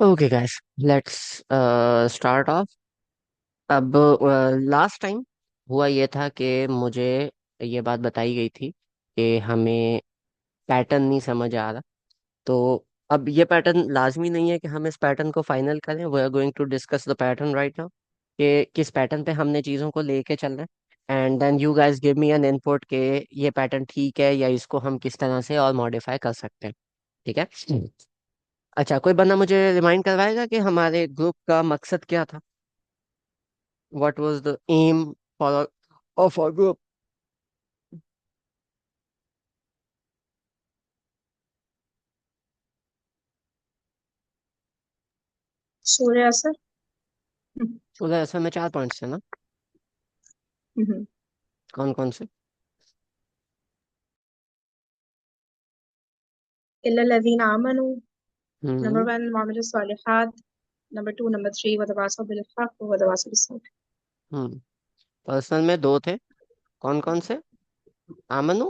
Okay guys, let's start of. अब last time हुआ ये था कि मुझे ये बात बताई गई थी कि हमें पैटर्न नहीं समझ आ रहा। तो अब ये पैटर्न लाजमी नहीं है कि हम इस पैटर्न को फाइनल करें। We are going to discuss the pattern right now कि किस पैटर्न पे हमने चीज़ों को लेके चलना है, and then you guys give me an input कि ये पैटर्न ठीक है या इसको हम किस तरह से और मॉडिफाई कर सकते हैं। ठीक है। अच्छा, कोई बंदा मुझे रिमाइंड करवाएगा कि हमारे ग्रुप का मकसद क्या था? What was the aim for of our group? सूर्य असर। हम्म। उधर असल में 4 पॉइंट्स थे ना? हम्म। कौन कौन से? इल्ला लज़ीना आमनू। नंबर हम्म। 1 मामिलु सालिहात। नंबर 2 नंबर 3 वतवासौ बिल हक़ व वतवासौ बिस सब्र। हम्म। पर्सनल में दो थे। कौन कौन से? आमनू।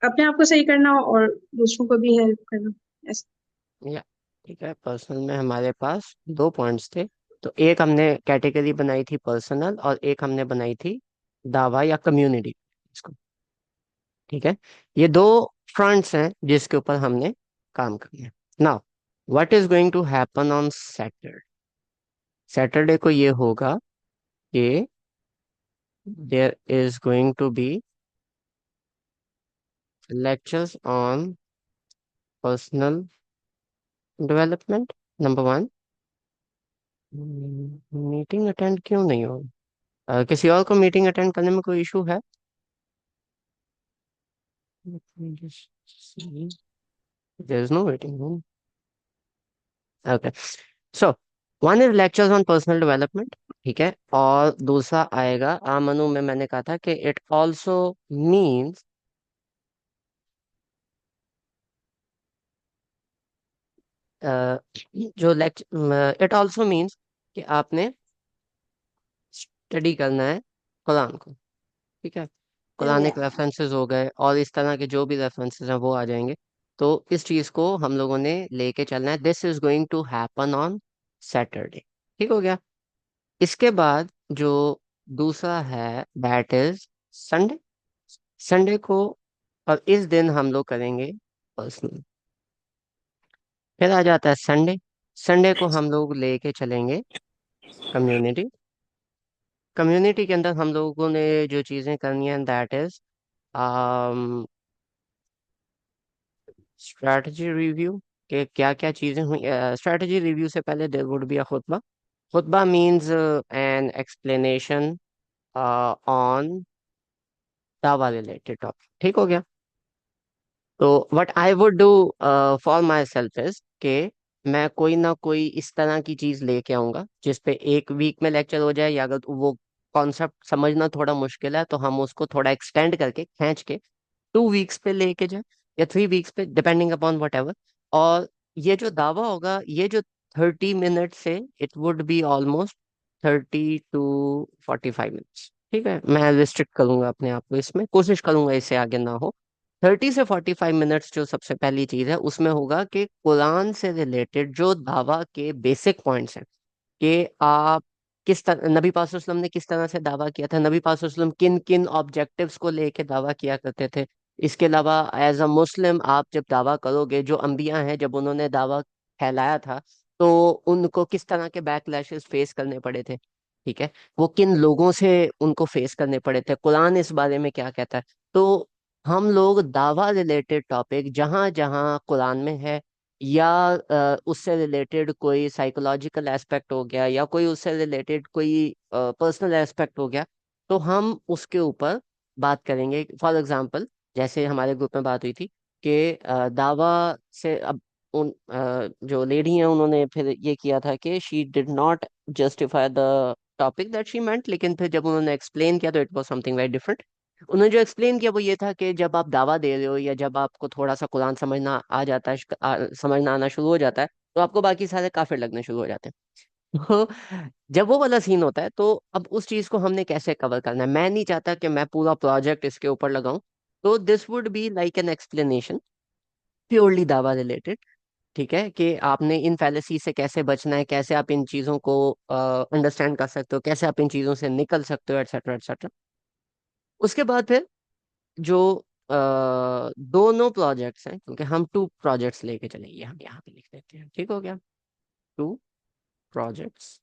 अपने आप को सही करना और दूसरों को भी हेल्प करना, ऐसा। या ठीक है, पर्सनल में हमारे पास 2 पॉइंट्स थे। तो एक हमने कैटेगरी बनाई थी पर्सनल, और एक हमने बनाई थी दावा या कम्युनिटी। इसको ठीक है। ये दो फ्रंट्स हैं जिसके ऊपर हमने काम करना है। Now what is going to happen on Saturday? Saturday को ये होगा कि there is going to be lectures on personal development, number 1। Meeting attend क्यों नहीं हो? किसी और को मीटिंग अटेंड करने में कोई इशू है? Let me just see. There is no waiting room. Okay. So one is lectures on personal development। ठीक है। और दूसरा आएगा आमनु में मैंने कहा था कि इट ऑल्सो मीन्स जो लेक्चर, इट ऑल्सो मीन्स कि आपने स्टडी करना है कुरान को। ठीक है। Quranic Yeah. रेफरेंसेस हो गए और इस तरह के जो भी रेफरेंसेस हैं वो आ जाएंगे। तो इस चीज को हम लोगों ने लेके चलना है। This is going to happen on Saturday. ठीक हो गया। इसके बाद जो दूसरा है दैट इज संडे। संडे को, और इस दिन हम लोग करेंगे पर्सनल। फिर आ जाता है संडे। संडे को हम लोग लेके चलेंगे कम्युनिटी। कम्युनिटी के अंदर हम लोगों ने जो चीजें करनी है दैट इज स्ट्रैटेजी रिव्यू के क्या क्या चीजें हुई। स्ट्रैटेजी रिव्यू से पहले देयर वुड बी अ खुतबा। खुतबा मींस एन एक्सप्लेनेशन ऑन दावा रिलेटेड टॉपिक। ठीक हो गया। तो what I would do for myself is के मैं कोई ना कोई इस तरह की चीज लेके आऊंगा जिसपे एक वीक में लेक्चर हो जाए, या अगर वो कॉन्सेप्ट समझना थोड़ा मुश्किल है तो हम उसको थोड़ा एक्सटेंड करके खींच के 2 वीक्स पे लेके जाए, या 3 वीक्स पे, डिपेंडिंग अपॉन वट एवर। और ये जो दावा होगा, ये जो 30 मिनट से it would be almost 30 to 45 minutes. ठीक है, मैं रिस्ट्रिक्ट करूंगा अपने आप को, इसमें कोशिश करूंगा इससे आगे ना हो। 30 से 45 मिनट्स जो सबसे पहली चीज है उसमें होगा कि कुरान से रिलेटेड जो दावा के बेसिक पॉइंट्स हैं कि आप किस तरह, नबी पाक सल्लल्लाहु अलैहि वसल्लम ने किस तरह से दावा किया था, नबी पाक सल्लल्लाहु अलैहि वसल्लम किन किन ऑब्जेक्टिव्स को लेके दावा किया करते थे। इसके अलावा एज अ मुस्लिम आप जब दावा करोगे, जो अंबिया हैं जब उन्होंने दावा फैलाया था तो उनको किस तरह के बैकलैशेस फेस करने पड़े थे। ठीक है। वो किन लोगों से उनको फेस करने पड़े थे, कुरान इस बारे में क्या कहता है। तो हम लोग दावा रिलेटेड टॉपिक जहाँ जहाँ कुरान में है, या उससे रिलेटेड कोई साइकोलॉजिकल एस्पेक्ट हो गया, या कोई उससे रिलेटेड कोई पर्सनल एस्पेक्ट हो गया, तो हम उसके ऊपर बात करेंगे। फॉर एग्जांपल, जैसे हमारे ग्रुप में बात हुई थी कि दावा से अब उन जो लेडी हैं उन्होंने फिर ये किया था कि she did not justify the topic that she meant, लेकिन फिर जब उन्होंने एक्सप्लेन किया तो it was something very different. उन्होंने जो एक्सप्लेन किया वो ये था कि जब आप दावा दे रहे हो, या जब आपको थोड़ा सा कुरान समझना आ जाता है, समझना आना शुरू हो जाता है, तो आपको बाकी सारे काफिर लगने शुरू हो जाते हैं। तो जब वो वाला सीन होता है तो अब उस चीज को हमने कैसे कवर करना है, मैं नहीं चाहता कि मैं पूरा प्रोजेक्ट इसके ऊपर लगाऊं। तो this would be like an explanation purely दावा रिलेटेड। ठीक है, कि आपने इन फैलेसी से कैसे बचना है, कैसे आप इन चीजों को अंडरस्टैंड कर सकते हो, कैसे आप इन चीजों से निकल सकते हो, एटसेट्रा एटसेट्रा। उसके बाद फिर जो अ, दोनों प्रोजेक्ट्स हैं, क्योंकि हम टू प्रोजेक्ट्स लेके चलेंगे, हम यहाँ पे लिख देते हैं, ठीक हो गया। Two projects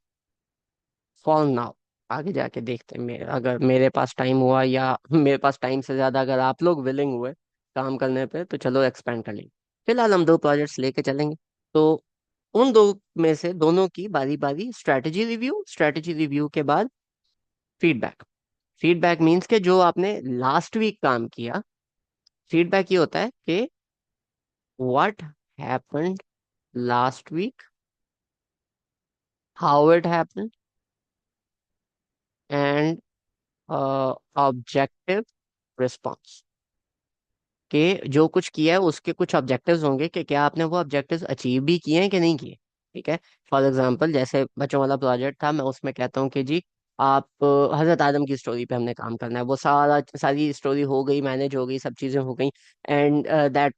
for now. आगे जाके देखते हैं, अगर मेरे पास टाइम हुआ या मेरे पास टाइम से ज्यादा अगर आप लोग विलिंग हुए काम करने पे, तो चलो एक्सपेंड कर लेंगे। फिलहाल हम दो प्रोजेक्ट्स लेके चलेंगे। तो उन दो में से दोनों की बारी बारी स्ट्रेटेजी रिव्यू, स्ट्रेटेजी रिव्यू के बाद फीडबैक। फीडबैक मीन्स के जो आपने लास्ट वीक काम किया, फीडबैक ये होता है कि what happened last week, how it happened, and objective response. कि जो कुछ किया है उसके कुछ ऑब्जेक्टिव्स होंगे, कि क्या आपने वो ऑब्जेक्टिव्स अचीव भी किए हैं कि नहीं किए। ठीक है। फॉर एग्जांपल जैसे बच्चों वाला प्रोजेक्ट था, मैं उसमें कहता हूँ कि जी आप हजरत आदम की स्टोरी पे हमने काम करना है, वो सारी स्टोरी हो गई, मैनेज हो गई, सब चीजें हो गई। And that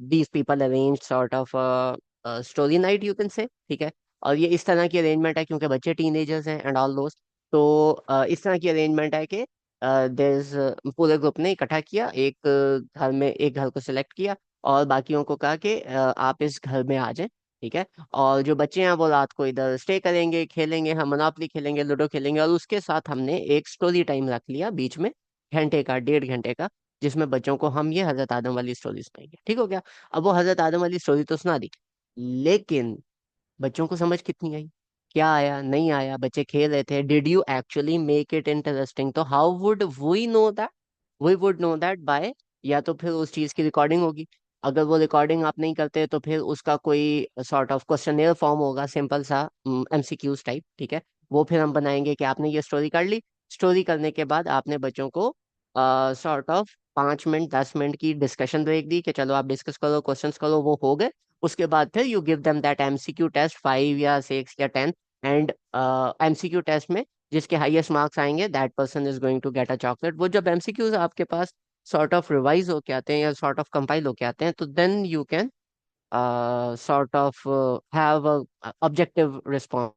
these people arrange sort of story night you can say. ठीक है। और ये इस तरह की अरेंजमेंट है क्योंकि बच्चे टीनेजर्स हैं एंड ऑल दोस्त। तो इस तरह की अरेंजमेंट है कि देयर पूरे ग्रुप ने इकट्ठा किया, घर में एक घर को सिलेक्ट किया और बाकियों को कहा कि आप इस घर में आ जाएं। ठीक है। और जो बच्चे हैं वो रात को इधर स्टे करेंगे, खेलेंगे, हम मोनोपोली खेलेंगे, लूडो खेलेंगे, और उसके साथ हमने एक स्टोरी टाइम रख लिया बीच में, घंटे का, 1.5 घंटे का, जिसमें बच्चों को हम ये हजरत आदम वाली स्टोरी सुनाएंगे। ठीक हो गया। अब वो हजरत आदम वाली स्टोरी तो सुना दी, लेकिन बच्चों को समझ कितनी आई, क्या आया, नहीं आया, बच्चे खेल रहे थे, did you actually make it interesting? तो how would we know that? We would know that by, या तो फिर उस चीज की रिकॉर्डिंग होगी। अगर वो रिकॉर्डिंग आप नहीं करते तो फिर उसका कोई सॉर्ट ऑफ क्वेश्चनेयर फॉर्म होगा, सिंपल सा एमसीक्यूज टाइप। ठीक है। वो फिर हम बनाएंगे कि आपने ये स्टोरी कर ली। स्टोरी करने के बाद आपने बच्चों को सॉर्ट ऑफ 5 मिनट 10 मिनट की डिस्कशन ब्रेक दी कि चलो आप डिस्कस करो, क्वेश्चंस करो, वो हो गए। उसके बाद फिर you give them that MCQ test, 5 या 6 या 10। एंड एमसीक्यू टेस्ट में जिसके हाईएस्ट मार्क्स आएंगे that person is going to get a chocolate. वो जब एमसीक्यूज आपके पास सॉर्ट ऑफ रिवाइज होके आते हैं या सॉर्ट ऑफ कंपाइल होके आते हैं, तो then you can sort of have a objective response.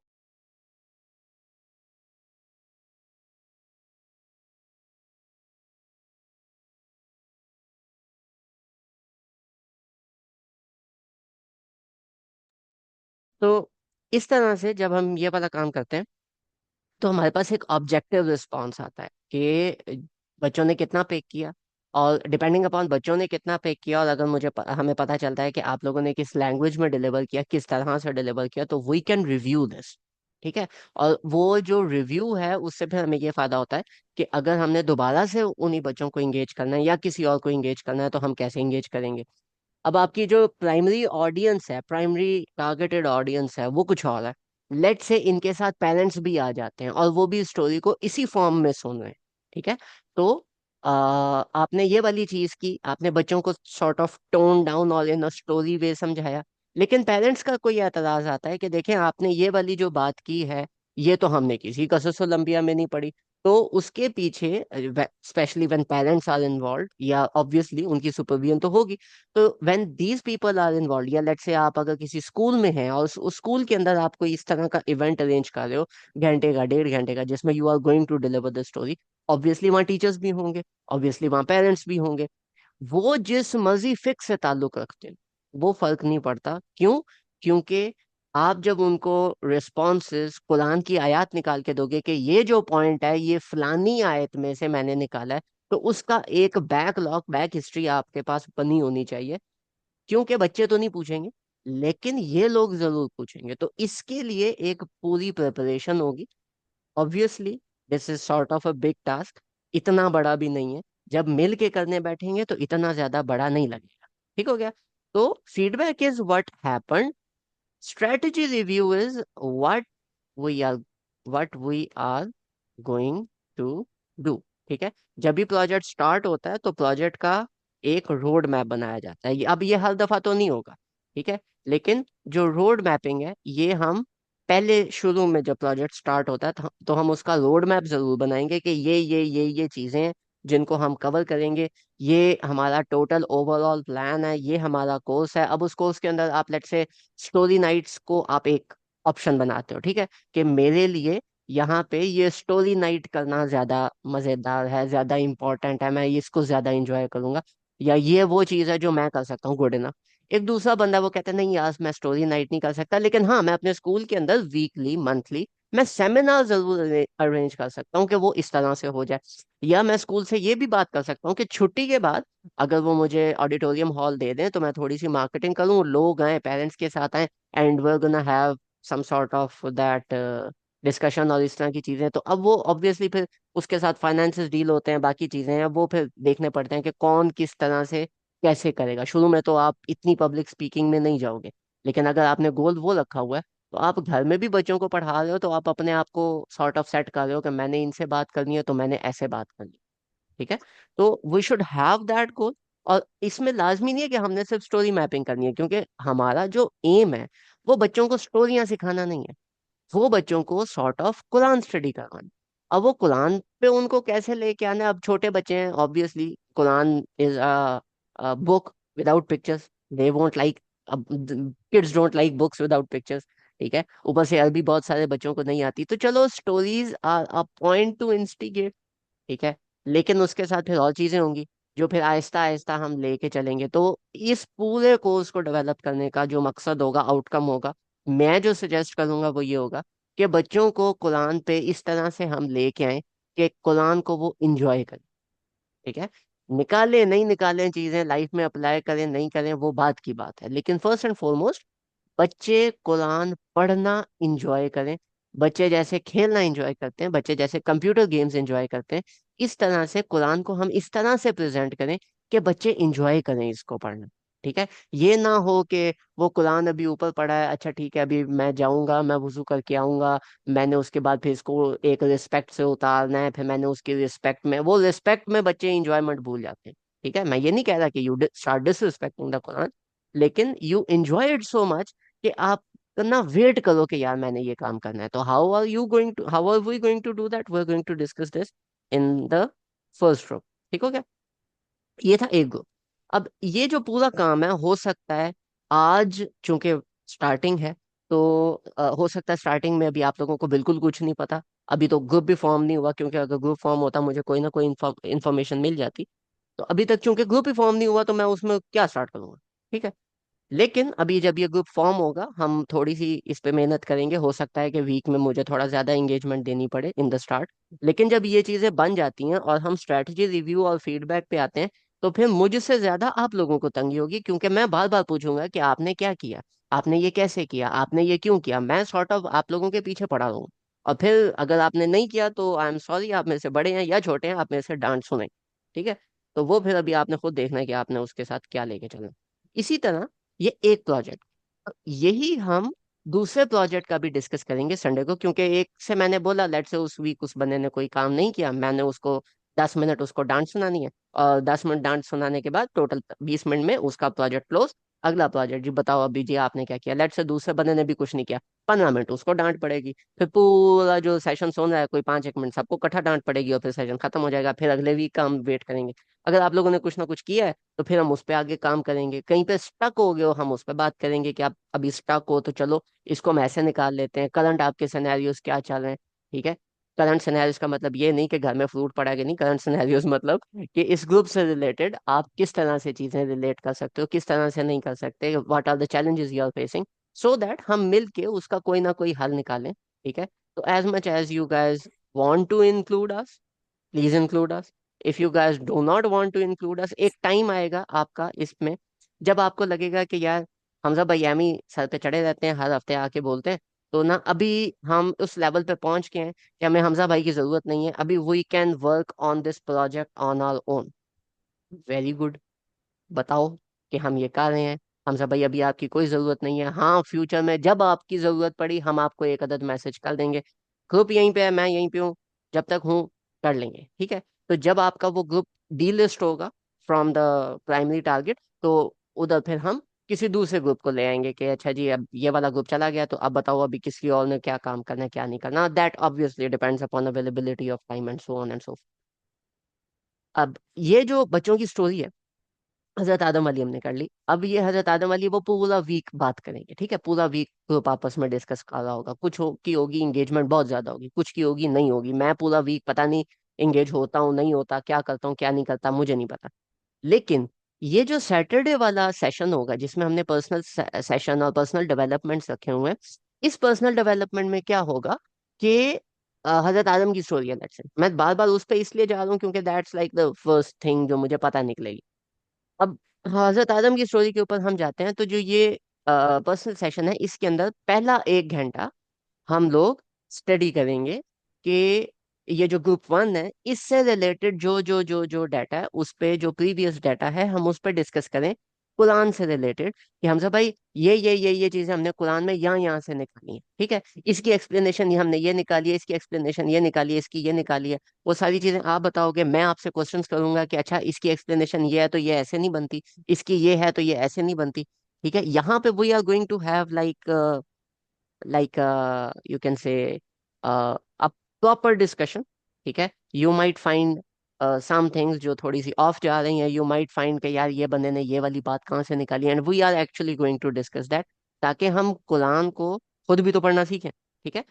तो इस तरह से जब हम ये वाला काम करते हैं, तो हमारे पास एक ऑब्जेक्टिव रिस्पॉन्स आता है कि बच्चों ने कितना पे किया। और डिपेंडिंग अपॉन बच्चों ने कितना पे किया, और अगर हमें पता चलता है कि आप लोगों ने किस लैंग्वेज में डिलीवर किया, किस तरह से डिलीवर किया, तो वी कैन रिव्यू दिस। ठीक है। और वो जो रिव्यू है उससे फिर हमें ये फायदा होता है कि अगर हमने दोबारा से उन्हीं बच्चों को इंगेज करना है या किसी और को इंगेज करना है, तो हम कैसे इंगेज करेंगे। अब आपकी जो प्राइमरी ऑडियंस है, प्राइमरी टारगेटेड ऑडियंस है, वो कुछ और है। लेट से इनके साथ पेरेंट्स भी आ जाते हैं और वो भी स्टोरी को इसी फॉर्म में सुन रहे हैं। ठीक है। तो आपने ये वाली चीज की, आपने बच्चों को सॉर्ट ऑफ टोन डाउन और इन स्टोरी वे समझाया। लेकिन पेरेंट्स का कोई एतराज आता है कि देखें आपने ये वाली जो बात की है, ये तो हमने किसी कसस ओलंपिया में नहीं पढ़ी। तो उसके पीछे specially when parents are involve, या ऑब्वियसली उनकी सुपरविजन तो होगी। तो when these people are involve, या लेट्स से आप अगर किसी स्कूल में हैं और उस स्कूल के अंदर आप कोई इस तरह का इवेंट अरेंज कर रहे हो, घंटे का, 1.5 घंटे का, जिसमें you are going to deliver the story, obviously वहाँ टीचर्स भी होंगे, ऑब्वियसली वहाँ पेरेंट्स भी होंगे। वो जिस मर्जी फिक्स से ताल्लुक रखते हैं, वो फर्क नहीं पड़ता। क्यों? क्योंकि आप जब उनको रिस्पॉन्सेस कुरान की आयत निकाल के दोगे कि ये जो पॉइंट है ये फलानी आयत में से मैंने निकाला है, तो उसका एक बैकलॉग, बैक हिस्ट्री आपके पास बनी होनी चाहिए। क्योंकि बच्चे तो नहीं पूछेंगे, लेकिन ये लोग जरूर पूछेंगे, तो इसके लिए एक पूरी प्रिपरेशन होगी। Obviously this is sort of a big task, इतना बड़ा भी नहीं है। जब मिल के करने बैठेंगे तो इतना ज्यादा बड़ा नहीं लगेगा। ठीक हो गया। तो feedback is what happened, strategy review is we are what we are going to do. ठीक है। जब भी प्रोजेक्ट स्टार्ट होता है तो प्रोजेक्ट का एक रोड मैप बनाया जाता है। अब ये हर दफा तो नहीं होगा। ठीक है। लेकिन जो रोड मैपिंग है ये हम पहले शुरू में जब प्रोजेक्ट स्टार्ट होता है तो हम उसका रोड मैप जरूर बनाएंगे कि ये चीजें हैं जिनको हम कवर करेंगे। ये हमारा टोटल ओवरऑल प्लान है, ये हमारा कोर्स है। अब उस कोर्स के अंदर आप लेट से स्टोरी नाइट्स को आप एक ऑप्शन बनाते हो, ठीक है, कि मेरे लिए यहाँ पे ये स्टोरी नाइट करना ज्यादा मजेदार है, ज्यादा इंपॉर्टेंट है, मैं इसको ज्यादा इंजॉय करूंगा, या ये वो चीज है जो मैं कर सकता हूँ गुड इनफ। एक दूसरा बंदा वो कहता है नहीं यार मैं स्टोरी नाइट नहीं कर सकता, लेकिन हाँ मैं अपने स्कूल के अंदर वीकली मंथली मैं सेमिनार जरूर अरेंज कर सकता हूँ कि वो इस तरह से हो जाए। या मैं स्कूल से ये भी बात कर सकता हूँ कि छुट्टी के बाद अगर वो मुझे ऑडिटोरियम हॉल दे दें तो मैं थोड़ी सी मार्केटिंग करूँ, लोग आए, पेरेंट्स के साथ आए, and we are gonna have some sort of that discussion और इस तरह की चीजें। तो अब वो ऑब्वियसली फिर उसके साथ फाइनेंसेस डील होते हैं, बाकी चीजें हैं, वो फिर देखने पड़ते हैं कि कौन किस तरह से कैसे करेगा। शुरू में तो आप इतनी पब्लिक स्पीकिंग में नहीं जाओगे, लेकिन अगर आपने गोल वो रखा हुआ है तो आप घर में भी बच्चों को पढ़ा रहे हो तो आप अपने आप को सॉर्ट ऑफ सेट कर रहे हो कि मैंने इनसे बात करनी है तो मैंने ऐसे बात करनी है, ठीक है। तो we should have that goal. और इसमें लाजमी नहीं है कि हमने सिर्फ स्टोरी मैपिंग करनी है, क्योंकि हमारा जो एम है वो बच्चों को स्टोरियां सिखाना नहीं है, वो बच्चों को सॉर्ट ऑफ कुरान स्टडी करवाना। अब वो कुरान पे उनको कैसे लेके आना है, अब छोटे बच्चे हैं obviously, Quran is a book without pictures, they won't like, अब kids don't like books without pictures, ठीक है। ऊपर से अरबी बहुत सारे बच्चों को नहीं आती, तो चलो stories are a point to instigate, ठीक है। लेकिन उसके साथ फिर और चीजें होंगी जो फिर आहिस्ता आहिस्ता हम लेके चलेंगे। तो इस पूरे कोर्स को डेवलप करने का जो मकसद होगा, आउटकम होगा, मैं जो सजेस्ट करूंगा वो ये होगा कि बच्चों को कुरान पे इस तरह से हम लेके आए कि कुरान को वो इंजॉय करें, ठीक है। निकालें नहीं निकालें चीजें लाइफ में अप्लाई करें नहीं करें वो बात की बात है, लेकिन फर्स्ट एंड फॉरमोस्ट बच्चे कुरान पढ़ना इंजॉय करें। बच्चे जैसे खेलना इंजॉय करते हैं, बच्चे जैसे कंप्यूटर गेम्स इंजॉय करते हैं, इस तरह से कुरान को हम इस तरह से प्रेजेंट करें कि बच्चे इंजॉय करें इसको पढ़ना, ठीक है। ये ना हो कि वो कुरान अभी ऊपर पड़ा है, अच्छा ठीक है अभी मैं जाऊंगा, मैं वुजू करके आऊंगा, मैंने उसके बाद फिर इसको एक रिस्पेक्ट से उतारना है, फिर मैंने उसकी रिस्पेक्ट में, वो रिस्पेक्ट में बच्चे इंजॉयमेंट भूल जाते हैं, ठीक है। मैं ये नहीं कह रहा कि you start disrespecting the Quran, लेकिन you enjoy it so much कि आप ना वेट करो कि यार मैंने ये काम करना है। तो how are we going to do that, we are going to discuss this in the first group, ठीक हो गया। ये था एक ग्रुप। अब ये जो पूरा काम है हो सकता है आज चूंकि स्टार्टिंग है, तो हो सकता है स्टार्टिंग में अभी आप लोगों को बिल्कुल कुछ नहीं पता, अभी तो ग्रुप भी फॉर्म नहीं हुआ, क्योंकि अगर ग्रुप फॉर्म होता मुझे कोई ना कोई इन्फॉर्मेशन मिल जाती। तो अभी तक चूंकि ग्रुप ही फॉर्म नहीं हुआ तो मैं उसमें क्या स्टार्ट करूंगा, ठीक है। लेकिन अभी जब ये ग्रुप फॉर्म होगा हम थोड़ी सी इस पे मेहनत करेंगे, हो सकता है कि वीक में मुझे थोड़ा ज्यादा एंगेजमेंट देनी पड़े इन द स्टार्ट। लेकिन जब ये चीजें बन जाती हैं और हम स्ट्रेटजी रिव्यू और फीडबैक पे आते हैं, तो फिर मुझसे ज्यादा आप लोगों को तंगी होगी, क्योंकि मैं बार बार पूछूंगा कि आपने क्या किया, आपने ये कैसे किया, आपने ये क्यों किया, मैं सॉर्ट ऑफ आप लोगों के पीछे पड़ा रहूँ। और फिर अगर आपने नहीं किया तो आई एम सॉरी, आप मेरे से बड़े हैं या छोटे हैं, आप मेरे से डांट सुने, ठीक है। तो वो फिर अभी आपने खुद देखना है कि आपने उसके साथ क्या लेके चलना। इसी तरह ये एक प्रोजेक्ट, यही हम दूसरे प्रोजेक्ट का भी डिस्कस करेंगे संडे को, क्योंकि एक से मैंने बोला लेट से उस वीक उस बंदे ने कोई काम नहीं किया, मैंने उसको 10 मिनट उसको डांट सुनानी है, और 10 मिनट डांट सुनाने के बाद टोटल 20 मिनट में उसका प्रोजेक्ट क्लोज। अगला प्रोजेक्ट जी बताओ अभी जी आपने क्या किया, लेट से दूसरे बंदे ने भी कुछ नहीं किया, 15 मिनट उसको डांट पड़ेगी, फिर पूरा जो सेशन सुन रहा है कोई 5 1 मिनट सबको इकट्ठा डांट पड़ेगी, और फिर सेशन खत्म हो जाएगा, फिर अगले वीक का हम वेट करेंगे। अगर आप लोगों ने कुछ ना कुछ किया है तो फिर हम उस पर आगे काम करेंगे, कहीं पे स्टक हो गए हो हम उस पर बात करेंगे कि आप अभी स्टक हो तो चलो इसको हम ऐसे निकाल लेते हैं, करंट आपके सिनेरियोज क्या चल रहे हैं, ठीक है। करंट सिनेरियोज का मतलब ये नहीं कि घर में फ्रूट पड़ा है कि नहीं, करंट सिनेरियोज मतलब कि इस ग्रुप से रिलेटेड आप किस तरह से चीजें रिलेट कर सकते हो, किस तरह से नहीं कर सकते, what are the challenges you are facing, so that हम मिल के उसका कोई ना कोई हल निकालें, ठीक है। तो as much as you guys want to include us, please include us. If you guys do not want to include us, एक टाइम आएगा आपका इसमें जब आपको लगेगा कि यार हमजा भाई एमी सर पे चढ़े रहते हैं, हर हफ्ते आके बोलते हैं, तो ना अभी हम उस लेवल पे पहुंच गए हैं कि हमें हमजा भाई की जरूरत नहीं है, अभी we can work on this project on our own. Very good, बताओ कि हम ये कर रहे हैं, हमजा भाई अभी आपकी कोई जरूरत नहीं है, हाँ फ्यूचर में जब आपकी जरूरत पड़ी हम आपको एक अदद मैसेज कर देंगे। ग्रुप यहीं पे है, मैं यहीं पे हूँ, जब तक हूँ कर लेंगे, ठीक है। तो जब आपका वो ग्रुप डीलिस्ट होगा फ्रॉम द प्राइमरी टारगेट, तो उधर फिर हम किसी दूसरे ग्रुप को ले आएंगे कि अच्छा जी अब ये वाला ग्रुप चला गया तो अब बताओ अभी किसी और ने क्या काम करना है क्या नहीं करना, that obviously depends upon availability of time and so on and so. अब ये जो बच्चों की स्टोरी है, हजरत आदम वाली हमने कर ली, अब ये हजरत आदम वाली वो पूरा वीक बात करेंगे, ठीक है, पूरा वीक ग्रुप आपस में डिस्कस कर रहा होगा, कुछ की होगी इंगेजमेंट बहुत ज्यादा होगी, कुछ की होगी नहीं होगी, मैं पूरा वीक पता नहीं इंगेज होता हूँ नहीं होता, क्या करता हूँ क्या नहीं करता मुझे नहीं पता। लेकिन ये जो सैटरडे वाला सेशन होगा जिसमें हमने पर्सनल सेशन और पर्सनल डेवलपमेंट्स रखे हुए हैं, इस पर्सनल डेवलपमेंट में क्या होगा कि हजरत आदम की स्टोरी है, लेट्स से मैं बार बार उस पर इसलिए जा रहा हूँ क्योंकि that's like the first thing जो मुझे पता निकलेगी। अब हजरत आदम की स्टोरी के ऊपर हम जाते हैं, तो जो ये पर्सनल सेशन है इसके अंदर पहला 1 घंटा हम लोग स्टडी करेंगे कि ये जो ग्रुप 1 है इससे रिलेटेड जो डाटा है उस पे जो प्रीवियस डाटा है हम उस पे डिस्कस करें, कुरान से रिलेटेड, कि हमसे भाई ये चीजें हमने कुरान में यहाँ से निकाली है, ठीक है, इसकी एक्सप्लेनेशन ये हमने ये निकाली है, इसकी एक्सप्लेनेशन ये निकाली है, इसकी ये निकाली है, वो सारी चीजें आप बताओगे, मैं आपसे क्वेश्चंस करूंगा कि अच्छा इसकी एक्सप्लेनेशन ये है तो ये ऐसे नहीं बनती, इसकी ये है तो ये ऐसे नहीं बनती, ठीक है। यहाँ पे we are going to have like you can say a proper discussion, ठीक है। You might find some things जो थोड़ी सी ऑफ जा रही हैं, you might find कि यार ये बंदे ने ये वाली बात कहाँ से निकाली, and we are actually going to discuss that, ताकि हम कुरान को खुद भी तो पढ़ना सीखें, ठीक है।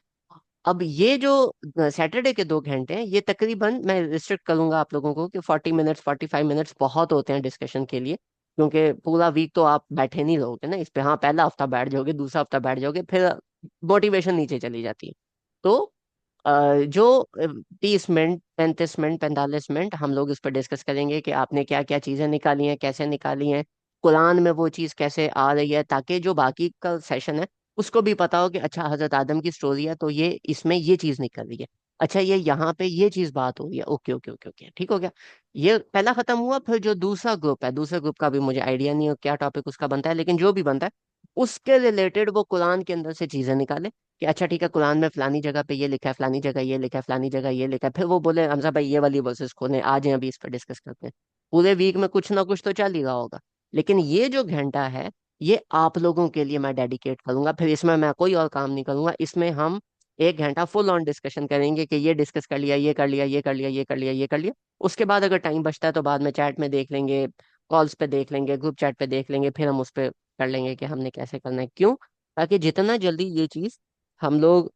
अब ये जो सैटरडे के 2 घंटे हैं ये तकरीबन मैं रिस्ट्रिक्ट करूंगा आप लोगों को कि 40 मिनट्स 45 मिनट्स बहुत होते हैं डिस्कशन के लिए, क्योंकि पूरा वीक तो आप बैठे नहीं रहोगे ना इस पे, हाँ पहला हफ्ता बैठ जाओगे दूसरा हफ्ता बैठ जाओगे फिर मोटिवेशन नीचे चली जाती है। तो जो 30 मिनट 35 मिनट 45 मिनट हम लोग इस पर डिस्कस करेंगे कि आपने क्या क्या चीजें निकाली हैं, कैसे निकाली हैं, कुरान में वो चीज कैसे आ रही है, ताकि जो बाकी का सेशन है उसको भी पता हो कि अच्छा हजरत आदम की स्टोरी है तो ये इसमें ये चीज निकल रही है, अच्छा ये यहाँ पे ये चीज बात हो रही है, ओके ओके ओके ओके ठीक हो गया। ये पहला खत्म हुआ, फिर जो दूसरा ग्रुप है, दूसरे ग्रुप का भी मुझे आइडिया नहीं है क्या टॉपिक उसका बनता है, लेकिन जो भी बनता है उसके रिलेटेड वो कुरान के अंदर से चीजें निकाले कि अच्छा ठीक है कुरान में फलानी जगह पे ये लिखा है, फलानी जगह ये लिखा है, फलानी जगह ये लिखा है, फिर वो बोले हमजा भाई ये वाली वर्सेस खोले आज हैं अभी इस पर डिस्कस करते हैं। पूरे वीक में कुछ ना कुछ तो चल ही रहा होगा, लेकिन ये जो घंटा है ये आप लोगों के लिए मैं डेडिकेट करूंगा, फिर इसमें मैं कोई और काम नहीं करूंगा, इसमें हम 1 घंटा फुल ऑन डिस्कशन करेंगे कि ये डिस्कस कर लिया, ये कर लिया, ये कर लिया, ये कर लिया, ये कर लिया। उसके बाद अगर टाइम बचता है तो बाद में चैट में देख लेंगे, कॉल्स पे देख लेंगे, ग्रुप चैट पे देख लेंगे, फिर हम उस पर कर लेंगे कि हमने कैसे करना है, क्यों, ताकि जितना जल्दी ये चीज हम लोग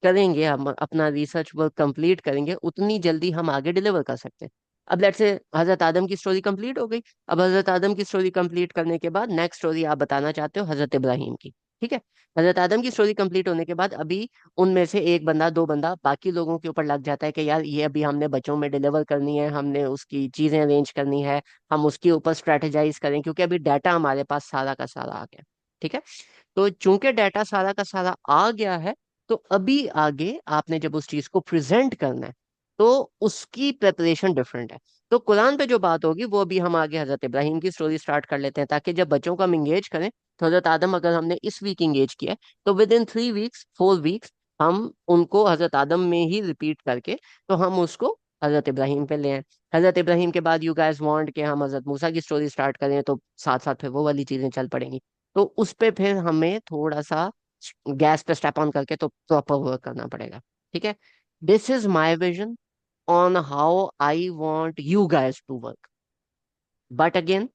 करेंगे, हम अपना रिसर्च वर्क कंप्लीट करेंगे, उतनी जल्दी हम आगे डिलीवर कर सकते हैं। अब लेट्स से हजरत आदम की स्टोरी कंप्लीट हो गई, अब हजरत आदम की स्टोरी कंप्लीट करने के बाद नेक्स्ट स्टोरी आप बताना चाहते हो हजरत इब्राहिम की, ठीक है। हजरत आदम की स्टोरी कंप्लीट होने के बाद अभी उनमें से एक बंदा दो बंदा बाकी लोगों के ऊपर लग जाता है कि यार ये अभी हमने बच्चों में डिलीवर करनी है, हमने उसकी चीजें अरेंज करनी है, हम उसके ऊपर स्ट्रेटेजाइज करें, क्योंकि अभी डाटा हमारे पास सारा का सारा आ गया, ठीक है। तो चूंकि डाटा सारा का सारा आ गया है, तो अभी आगे आपने जब उस चीज को प्रेजेंट करना है तो उसकी प्रेपरेशन डिफरेंट है। तो कुरान पे जो बात होगी वो अभी हम आगे हजरत इब्राहिम की स्टोरी स्टार्ट कर लेते हैं, ताकि जब बच्चों को हम इंगेज करें, तो हजरत आदम अगर हमने इस वीक इंगेज किया है तो विद इन 3 वीक्स 4 वीक्स हम उनको हजरत आदम में ही रिपीट करके तो हम उसको हजरत इब्राहिम पे ले आए। हजरत इब्राहिम के बाद यू गाइस वांट कि हम हजरत मूसा की स्टोरी स्टार्ट करें, तो साथ साथ फिर वो वाली चीजें चल पड़ेंगी। तो उस पे फिर हमें थोड़ा सा गैस पे स्टेप ऑन करके तो प्रॉपर वर्क करना पड़ेगा, ठीक है। This is my vision on how I want you guys to work, but again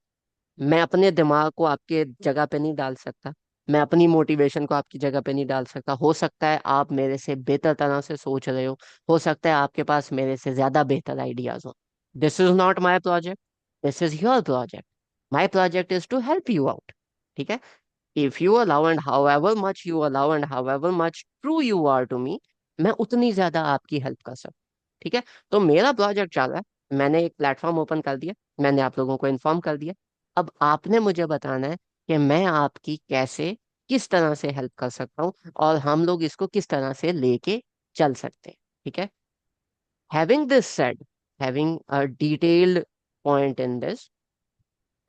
मैं अपने दिमाग को आपके जगह पे नहीं डाल सकता, मैं अपनी मोटिवेशन को आपकी जगह पे नहीं डाल सकता, हो सकता है आप मेरे से बेहतर तरह से सोच रहे हो सकता है आपके पास मेरे से ज्यादा बेहतर आइडियाज हो। This is not my project, this is your project, my project is to help you out, ठीक है। If you allow and however much you allow and however much true you are to me, मैं उतनी ज्यादा आपकी help कर सकता, ठीक है। तो मेरा प्रोजेक्ट चल रहा है, मैंने एक प्लेटफॉर्म ओपन कर दिया, मैंने आप लोगों को इन्फॉर्म कर दिया, अब आपने मुझे बताना है कि मैं आपकी कैसे किस तरह से हेल्प कर सकता हूँ और हम लोग इसको किस तरह से लेके चल सकते हैं, ठीक है। Having this said, having a detailed point in this,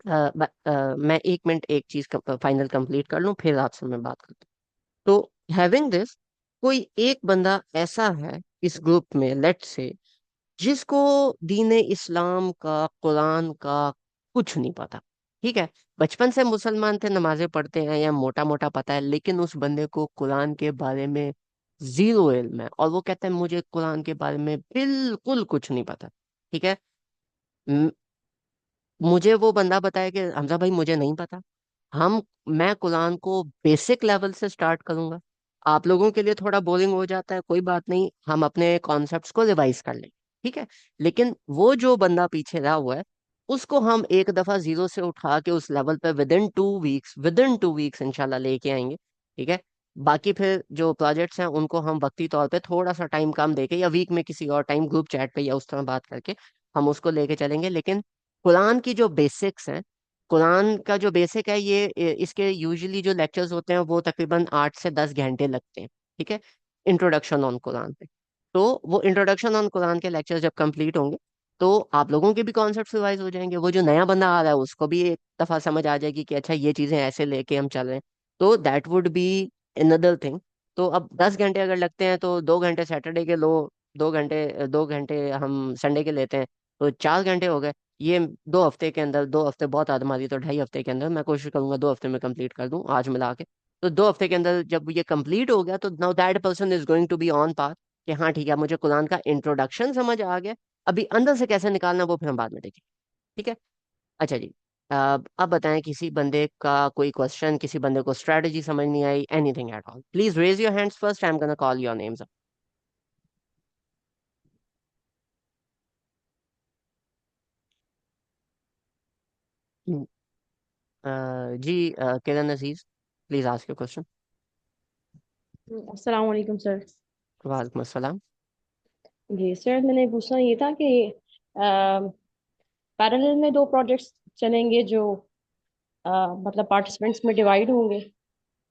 मैं 1 मिनट एक चीज फाइनल कंप्लीट कर लूं फिर आपसे मैं बात करता हूँ। तो हैविंग दिस, कोई एक बंदा ऐसा है इस ग्रुप में लेट से जिसको दीन इस्लाम का कुरान का कुछ नहीं पता, ठीक है, बचपन से मुसलमान थे नमाजें पढ़ते हैं या मोटा मोटा पता है, लेकिन उस बंदे को कुरान के बारे में जीरो इल्म है और वो कहता है मुझे कुरान के बारे में बिल्कुल कुछ नहीं पता, ठीक है। मुझे वो बंदा बताया कि हमजा भाई मुझे नहीं पता। हम मैं कुरान को बेसिक लेवल से स्टार्ट करूंगा। आप लोगों के लिए थोड़ा बोरिंग हो जाता है, कोई बात नहीं, हम अपने कॉन्सेप्ट्स को रिवाइज कर लें, ठीक है। लेकिन वो जो बंदा पीछे रहा हुआ है, उसको हम एक दफा जीरो से उठा के उस लेवल पे विद इन 2 वीक्स इंशाल्लाह लेके आएंगे, ठीक है। बाकी फिर जो प्रोजेक्ट्स हैं उनको हम वक्ती तौर पे थोड़ा सा टाइम कम देके या वीक में किसी और टाइम ग्रुप चैट पे या उस तरह बात करके हम उसको लेके चलेंगे। लेकिन कुरान की जो बेसिक्स हैं, कुरान का जो बेसिक है इसके यूजुअली जो लेक्चर्स होते हैं वो तकरीबन 8 से 10 घंटे लगते हैं, ठीक है, इंट्रोडक्शन ऑन कुरान पे। तो वो इंट्रोडक्शन ऑन कुरान के लेक्चर जब कंप्लीट होंगे तो आप लोगों के भी कॉन्सेप्ट रिवाइज हो जाएंगे, वो जो नया बंदा आ रहा है उसको भी एक दफा समझ आ जाएगी कि अच्छा ये चीजें ऐसे लेके हम चल रहे हैं। तो that would be another thing. तो अब 10 घंटे अगर लगते हैं तो 2 घंटे सैटरडे के लो, 2 घंटे हम संडे के लेते हैं, तो 4 घंटे हो गए। ये 2 हफ्ते के अंदर, 2 हफ्ते बहुत आदमारी तो 2.5 हफ्ते के अंदर मैं कोशिश करूंगा 2 हफ्ते में कंप्लीट कर दूं आज मिला के। तो 2 हफ्ते के अंदर जब ये कंप्लीट हो गया तो now that person is going to be on path कि हाँ ठीक है मुझे कुरान का इंट्रोडक्शन समझ आ गया। अभी अंदर से कैसे निकालना वो फिर हम बाद में देखेंगे, ठीक है। अच्छा जी, अब बताएं किसी बंदे का कोई क्वेश्चन, किसी बंदे को स्ट्रेटजी समझ नहीं आई, anything at all, please raise your hands first, I am gonna call your names. जी, Kiran Aziz, please ask your question. अस्सलाम वालेकुम सर। वालेकुम अस्सलाम। जी सर, मैंने पूछना ये था कि पैरेलल में दो प्रोजेक्ट्स चलेंगे जो मतलब पार्टिसिपेंट्स में डिवाइड होंगे।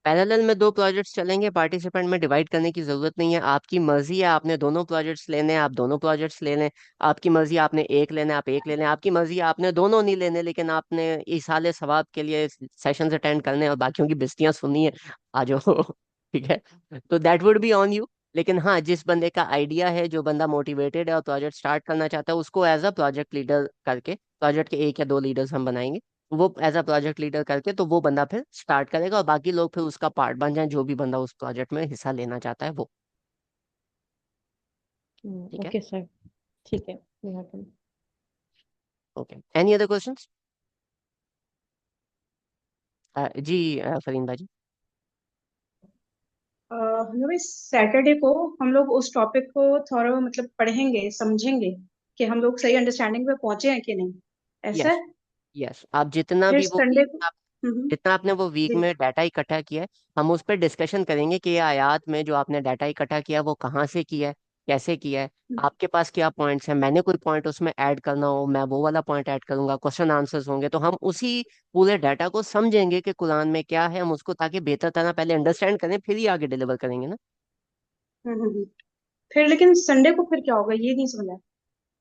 पैरेलल में 2 प्रोजेक्ट्स चलेंगे, पार्टिसिपेंट में डिवाइड करने की जरूरत नहीं है। आपकी मर्जी है, आपने दोनों प्रोजेक्ट्स लेने हैं आप दोनों प्रोजेक्ट्स ले लें। आपकी मर्जी है, आपने एक लेना है आप एक ले लें। आपकी मर्जी है, आपने दोनों नहीं लेने लेकिन आपने इसाले सवाब के लिए सेशंस अटेंड करने हैं और बाकियों की बिस्तियां सुननी है, आ जाओ ठीक है। तो that would be on you. लेकिन हाँ, जिस बंदे का आइडिया है, जो बंदा मोटिवेटेड है और प्रोजेक्ट स्टार्ट करना चाहता है, उसको एज अ प्रोजेक्ट लीडर करके, प्रोजेक्ट के 1 या 2 लीडर्स हम बनाएंगे, वो एज अ प्रोजेक्ट लीडर करके तो वो बंदा फिर स्टार्ट करेगा और बाकी लोग फिर उसका पार्ट बन जाए, जो भी बंदा उस प्रोजेक्ट में हिस्सा लेना चाहता है वो, ठीक है। ओके सर, ठीक है। यहाँ ओके, एनी अदर क्वेश्चंस? जी, फरीन भाई। हम लोग इस सैटरडे को हम लोग उस टॉपिक को थोड़ा मतलब पढ़ेंगे समझेंगे कि हम लोग सही अंडरस्टैंडिंग पे पहुंचे हैं कि नहीं, ऐसा यस, है। यस, आप जितना फिर भी वो संडे को जितना आपने वो वीक जी। में डाटा इकट्ठा किया है, हम उस पर डिस्कशन करेंगे कि ये आयात में जो आपने डाटा इकट्ठा किया वो कहाँ से किया है, कैसे किया है, आपके पास क्या पॉइंट्स हैं, मैंने कोई पॉइंट उसमें ऐड करना हो मैं वो वाला पॉइंट ऐड करूंगा, क्वेश्चन आंसर्स होंगे, तो हम उसी पूरे डाटा को समझेंगे कि कुरान में क्या है, हम उसको ताकि बेहतर तरह पहले अंडरस्टैंड करें फिर ही आगे डिलीवर करेंगे ना। हम्म। फिर लेकिन संडे को फिर क्या होगा ये नहीं समझा।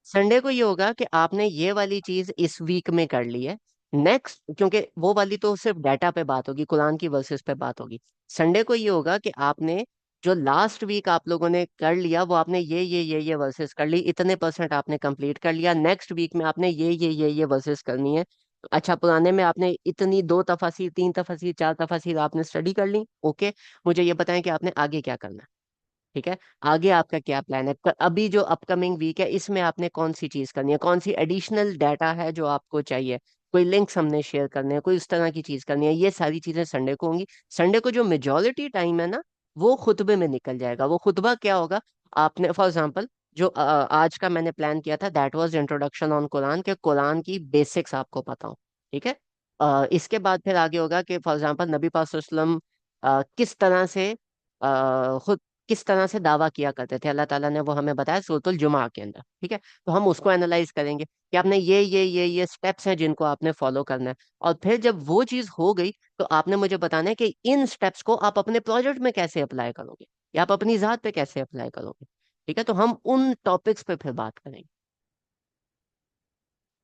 संडे को ये होगा कि आपने ये वाली चीज इस वीक में कर ली है, नेक्स्ट, क्योंकि वो वाली तो सिर्फ डाटा पे बात होगी, कुरान की वर्सेस पे बात होगी। संडे को ये होगा कि आपने जो लास्ट वीक आप लोगों ने कर लिया वो आपने ये वर्सेस कर ली, इतने परसेंट आपने कंप्लीट कर लिया, नेक्स्ट वीक में आपने ये वर्सेस करनी है। अच्छा, पुराने में आपने इतनी 2 तफासिर 3 तफासिर 4 तफासिर आपने स्टडी कर ली, ओके। मुझे ये बताएं कि आपने आगे क्या करना है, ठीक है। आगे आपका क्या प्लान है, अभी जो अपकमिंग वीक है इसमें आपने कौन सी चीज करनी है, कौन सी एडिशनल डाटा है जो आपको चाहिए, कोई लिंक्स हमने शेयर करने हैं, कोई उस तरह की चीज करनी है, ये सारी चीजें संडे को होंगी। संडे को जो मेजोरिटी टाइम है ना, वो खुतबे में निकल जाएगा। वो खुतबा क्या होगा, आपने फॉर एग्जाम्पल जो आज का मैंने प्लान किया था that was introduction on Quran, के कुरान की बेसिक्स आपको पता हो, ठीक है। इसके बाद फिर आगे होगा कि फॉर एग्जाम्पल नबी पाक सल्लल्लाहु अलैहि वसल्लम किस तरह से खुद किस तरह से दावा किया करते थे, अल्लाह ताला ने वो हमें बताया सूरतुल जुमा के अंदर, ठीक है। तो हम उसको एनालाइज करेंगे कि आपने ये स्टेप्स हैं जिनको आपने फॉलो करना है। और फिर जब वो चीज हो गई तो आपने मुझे बताना है कि इन स्टेप्स को आप अपने प्रोजेक्ट में कैसे अप्लाई करोगे या आप अपनी जात पे कैसे अप्लाई करोगे, ठीक है। तो हम उन टॉपिक्स पे फिर बात करेंगे,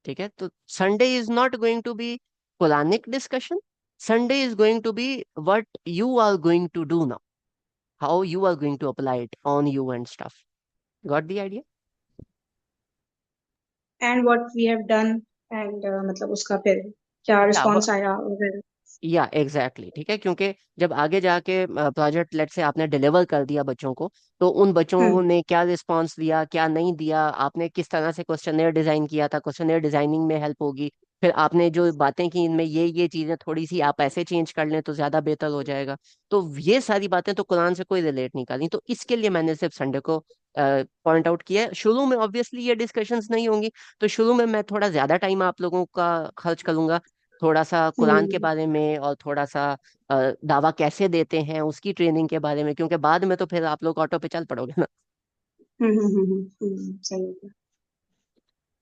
ठीक है। तो Sunday is not going to be Quranic discussion, Sunday is going to be what you are going to do now, how you are going to apply it on you and stuff. Got the idea? And what we have done and मतलब उसका फिर क्या या response आया वगैरह। या exactly ठीक है, क्योंकि जब आगे जाके प्रोजेक्ट लेट से आपने डिलीवर कर दिया बच्चों को, तो उन बच्चों हम्म ने क्या रिस्पांस दिया क्या नहीं दिया, आपने किस तरह से क्वेश्चनेयर डिजाइन किया था, क्वेश्चनेयर डिजाइनिंग में हेल्प होगी। फिर आपने जो बातें की इनमें ये चीजें थोड़ी सी आप ऐसे चेंज कर लें तो ज्यादा बेहतर हो जाएगा। तो ये सारी बातें तो कुरान से कोई रिलेट नहीं करी, तो इसके लिए मैंने सिर्फ संडे को पॉइंट आउट किया है। शुरू में ऑब्वियसली ये डिस्कशंस नहीं होंगी, तो शुरू में मैं थोड़ा ज्यादा टाइम आप लोगों का खर्च करूंगा, थोड़ा सा कुरान के हम्म बारे में और थोड़ा सा दावा कैसे देते हैं उसकी ट्रेनिंग के बारे में, क्योंकि बाद में तो फिर आप लोग ऑटो पे चल पड़ोगे ना। सही है।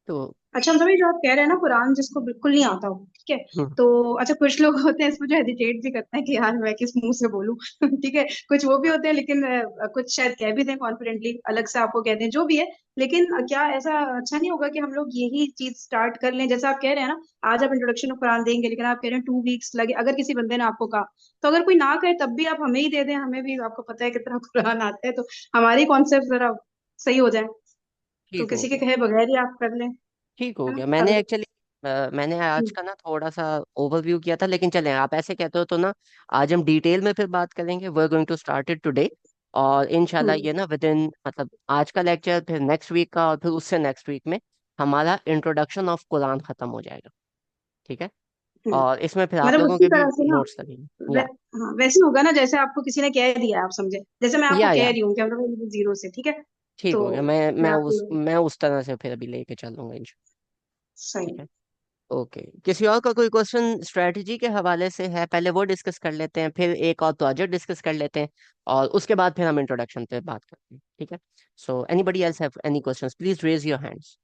तो अच्छा मतलब ये जो आप कह रहे हैं ना कुरान जिसको बिल्कुल नहीं आता हो, ठीक है, हम्म, तो अच्छा कुछ लोग होते हैं इसमें जो हेजिटेट भी करते हैं कि यार मैं किस मुंह से बोलूं ठीक है, कुछ वो भी होते हैं, लेकिन कुछ शायद कह भी दें कॉन्फिडेंटली, अलग से आपको कह दें जो भी है। लेकिन क्या ऐसा अच्छा नहीं होगा कि हम लोग यही चीज स्टार्ट कर लें, जैसा आप कह रहे हैं ना, आज आप इंट्रोडक्शन ऑफ कुरान देंगे, लेकिन आप कह रहे हैं 2 वीक्स लगे, अगर किसी बंदे ने आपको कहा, तो अगर कोई ना कहे तब भी आप हमें ही दे दें, हमें भी आपको पता है कितना कुरान आता है, तो हमारी कॉन्सेप्ट जरा सही हो जाए, तो ठीक हो किसी के गया। कहे बगैर ही आप कर लें, ठीक हो है ना। गया, मैंने अगर एक्चुअली मैंने आज का ना थोड़ा सा ओवरव्यू किया था, लेकिन चलें आप ऐसे कहते हो तो ना आज हम डिटेल में फिर बात करेंगे। We are going to start it today, और इंशाल्लाह हम्म ये ना विद इन मतलब आज का लेक्चर फिर नेक्स्ट वीक का और फिर उससे नेक्स्ट वीक में हमारा इंट्रोडक्शन ऑफ कुरान खत्म हो जाएगा। ठीक है, हम्म और इसमें फिर आप मतलब लोगों उसी के भी तरह से ना, नोट्स लगेंगे। वै, हाँ वैसे होगा ना जैसे आपको किसी ने कह दिया, आप समझे, जैसे मैं आपको कह या रही हूँ कि हम लोग जीरो से, ठीक है, ठीक तो हो गया, मैं मैं मैं आपको उस तरह से फिर अभी लेके चलूंगा इंशाल्लाह। ठीक सही। है, ओके। किसी और का कोई क्वेश्चन स्ट्रेटजी के हवाले से है, पहले वो डिस्कस कर लेते हैं, फिर एक और प्रोजेक्ट डिस्कस कर लेते हैं, और उसके बाद फिर हम इंट्रोडक्शन पे बात करते हैं। ठीक है, so anybody else have any questions please raise your hands.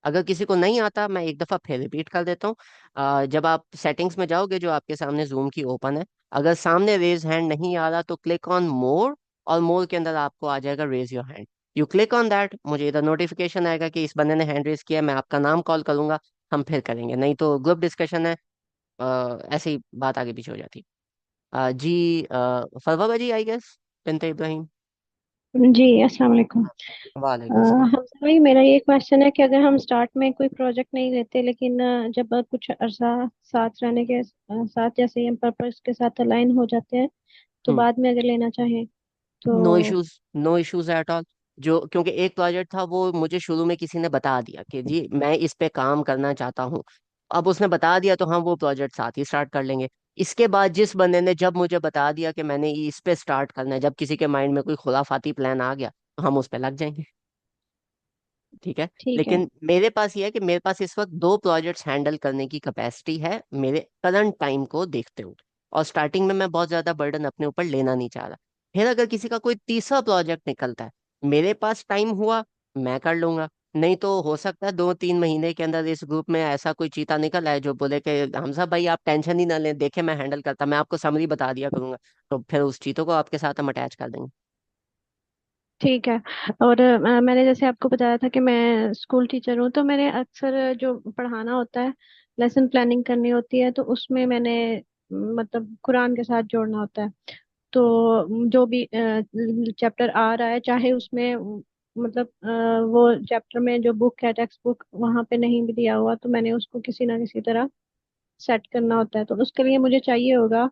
अगर किसी को नहीं आता, मैं एक दफ़ा फिर रिपीट कर देता हूँ। जब आप सेटिंग्स में जाओगे जो आपके सामने जूम की ओपन है, अगर सामने रेज हैंड नहीं आ रहा तो क्लिक ऑन मोर, और मोर के अंदर आपको आ जाएगा raise your hand. You click on that, मुझे इधर नोटिफिकेशन आएगा कि इस बंदे ने हैंड रेज किया, मैं आपका नाम कॉल करूंगा, हम फिर करेंगे, नहीं तो ग्रुप डिस्कशन है, ऐसे ही बात आगे पीछे हो जाती। जी फरवा जी आई गेस, बिनते इब्राहिम। जी अस्सलाम वालेकुम। वालेकुम सलाम। हम भाई मेरा ये क्वेश्चन है कि अगर हम स्टार्ट में कोई प्रोजेक्ट नहीं लेते, लेकिन जब कुछ अरसा साथ रहने के साथ जैसे ही हम पर्पस के साथ अलाइन हो जाते हैं, तो बाद में अगर लेना चाहें नो तो। Issues, no issues at all. जो क्योंकि एक प्रोजेक्ट था वो मुझे शुरू में किसी ने बता दिया कि जी मैं इस पे काम करना चाहता हूँ, अब उसने बता दिया तो हम वो प्रोजेक्ट साथ ही स्टार्ट कर लेंगे। इसके बाद जिस बंदे ने जब मुझे बता दिया कि मैंने इस पे स्टार्ट करना है, जब किसी के माइंड में कोई खुराफाती प्लान आ गया, तो हम उस पे लग जाएंगे। ठीक है, ठीक है। लेकिन मेरे पास ये है कि मेरे पास इस वक्त दो प्रोजेक्ट्स हैंडल करने की कैपेसिटी है मेरे करंट टाइम को देखते हुए, और स्टार्टिंग में मैं बहुत ज्यादा बर्डन अपने ऊपर लेना नहीं चाह रहा। फिर अगर किसी का कोई तीसरा प्रोजेक्ट निकलता है, मेरे पास टाइम हुआ, मैं कर लूंगा। नहीं तो हो सकता है 2-3 महीने के अंदर इस ग्रुप में ऐसा कोई चीता निकल आए जो बोले कि हमजा भाई आप टेंशन ही ना लें, देखे मैं हैंडल करता, मैं आपको समरी बता दिया करूंगा, तो फिर उस चीतों को आपके साथ हम अटैच कर देंगे। ठीक है। और मैंने जैसे आपको बताया था कि मैं स्कूल टीचर हूँ, तो मैंने अक्सर जो पढ़ाना होता है, लेसन प्लानिंग करनी होती है, तो उसमें मैंने मतलब कुरान के साथ जोड़ना होता है। तो जो भी चैप्टर आ रहा है, चाहे उसमें मतलब वो चैप्टर में जो बुक है, टेक्स्ट बुक वहां पे नहीं भी दिया हुआ, तो मैंने उसको किसी ना किसी तरह सेट करना होता है। तो उसके लिए मुझे चाहिए होगा,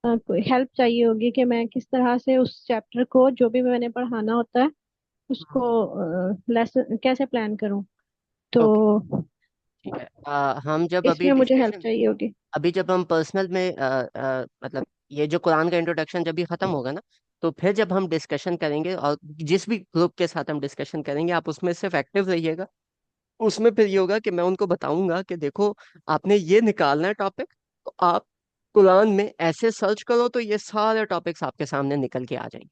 कोई हेल्प चाहिए होगी कि मैं किस तरह से उस चैप्टर को जो भी मैंने पढ़ाना होता है उसको लेसन कैसे प्लान करूं। ओके, तो ठीक है। हम जब अभी इसमें मुझे हेल्प डिस्कशन, चाहिए होगी। अभी जब हम पर्सनल में मतलब ये जो कुरान का इंट्रोडक्शन जब भी खत्म होगा ना, तो फिर जब हम डिस्कशन करेंगे, और जिस भी ग्रुप के साथ हम डिस्कशन करेंगे आप उसमें सिर्फ एक्टिव रहिएगा। उसमें फिर ये होगा कि मैं उनको बताऊंगा कि देखो आपने ये निकालना है टॉपिक, तो आप कुरान में ऐसे सर्च करो तो ये सारे टॉपिक्स आपके सामने निकल के आ जाएंगे।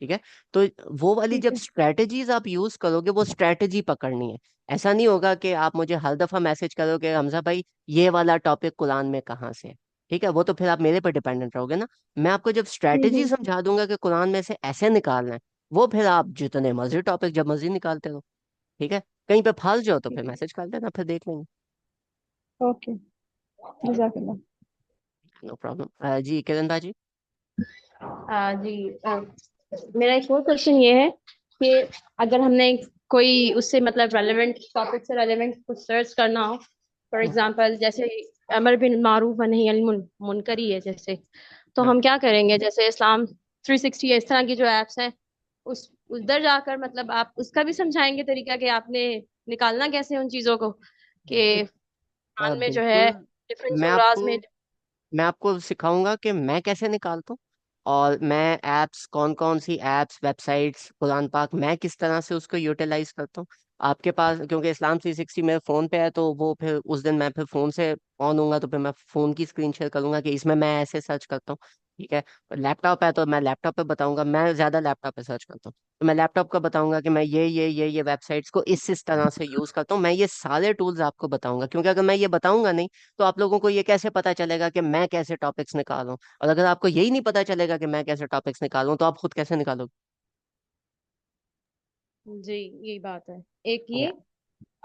ठीक है, तो वो वाली ठीक जब है। स्ट्रेटेजीज आप यूज करोगे, वो स्ट्रेटेजी पकड़नी है। ऐसा नहीं होगा कि आप मुझे हर दफा मैसेज करोगे हमजा भाई ये वाला टॉपिक कुरान में कहाँ से है। ठीक है, वो तो फिर आप मेरे पर डिपेंडेंट रहोगे ना। मैं आपको जब स्ट्रेटेजी हम्म। समझा दूंगा कि कुरान में से ऐसे निकालना है, वो फिर आप जितने मर्जी टॉपिक जब मर्जी निकालते रहो। ठीक है, कहीं पे फंस जाओ तो ठीक फिर है। मैसेज कर देना, फिर देख लेंगे। ओके। जज़ाकल्लाह। No problem. जी किरण भाजी। जी मेरा एक और क्वेश्चन ये है कि अगर हमने कोई उससे मतलब रेलेवेंट टॉपिक से रेलेवेंट कुछ सर्च करना हो, फॉर हम्म, एग्जांपल जैसे अमर बिन मारूफ व नही अनिल मुनकर ही है जैसे। तो हाँ। हम क्या करेंगे, जैसे इस्लाम 360 है, इस तरह की जो एप्स हैं, उस उधर जाकर मतलब आप उसका भी समझाएंगे तरीका कि आपने निकालना कैसे है उन चीजों को, कि कुरान में जो है बिल्कुल। डिफरेंट मैं सूराज आपको में। मैं आपको सिखाऊंगा कि मैं कैसे निकालता हूँ, और मैं ऐप्स, कौन कौन सी ऐप्स, वेबसाइट्स, कुरान पाक, मैं किस तरह से उसको यूटिलाइज करता हूँ। आपके पास क्योंकि इस्लाम 360 मेरे फ़ोन पे है, तो वो फिर उस दिन मैं फिर फ़ोन से ऑन होऊंगा, तो फिर मैं फ़ोन की स्क्रीन शेयर करूंगा कि इसमें मैं ऐसे सर्च करता हूँ। ठीक है। लैपटॉप है तो मैं लैपटॉप पे बताऊंगा, मैं ज़्यादा लैपटॉप पे सर्च करता हूँ, तो मैं लैपटॉप का बताऊंगा कि मैं ये वेबसाइट्स को इस तरह से यूज़ करता हूँ। मैं ये सारे टूल्स आपको बताऊंगा, क्योंकि अगर मैं ये बताऊंगा नहीं तो आप लोगों को ये कैसे पता चलेगा कि मैं कैसे टॉपिक्स निकालूं। और अगर आपको यही नहीं पता चलेगा कि मैं कैसे टॉपिक्स निकालूं, तो आप खुद कैसे निकालोगे। जी, यही बात है। एक या ये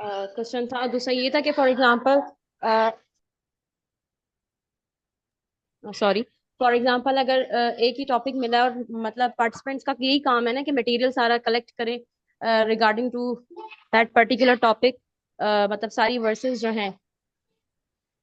क्वेश्चन था, दूसरा ये था कि for example, sorry, for example अगर एक ही टॉपिक मिला है और मतलब पार्टिसिपेंट्स का यही काम है ना कि मटेरियल सारा कलेक्ट करें regarding to that particular topic, मतलब सारी वर्सेस जो हैं,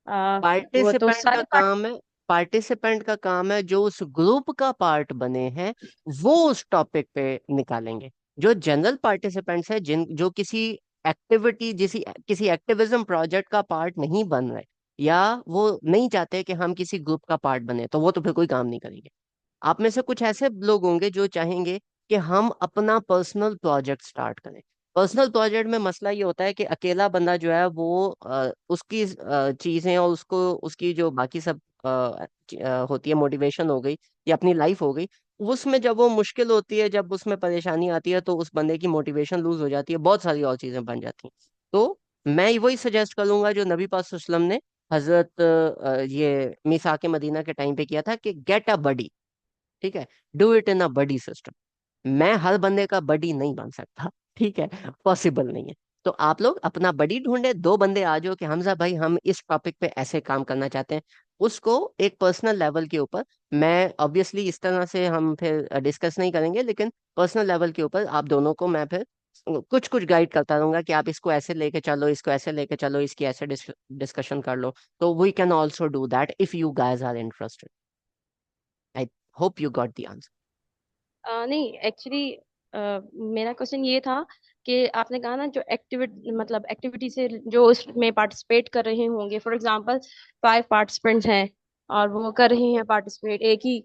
वो तो पार्टिसिपेंट का सारे काम है, पार्टिसिपेंट का काम है जो उस ग्रुप का पार्ट बने हैं, वो उस टॉपिक पे निकालेंगे। जो जनरल पार्टिसिपेंट्स है, जिन जो किसी एक्टिविटी, किसी एक्टिविज्म प्रोजेक्ट का पार्ट नहीं बन रहे, या वो नहीं चाहते कि हम किसी ग्रुप का पार्ट बने, तो वो तो फिर कोई काम नहीं करेंगे। आप में से कुछ ऐसे लोग होंगे जो चाहेंगे कि हम अपना पर्सनल प्रोजेक्ट स्टार्ट करें। पर्सनल प्रोजेक्ट में मसला ये होता है कि अकेला बंदा जो है वो उसकी चीजें और उसको उसकी जो बाकी सब होती है, मोटिवेशन हो गई या अपनी लाइफ हो गई, उसमें जब वो मुश्किल होती है, जब उसमें परेशानी आती है, तो उस बंदे की मोटिवेशन लूज हो जाती है, बहुत सारी और चीजें बन जाती हैं। तो मैं वही सजेस्ट करूंगा जो नबी पाक सल्लल्लाहु अलैहि वसल्लम ने हजरत ये मीसाके मदीना के टाइम पे किया था, कि गेट अ बडी। ठीक है। Do it in a buddy system. मैं हर बंदे का बडी नहीं बन सकता। ठीक है। पॉसिबल नहीं है। तो आप लोग अपना बडी ढूंढे, दो बंदे आ जाओ कि हमजा भाई हम इस टॉपिक पे ऐसे काम करना चाहते हैं। उसको एक पर्सनल लेवल के ऊपर, मैं ऑब्वियसली इस तरह से हम फिर डिस्कस नहीं करेंगे, लेकिन पर्सनल लेवल के ऊपर आप दोनों को मैं फिर कुछ कुछ गाइड करता रहूंगा कि आप इसको ऐसे लेके चलो, इसको ऐसे लेके चलो, इसकी ऐसे डिस्कशन कर लो। तो we can also do that if you guys are interested. I hope you got the answer. नहीं, एक्चुअली मेरा क्वेश्चन ये था कि आपने कहा ना जो मतलब एक्टिविटी से जो उसमें पार्टिसिपेट कर रहे होंगे, फॉर एग्जांपल 5 पार्टिसिपेंट्स हैं और वो कर रहे हैं पार्टिसिपेट, एक ही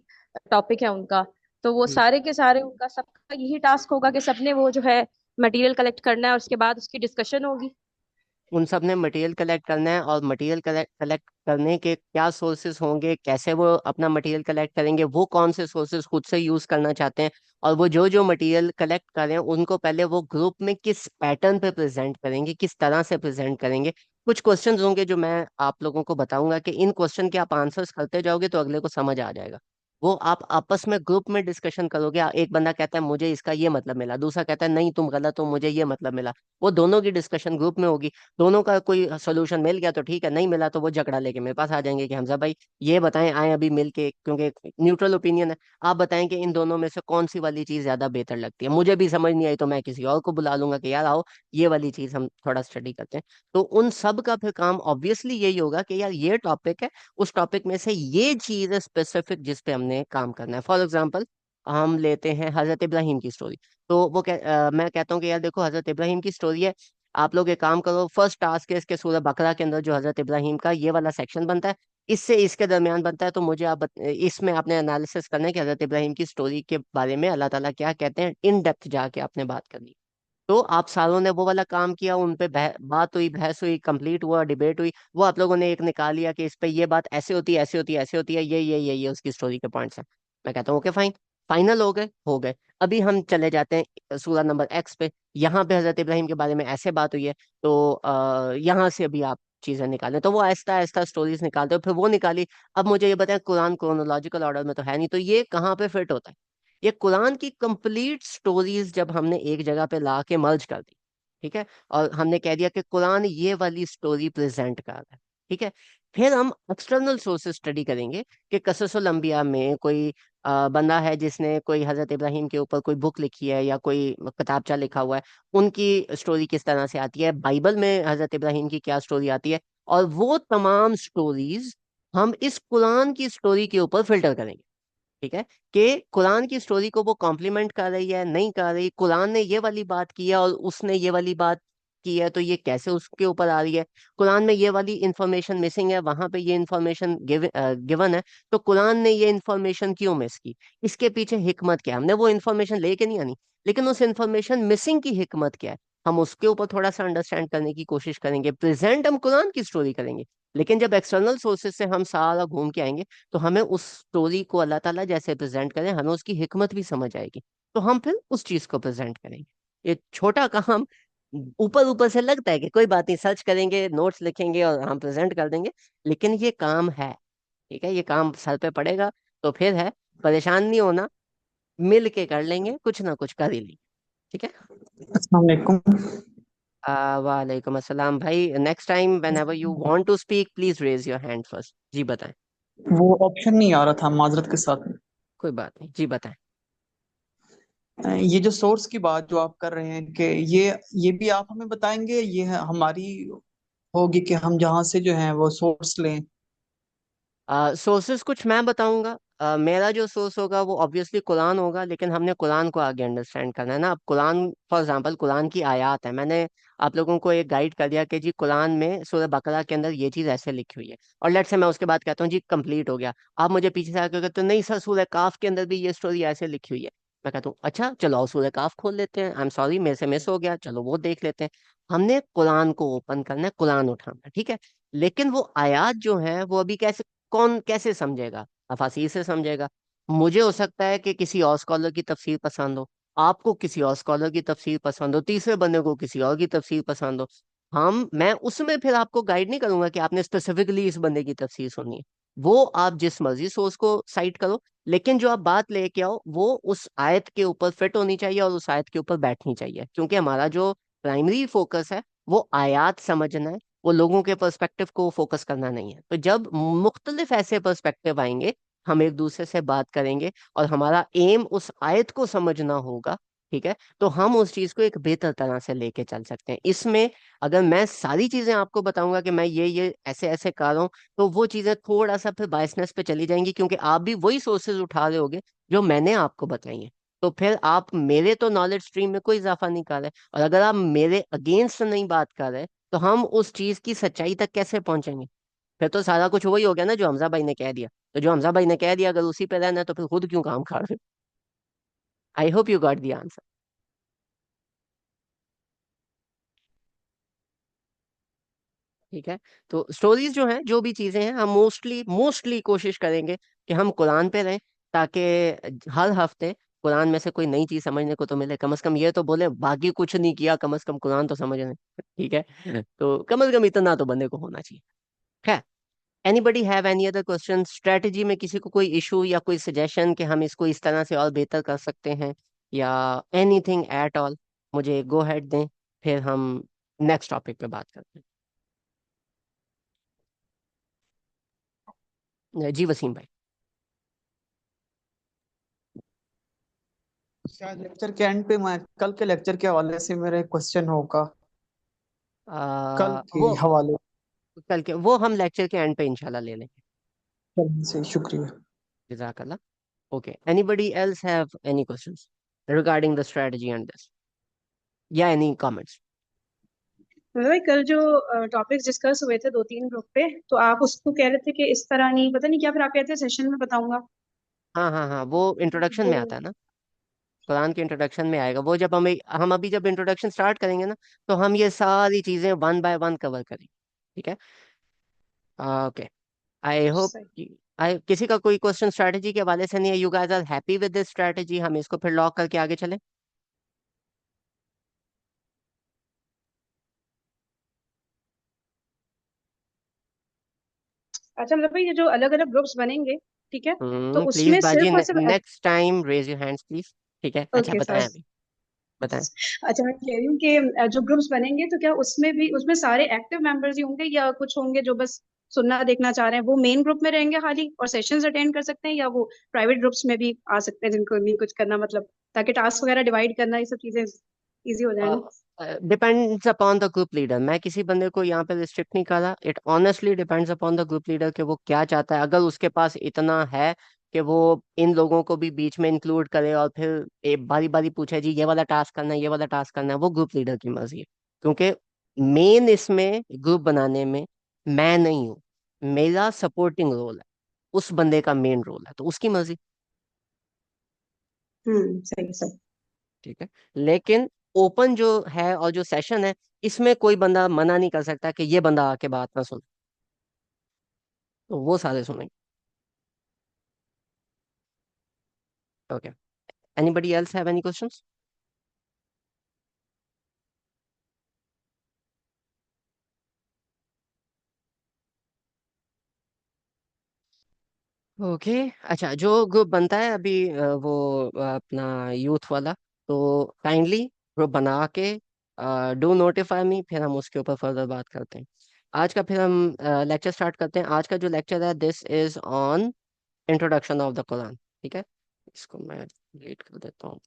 टॉपिक है उनका, तो वो सारे के सारे उनका सबका यही टास्क होगा कि सबने वो जो है मटेरियल कलेक्ट करना है और उसके बाद उसकी डिस्कशन होगी। उन सब ने मटेरियल कलेक्ट करना है, और मटेरियल कलेक्ट करने के क्या सोर्सेज होंगे, कैसे वो अपना मटेरियल कलेक्ट करेंगे, वो कौन से सोर्सेज खुद से यूज करना चाहते हैं, और वो जो जो मटेरियल कलेक्ट करें उनको पहले वो ग्रुप में किस पैटर्न पे प्रेजेंट करेंगे, किस तरह से प्रेजेंट करेंगे। कुछ क्वेश्चंस होंगे जो मैं आप लोगों को बताऊंगा कि इन क्वेश्चन के आप आंसर्स करते जाओगे तो अगले को समझ आ जाएगा। वो आप आपस में ग्रुप में डिस्कशन करोगे, एक बंदा कहता है मुझे इसका ये मतलब मिला, दूसरा कहता है नहीं तुम गलत हो, मुझे ये मतलब मिला। वो दोनों की डिस्कशन ग्रुप में होगी। दोनों का कोई सोल्यूशन मिल गया तो ठीक है, नहीं मिला तो वो झगड़ा लेके मेरे पास आ जाएंगे कि हमजा भाई ये बताएं, आए अभी मिल के, क्योंकि न्यूट्रल ओपिनियन है। आप बताएं कि इन दोनों में से कौन सी वाली चीज ज्यादा बेहतर लगती है। मुझे भी समझ नहीं आई तो मैं किसी और को बुला लूंगा कि यार आओ ये वाली चीज हम थोड़ा स्टडी करते हैं। तो उन सब का फिर काम ऑब्वियसली यही होगा कि यार ये टॉपिक है, उस टॉपिक में से ये चीज है स्पेसिफिक जिस पे हमने काम करना है। फॉर एग्जाम्पल हम लेते हैं हजरत इब्राहिम की स्टोरी। तो मैं कहता हूँ कि यार देखो हजरत इब्राहिम की स्टोरी है, आप लोग एक काम करो, फर्स्ट टास्क है इसके सूरह बकरा के अंदर जो हजरत इब्राहिम का ये वाला सेक्शन बनता है, इससे इसके दरमियान बनता है, तो मुझे इसमें आपने एनालिसिस करना है कि हजरत इब्राहिम की स्टोरी के बारे में अल्लाह ताला क्या कहते हैं, इन डेप्थ जाके आपने बात करनी। तो आप सारों ने वो वाला काम किया, उन पे बात हुई, बहस हुई, कंप्लीट हुआ, डिबेट हुई, वो आप लोगों ने एक निकाल लिया कि इस पे ये बात ऐसे होती है, ऐसे होती है, ऐसे होती है, ये उसकी स्टोरी के पॉइंट्स हैं। मैं कहता हूँ ओके फाइन, फाइनल हो गए। अभी हम चले जाते हैं सूरा नंबर एक्स पे। यहाँ पे हजरत इब्राहिम के बारे में ऐसे बात हुई है, तो यहाँ से अभी आप चीजें निकालें, तो वो आहिस्ता आहिस्ता स्टोरीज निकालते हो, फिर वो निकाली। अब मुझे ये बताएं, कुरान क्रोनोलॉजिकल ऑर्डर में तो है नहीं, तो ये कहाँ पे फिट होता है। ये कुरान की कंप्लीट स्टोरीज जब हमने एक जगह पे ला के मर्ज कर दी, ठीक है, और हमने कह दिया कि कुरान ये वाली स्टोरी प्रेजेंट कर रहा है, ठीक है, फिर हम एक्सटर्नल सोर्सेज स्टडी करेंगे कि कससुल अंबिया में कोई बंदा है जिसने कोई हजरत इब्राहिम के ऊपर कोई बुक लिखी है या कोई किताबचा लिखा हुआ है, उनकी स्टोरी किस तरह से आती है, बाइबल में हजरत इब्राहिम की क्या स्टोरी आती है। और वो तमाम स्टोरीज हम इस कुरान की स्टोरी के ऊपर फिल्टर करेंगे। ठीक है, कि कुरान की स्टोरी को वो कॉम्प्लीमेंट कर रही है नहीं कर रही, कुरान ने ये वाली बात की है और उसने ये वाली बात की है तो ये कैसे उसके ऊपर आ रही है, कुरान में ये वाली इंफॉर्मेशन मिसिंग है वहां पे ये इंफॉर्मेशन गिवन है, तो कुरान ने ये इंफॉर्मेशन क्यों मिस की, इसके पीछे हिकमत क्या है, हमने वो इंफॉर्मेशन लेके नहीं आनी, लेकिन उस इंफॉर्मेशन मिसिंग की हिकमत क्या है, हम उसके ऊपर थोड़ा सा अंडरस्टैंड करने की कोशिश करेंगे। प्रेजेंट हम कुरान की स्टोरी करेंगे, लेकिन जब एक्सटर्नल सोर्सेज से हम सारा घूम के आएंगे तो हमें उस स्टोरी को अल्लाह ताला जैसे प्रेजेंट करें हमें उसकी हिकमत भी समझ आएगी, तो हम फिर उस चीज को प्रेजेंट करेंगे। ये छोटा काम ऊपर ऊपर से लगता है कि कोई बात नहीं, सर्च करेंगे नोट्स लिखेंगे और हम प्रेजेंट कर देंगे, लेकिन ये काम है। ठीक है, ये काम सर पे पड़ेगा तो फिर है, परेशान नहीं होना, मिल के कर लेंगे, कुछ ना कुछ कर ही लेंगे। ठीक है। अस्सलाम वालेकुम। वालेकुम अस्सलाम भाई, next time whenever you want to speak please raise your hand first. जी बताएं। वो ऑप्शन नहीं आ रहा था माजरत के साथ। कोई बात नहीं, जी बताएं। ये जो सोर्स की बात जो आप कर रहे हैं कि ये भी आप हमें बताएंगे, ये हमारी होगी कि हम जहाँ से जो है वो सोर्स लें। सोर्सेज कुछ मैं बताऊंगा, मेरा जो सोर्स होगा वो ऑब्वियसली कुरान होगा, लेकिन हमने कुरान को आगे अंडरस्टैंड करना है ना। अब कुरान फॉर एग्जांपल कुरान की आयत है, मैंने आप लोगों को एक गाइड कर दिया कि जी कुरान में सूरह बकरा के अंदर ये चीज ऐसे लिखी हुई है, और लेट से मैं उसके बाद कहता हूँ जी कंप्लीट हो गया, आप मुझे पीछे से आकर कहते हो नहीं सर सूरह काफ के अंदर भी ये स्टोरी ऐसे लिखी हुई है, मैं कहता हूँ अच्छा चलो आओ सूरह काफ खोल लेते हैं, आई एम सॉरी मेरे से मिस हो गया, चलो वो देख लेते हैं। हमने कुरान को ओपन करना है, कुरान उठाना है, ठीक है। लेकिन वो आयात जो है वो अभी कैसे, कौन कैसे समझेगा, तफासिर से समझेगा। मुझे हो सकता है कि किसी और स्कॉलर की तफसीर पसंद हो, आपको किसी और स्कॉलर की तफसीर पसंद हो, तीसरे बंदे को किसी और की तफसीर पसंद हो। मैं उसमें फिर आपको गाइड नहीं करूंगा कि आपने स्पेसिफिकली इस बंदे की तफसीर सुननी है, वो आप जिस मर्जी सोर्स को साइट करो, लेकिन जो आप बात लेके आओ वो उस आयत के ऊपर फिट होनी चाहिए और उस आयत के ऊपर बैठनी चाहिए, क्योंकि हमारा जो प्राइमरी फोकस है वो आयात समझना है, वो लोगों के पर्सपेक्टिव को फोकस करना नहीं है। तो जब मुख्तलिफ ऐसे पर्सपेक्टिव आएंगे हम एक दूसरे से बात करेंगे और हमारा एम उस आयत को समझना होगा, ठीक है, तो हम उस चीज को एक बेहतर तरह से लेके चल सकते हैं। इसमें अगर मैं सारी चीजें आपको बताऊंगा कि मैं ये ऐसे ऐसे कर रहा हूँ, तो वो चीजें थोड़ा सा फिर बायसनेस पे चली जाएंगी, क्योंकि आप भी वही सोर्सेज उठा रहे होगे जो मैंने आपको बताई हैं, तो फिर आप मेरे तो नॉलेज स्ट्रीम में कोई इजाफा नहीं कर रहे, और अगर आप मेरे अगेंस्ट नहीं बात कर रहे तो हम उस चीज की सच्चाई तक कैसे पहुंचेंगे। फिर तो सारा कुछ वही हो गया ना जो हमजा भाई ने कह दिया, तो जो हमजा भाई ने कह दिया अगर उसी पे रहना है तो फिर खुद क्यों काम कर रहे। आई hope you got the answer. ठीक है, तो स्टोरीज जो हैं जो भी चीजें हैं हम मोस्टली मोस्टली कोशिश करेंगे कि हम कुरान पे रहें, ताकि हर हफ्ते कुरान में से कोई नई चीज समझने को तो मिले, कम से कम ये तो बोले बाकी कुछ नहीं किया, कम से कम कुरान तो समझ रहे हैं। ठीक है, तो कम से कम इतना तो बंदे को होना चाहिए। है, anybody have any other question, strategy में किसी को कोई इशू या कोई सजेशन कि हम इसको इस तरह से और बेहतर कर सकते हैं, या एनीथिंग एट ऑल, मुझे गो हेड दें, फिर हम नेक्स्ट टॉपिक पे बात करते हैं। जी वसीम भाई। शायद लेक्चर के एंड पे मैं कल के लेक्चर के हवाले से मेरा एक क्वेश्चन होगा, कल के वो हवाले कल के वो हम लेक्चर के एंड पे इंशाल्लाह ले लेंगे। से। शुक्रिया। जज़ाकल्लाह। Okay, anybody else have any questions regarding the strategy and this, या एनी कमेंट्स। मतलब भाई कल जो टॉपिक्स डिस्कस हुए थे 2-3 ग्रुप पे, तो आप उसको कह रहे थे कि इस तरह नहीं, पता नहीं क्या, फिर आप कहते थे सेशन में बताऊंगा। हाँ हाँ हाँ, वो इंट्रोडक्शन वो में आता है ना, कुरान के इंट्रोडक्शन में आएगा वो, जब हम अभी जब इंट्रोडक्शन स्टार्ट करेंगे ना तो हम ये सारी चीजें वन बाय वन कवर करेंगे। ठीक है, ओके। आई होप, सही। आई किसी का कोई क्वेश्चन स्ट्रेटजी के हवाले से नहीं है, you guys are happy with this strategy, हम इसको फिर लॉक करके आगे चलें। अच्छा मतलब भाई ये जो अलग अलग ग्रुप्स बनेंगे, ठीक है, तो प्लीज उसमें बाजी, सिर्फ और सिर्फ next time raise your hands please. ठीक है, अच्छा ओके बताएं सर। अभी, बताएं। अच्छा मैं कह रही हूँ कि जो ग्रुप्स बनेंगे तो क्या उसमें भी, उसमें सारे एक्टिव मेंबर्स ही होंगे या कुछ होंगे जो बस सुनना देखना चाह रहे हैं, वो मेन ग्रुप में रहेंगे खाली और सेशंस अटेंड कर सकते हैं, या वो प्राइवेट ग्रुप्स में भी आ सकते हैं जिनको नहीं कुछ करना, मतलब ताकि टास्क वगैरह डिवाइड करना ये सब चीजें इजी हो जाए ना। Depends upon the group leader. मैं किसी बंदे को यहाँ पे रिस्ट्रिक्ट नहीं कर रहा। It honestly depends upon the group leader कि वो क्या चाहता है। अगर उसके पास इतना है कि वो इन लोगों को भी बीच में इंक्लूड करे और फिर एक बारी बारी पूछे जी ये वाला टास्क करना है, ये वाला टास्क करना है, वो ग्रुप लीडर की मर्जी है। क्योंकि मेन इसमें ग्रुप बनाने में मैं नहीं हूँ, मेरा सपोर्टिंग रोल है, उस बंदे का मेन रोल है, तो उसकी मर्जी। सही सही। ठीक है। लेकिन ओपन जो है और जो सेशन है, इसमें कोई बंदा मना नहीं कर सकता कि ये बंदा आके बात ना सुने, तो वो सारे सुनेंगे। Okay. Anybody else have any questions? Okay. अच्छा, जो ग्रुप बनता है अभी वो अपना यूथ वाला, तो काइंडली ग्रुप बना के डू नोटिफाई मी, फिर हम उसके ऊपर फर्दर बात करते हैं। आज का फिर हम लेक्चर स्टार्ट करते हैं। आज का जो लेक्चर है, this is on introduction of the Quran. ठीक है, इसको मैं डिलीट कर देता हूँ।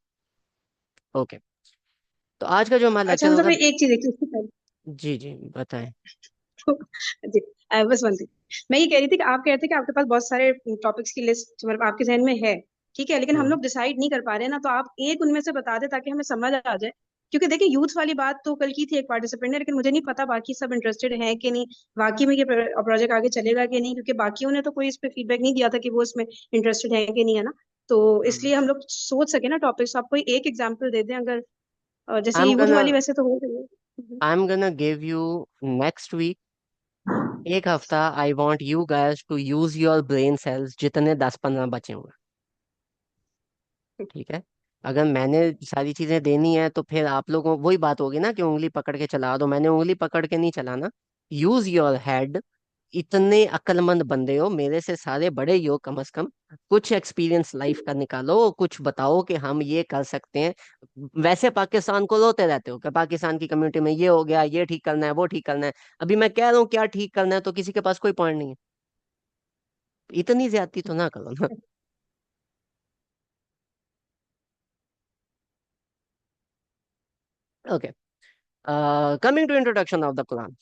ओके। तो आज का जो हमारा अच्छा लेक्चर मतलब होगा। मैं एक चीज देखी उससे पहले जी जी, बताएं। तो जी बस वन थिंग, मैं ये कह रही थी कि आप कह रहे थे कि आपके पास बहुत सारे टॉपिक्स की लिस्ट मतलब आपके जहन में है, ठीक है, लेकिन हम हम्म। लोग डिसाइड नहीं कर पा रहे हैं ना, तो आप एक उनमें से बता दें ताकि हमें समझ आ जाए। क्योंकि देखिए यूथ वाली बात तो कल की थी एक पार्टिसिपेंट ने, लेकिन मुझे नहीं पता बाकी सब इंटरेस्टेड हैं कि नहीं, बाकी में ये प्रोजेक्ट आगे चलेगा कि नहीं, क्योंकि बाकियों ने तो कोई इस पे फीडबैक नहीं दिया था कि वो इसमें इंटरेस्टेड है कि नहीं, है ना। तो हम्म। इसलिए हम लोग सोच सके ना टॉपिक्स, आप कोई एक एग्जाम्पल दे दें अगर, जैसे आई एम यूथ गना वाली वैसे तो हो गई है। I am gonna give you next week एक हफ्ता। I want you guys to use your brain cells जितने 10-15 बचे हुए। ठीक है। अगर मैंने सारी चीजें देनी है तो फिर आप लोगों वही बात होगी ना कि उंगली पकड़ के चला दो। मैंने उंगली पकड़ के नहीं चलाना। Use your head. इतने अक्लमंद बंदे हो, मेरे से सारे बड़े ही हो कम से कम। कुछ एक्सपीरियंस लाइफ का निकालो, कुछ बताओ कि हम ये कर सकते हैं। वैसे पाकिस्तान को रोते रहते हो कि पाकिस्तान की कम्युनिटी में ये हो गया, ये ठीक करना है, वो ठीक करना है। अभी मैं कह रहा हूँ क्या ठीक करना है, तो किसी के पास कोई पॉइंट नहीं है। इतनी ज्यादती तो ना करो ना। Okay. Coming to introduction of the Quran.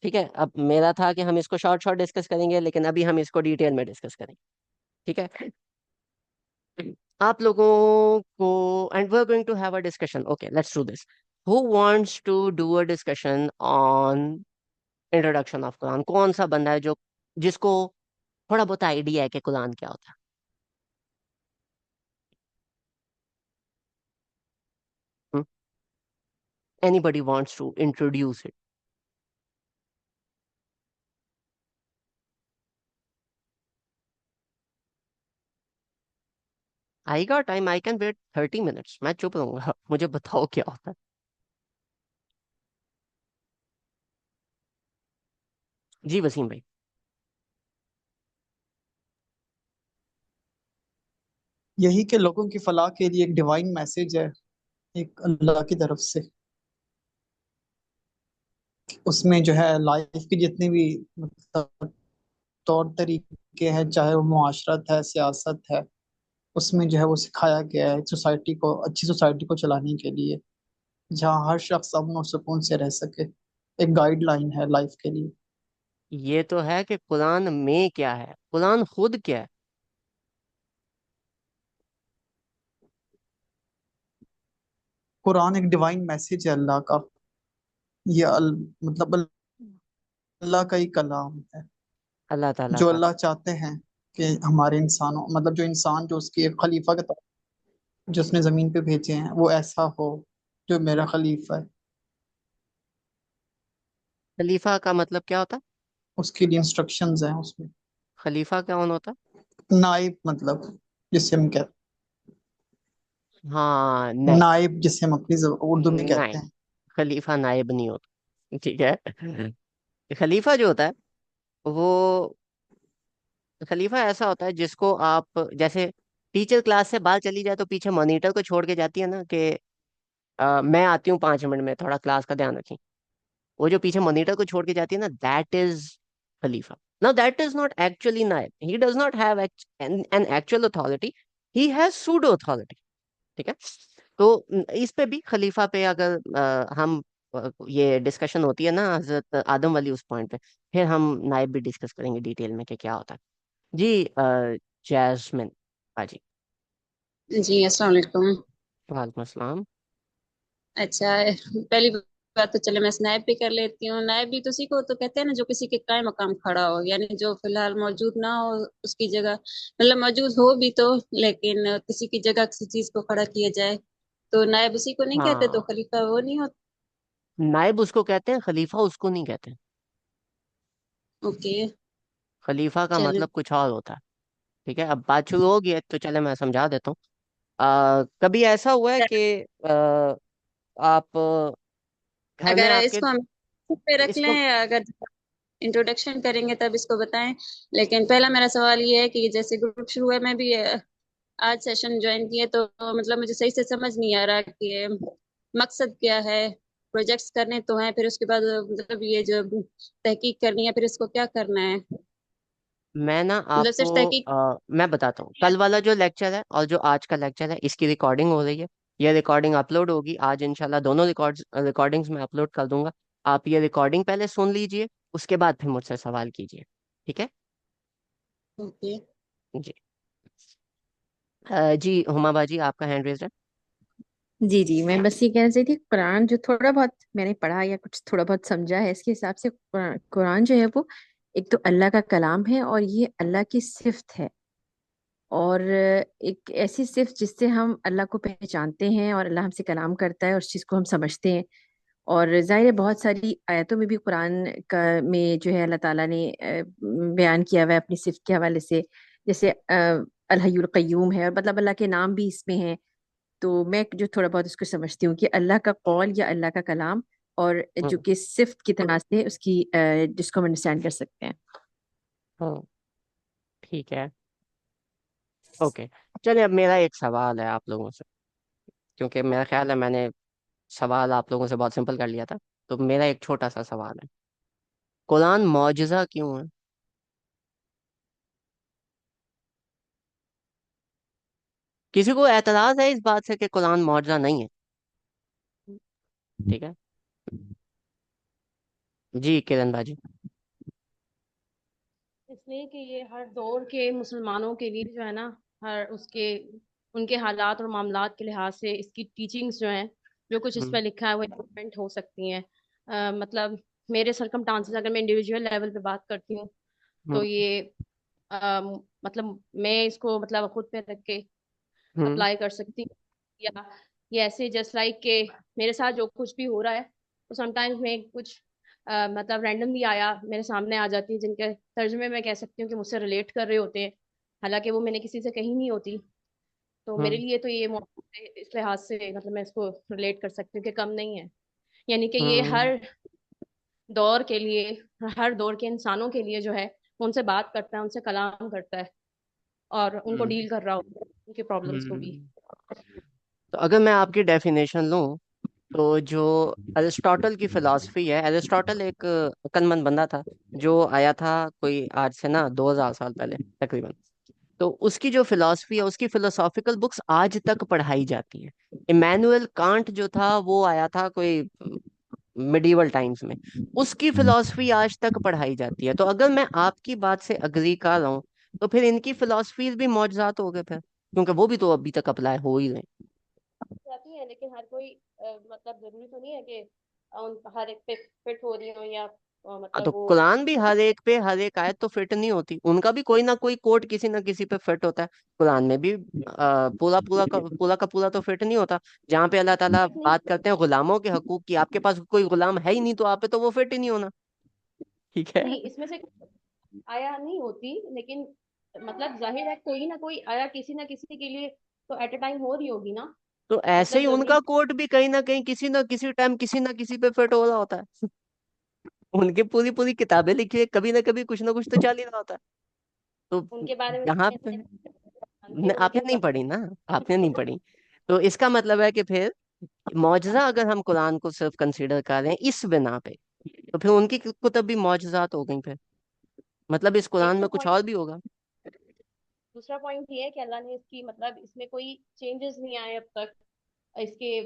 ठीक है, अब मेरा था कि हम इसको शॉर्ट शॉर्ट डिस्कस करेंगे, लेकिन अभी हम इसको डिटेल में डिस्कस करेंगे। ठीक है। आप लोगों को, and we are going to have a discussion. Okay, let's do this. Who wants to do a discussion on introduction of Quran? कौन सा बंदा है जो जिसको थोड़ा बहुत आइडिया है कि कुरान क्या होता है? Anybody wants to introduce it? आएगा time, I can wait 30 minutes, मैं चुप रहूंगा। मुझे बताओ क्या होता है। जी वसीम भाई। यही कि लोगों की फलाह के लिए एक डिवाइन मैसेज है, एक अल्लाह की तरफ से। उसमें जो है लाइफ की जितनी भी मतलब तौर तरीके हैं, चाहे वो मुआशरत है, सियासत है, उसमें जो है वो सिखाया गया है सोसाइटी को, अच्छी सोसाइटी को चलाने के लिए, जहाँ हर शख्स अमन और सुकून से रह सके। एक गाइडलाइन है लाइफ के लिए। ये तो है कि कुरान में क्या है, कुरान खुद क्या है? कुरान एक डिवाइन मैसेज है अल्लाह का। ये मतलब अल्लाह का ही कलाम है, अल्लाह ताला जो का। अल्लाह चाहते हैं कि हमारे इंसानों मतलब जो इंसान जो उसकी एक खलीफा के तौर जो उसने जमीन पे भेजे हैं वो ऐसा हो, जो मेरा खलीफा है। खलीफा का मतलब क्या होता है? उसके लिए इंस्ट्रक्शंस हैं उसमें। खलीफा कौन होता नाइब मतलब जिसे हम कहते है? हाँ, हैं, नहीं। नाइब जिसे हम अपनी उर्दू में कहते नहीं, हैं। खलीफा नायब नहीं होता। ठीक है। खलीफा जो होता है वो, खलीफा ऐसा होता है जिसको आप, जैसे टीचर क्लास से बाहर चली जाए तो पीछे मॉनिटर को छोड़ के जाती है ना कि मैं आती हूँ 5 मिनट में, थोड़ा क्लास का ध्यान रखें। वो जो पीछे मॉनिटर को छोड़ के जाती है ना, दैट इज खलीफा। Now that is not actually नायब, he does not have an actual authority, he has pseudo authority. ठीक है। तो इस पे भी खलीफा पे अगर हम ये डिस्कशन होती है ना हजरत आदम वाली उस पॉइंट पे, फिर हम नायब भी डिस्कस करेंगे डिटेल में कि क्या होता है। जी जैस्मिन। हाँ जी। जी अस्सलाम वालेकुम। वालेकुम अस्सलाम। अच्छा, पहली बात तो चले मैं स्नैप भी कर लेती हूँ। नायब भी तो उसी को तो कहते हैं ना, जो किसी के कायम मकाम खड़ा हो, यानी जो फिलहाल मौजूद ना हो उसकी जगह, मतलब मौजूद हो भी तो लेकिन किसी की जगह किसी चीज को खड़ा किया जाए, तो नायब उसी को नहीं कहते, तो हाँ, खलीफा वो नहीं होता। नायब उसको कहते हैं, खलीफा उसको नहीं कहते। ओके। खलीफा का चलो। मतलब कुछ और होता है। ठीक है, अब बात शुरू होगी है तो चले मैं समझा देता हूँ। कभी ऐसा हुआ है कि आप घर में अगर आपके इसको हम पे रख इसको लें, अगर इंट्रोडक्शन करेंगे तब इसको बताएं। लेकिन पहला मेरा सवाल ये है कि जैसे ग्रुप शुरू है, मैं भी आज सेशन ज्वाइन किए, तो मतलब मुझे सही से समझ नहीं आ रहा कि मकसद क्या है। प्रोजेक्ट्स करने तो हैं, फिर उसके बाद मतलब ये जो तहकीक करनी है, फिर इसको क्या करना है? मैं ना मतलब सिर्फ आपको तहकीक? मैं बताता हूँ, कल वाला जो लेक्चर है और जो आज का लेक्चर है इसकी रिकॉर्डिंग हो रही है। ये रिकॉर्डिंग अपलोड होगी आज इंशाल्लाह, दोनों रिकॉर्डिंग्स मैं अपलोड कर दूंगा। आप ये रिकॉर्डिंग पहले सुन लीजिए, उसके बाद फिर मुझसे सवाल कीजिए। ठीक है। ओके। जी। जी हुमा बाजी, आपका हैंड रेज है। जी जी, मैं बस ये कहना चाहती थी, कुरान जो थोड़ा बहुत मैंने पढ़ा या कुछ थोड़ा बहुत समझा है, इसके हिसाब से कुरान जो है वो एक तो अल्लाह का कलाम है और ये अल्लाह की सिफ्त है। और एक ऐसी सिफ्त जिससे हम अल्लाह को पहचानते हैं और अल्लाह हमसे कलाम करता है और उस चीज़ को हम समझते हैं। और जाहिर है बहुत सारी आयतों में भी कुरान का में जो है अल्लाह ताला ने बयान किया हुआ है अपनी सिफ्त के हवाले से। जैसे अल हय्युल कय्यूम है, और मतलब अल्लाह के नाम भी इसमें हैं। तो मैं जो थोड़ा बहुत उसको समझती हूँ कि अल्लाह का कौल या अल्लाह का कलाम, और जो हम्म। कि सिफ्त की तरह से उसकी जिसको हम अंडरस्टैंड कर सकते हैं। हम्म, ठीक है। ओके। चलिए, अब मेरा एक सवाल है आप लोगों से, क्योंकि मेरा ख्याल है मैंने सवाल आप लोगों से बहुत सिंपल कर लिया था। तो मेरा एक छोटा सा सवाल है, कुरान मौजज़ा क्यों है? किसी को एतराज है इस बात से कि कुरान मौजज़ा नहीं है? ठीक है। जी किरण बाजी। इसलिए कि ये हर दौर के मुसलमानों के लिए जो है ना, हर उसके उनके हालात और मामलात के लिहाज से इसकी टीचिंग्स जो हैं, जो कुछ इस हम्म। पर लिखा है वो इम्प्लीमेंट हो सकती हैं। मतलब मेरे सरकमस्टांसेस, अगर मैं इंडिविजुअल लेवल पे बात करती हूँ, तो हम्म। ये मतलब मैं इसको मतलब खुद पे रख के हम्म। अप्लाई कर सकती हूँ। या ये ऐसे जस्ट लाइक के मेरे साथ जो कुछ भी हो रहा है, तो समटाइम्स में कुछ मतलब रैंडमली आया मेरे सामने आ जाती है, जिनके तर्जुमे मैं कह सकती हूँ कि मुझसे रिलेट कर रहे होते हैं, हालांकि वो मैंने किसी से कही नहीं होती। तो मेरे हम्म। लिए तो ये इस लिहाज से मतलब मैं इसको रिलेट कर सकती हूँ कि कम नहीं है। यानी कि ये हम्म। हर दौर के लिए, हर दौर के इंसानों के लिए जो है, वो उनसे बात करता है, उनसे कलाम करता है, और उनको हम्म। डील कर रहा होता है उनकी प्रॉब्लम्स को भी। हम्म। तो अगर मैं आपकी डेफिनेशन लूं, तो जो अरिस्टोटल की फिलॉसफी है, अरिस्टोटल एक अक्लमंद बंदा था जो आया था कोई आज से ना 2000 साल पहले तकरीबन। तो उसकी जो फिलॉसफी है, उसकी फिलोसॉफिकल बुक्स आज तक पढ़ाई जाती है। इमैनुअल कांट जो था वो आया था कोई मिडिवल टाइम्स में, उसकी फिलॉसफी आज तक पढ़ाई जाती है। तो अगर मैं आपकी बात से अग्री कर रहा हूँ, तो फिर इनकी फिलॉसफीज भी मौजूद हो गए फिर, क्योंकि वो भी तो अभी तक अप्लाई हो ही रहे। जाती है, लेकिन हर कोई मतलब जरूरी तो नहीं है कि उन हर एक पे फिट हो रही हो, या हाँ, मतलब तो वो। कुरान भी हर एक पे हर एक आयत तो फिट नहीं होती, उनका भी कोई ना कोई कोट किसी ना किसी पे फिट होता है। कुरान में भी पूरा का पूरा तो फिट नहीं होता। जहाँ पे अल्लाह ताला फिट नहीं बात करते हैं गुलामों के हकूक की, आपके पास कोई गुलाम है ही नहीं, तो आप पे तो वो फिट ही नहीं होना। ठीक है। नहीं, इसमें से आया नहीं होती, लेकिन मतलब जाहिर है कोई ना कोई आया किसी ना किसी के लिए तो एट अ टाइम हो रही होगी ना। तो ऐसे मतलब ही जरूरी उनका कोट भी कहीं ना कहीं किसी ना किसी टाइम किसी ना किसी पे फिट हो रहा होता है। उनकी पूरी पूरी किताबें लिखी है, कभी ना कभी कुछ ना कुछ तो चल ही रहा होता है। तो उनके बारे में यहाँ पे जानते हो, आपने लेकिन नहीं पढ़ी ना, आपने नहीं पढ़ी। तो इसका मतलब है कि फिर मौजज़ा अगर हम कुरान को सिर्फ कंसीडर कर रहे हैं इस बिना पे, तो फिर उनकी कुतुब भी मौजज़ात हो गई फिर, मतलब इस कुरान एक में तो कुछ पॉइंट, और भी होगा। दूसरा पॉइंट ये है कि अल्लाह ने इसकी मतलब इसमें कोई चेंजेस नहीं आए अब तक। इसके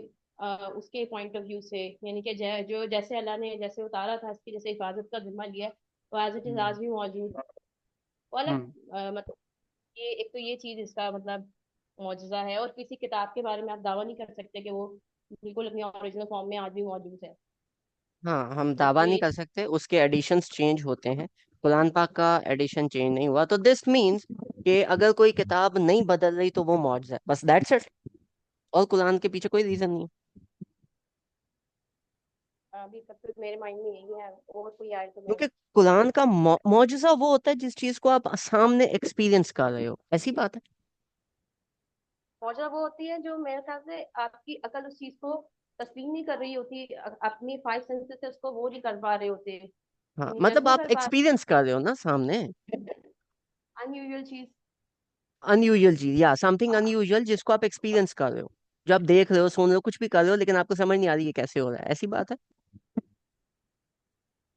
उसके पॉइंट ऑफ व्यू से, यानी कि जो जैसे अल्लाह ने जैसे उतारा था, इसकी जैसे हिफाजत का जिम्मा लिया है, वो एज इट इज हम्म। आज भी मौजूद है। वो अलग हम्म। मतलब ये एक तो ये चीज इसका मतलब मौजूदा है, और किसी किताब के बारे में आप दावा नहीं कर सकते कि वो बिल्कुल अपनी ओरिजिनल फॉर्म में आज भी मौजूद है। हाँ, हम एक तो दावा नहीं ये। कर सकते, उसके एडिशंस चेंज होते हैं। कुरान पाक का एडिशन चेंज नहीं हुआ, तो दिस मीन्स कि अगर कोई किताब नहीं बदल रही तो वो मौजूद है, बस दैट्स इट। और कुरान के पीछे कोई रीजन नहीं है। अभी तक तो मेरे माइंड में यही है, और कोई आए तो मैं। क्योंकि कुरान का मौजूजा वो होता है जिस चीज को आप सामने एक्सपीरियंस कर रहे हो, ऐसी बात है। मौजूदा वो होती है जो मेरे ख्याल से आपकी अकल उस चीज को तस्लीम नहीं कर रही होती, अपनी फाइव सेंसेस से उसको वो नहीं कर पा रहे होते, हाँ, यानी जज मतलब नहीं आप कर पा एक्सपीरियंस कर रहे हो ना सामने। रहे, अनयूजुअल चीज। अनयूजुअल चीज या समथिंग अनयूजुअल जिसको आप एक्सपीरियंस कर रहे हो, जो आप देख रहे हो, सुन रहे हो, कुछ भी कर रहे हो, लेकिन आपको समझ नहीं आ रही ये कैसे हो रहा है, ऐसी बात है।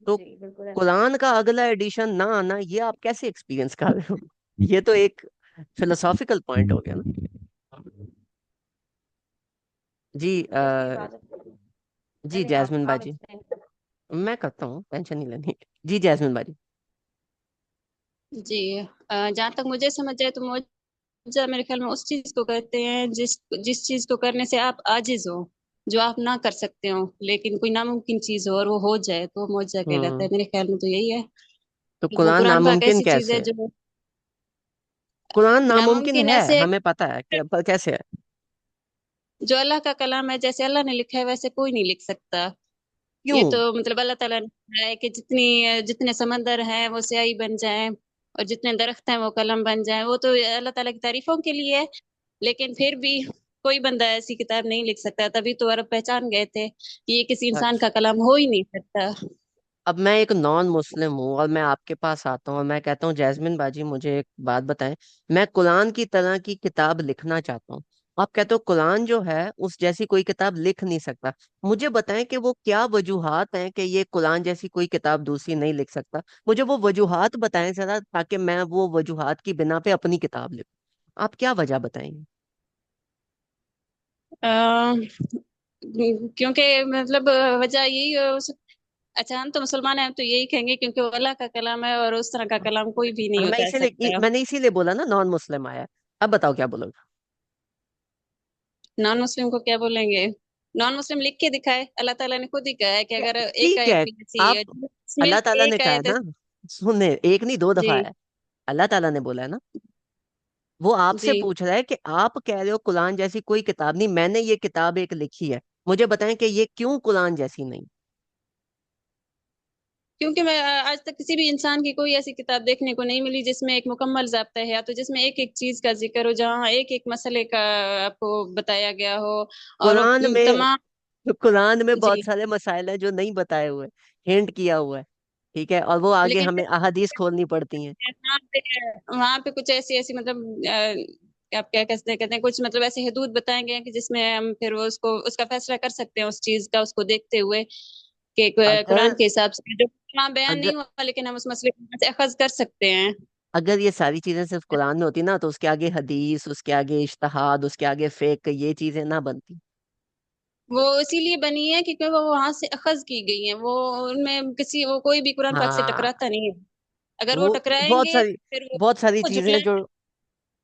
तो जी बिल्कुल ऐसा। कुरान का अगला एडिशन ना आना, ये आप कैसे एक्सपीरियंस कर रहे हो? ये तो एक फिलोसॉफिकल पॉइंट हो गया ना। जी कैसी हिफाजत? जी चले जैस्मिन आप बाजी। एक्सप्लेन। मैं करता हूँ, टेंशन नहीं लेनी। जी जैस्मिन बाजी। जी। जहाँ तक मुझे समझ आए तो मुआवजा मेरे ख्याल में उस चीज को कहते हैं जिस जिस चीज को करने से आप आजिज हो, जो आप ना कर सकते हो, लेकिन कोई नामुमकिन चीज हो और वो हो जाए तो वो मुआवजा कहलाता हम्म। है। मेरे ख्याल में तो यही है। तो वो कुरान कुरान पाक नामुमकिन ऐसी चीज कैसे है है? जो कुरान नामुमकिन नामुमकिन है, ऐसे है, हमें पता है कि, पर कैसे है? जो अल्लाह का कलाम है, जैसे अल्लाह ने लिखा है वैसे कोई नहीं लिख सकता। ये क्यों? तो मतलब अल्लाह ताला ने कहा है कि जितने समंदर हैं वो स्याही बन जाएं, और जितने दरख्त हैं वो कलम बन जाएं। वो तो अल्लाह ताला की तारीफों के लिए है, लेकिन फिर भी कोई बंदा ऐसी किताब नहीं लिख सकता। तभी तो अरब पहचान गए थे कि ये किसी इंसान अच्छा, का कलाम हो ही नहीं सकता। अब मैं एक नॉन मुस्लिम हूँ और मैं आपके पास आता हूँ और मैं कहता हूँ जैस्मिन बाजी मुझे एक बात बताएं, मैं कुरान की तरह की किताब लिखना चाहता हूँ। आप कहते हो कुरान जो है उस जैसी कोई किताब लिख नहीं सकता। मुझे बताएं कि वो क्या वजूहात हैं कि ये कुरान जैसी कोई किताब दूसरी नहीं लिख सकता। मुझे वो वजूहात बताएं जरा, ताकि मैं वो वजूहात की बिना पे अपनी किताब लिखूं। आप क्या वजह बताएंगे? अ, क्योंकि मतलब वजह यही है अच्छा, हम तो मुसलमान हैं, हम तो यही कहेंगे क्योंकि वो अल्लाह का कलाम है और उस तरह का कलाम कोई भी नहीं और मैं बता इसीलिए सकता। मैंने इसीलिए बोला ना नॉन मुस्लिम आया है। अब बताओ क्या बोलोगे? नॉन मुस्लिम को क्या बोलेंगे? नॉन मुस्लिम लिख के दिखाए। अल्लाह ताला ने खुद ही कहा है कि अगर एक ठीक आयत है। भी ऐसी आप है जिसमें अल्लाह ताला ने एक कहा है आयत ना, सुनने एक नहीं दो जी दफा है। अल्लाह ताला ने बोला है ना। वो आपसे जी। पूछ रहा है कि आप कह रहे हो कुरान जैसी कोई किताब नहीं, मैंने ये किताब एक लिखी है, मुझे बताएं कि ये क्यों कुरान जैसी नहीं। क्योंकि मैं आज तक किसी भी इंसान की कोई ऐसी किताब देखने को नहीं मिली जिसमें एक मुकम्मल ज़ाब्ता है, या तो जिसमें एक एक चीज का जिक्र हो, जहाँ एक एक मसले का आपको बताया गया हो। और कुरान वो में तमाम कुरान में बहुत जी। सारे मसाइल हैं जो नहीं बताए हुए, हिंट किया हुआ है। ठीक है, और वो आगे लेकिन हमें अहादीस खोलनी पड़ती हैं। वहाँ पे वहाँ पे कुछ ऐसी ऐसी मतलब आप क्या कहते हैं, कुछ मतलब ऐसे हदूद बताए गए हैं कि जिसमें हम फिर वो उसको उसका फैसला कर सकते हैं उस चीज का, उसको देखते हुए कि कुरान अगर के हिसाब से जो वहाँ बयान अगर नहीं हुआ, लेकिन हम उस मसले को अखज कर सकते हैं। अगर ये सारी चीजें सिर्फ कुरान में होती ना, तो उसके आगे हदीस, उसके आगे इज्तिहाद, उसके आगे फेक, ये चीजें ना बनती। वो इसीलिए बनी है क्योंकि वो वहां से अखज की गई है। वो उनमें किसी वो कोई भी कुरान पाक से हाँ, टकराता नहीं है। अगर वो वो बहुत टकराएंगे सारी फिर बहुत सारी वो चीजें झुटला। हैं जो,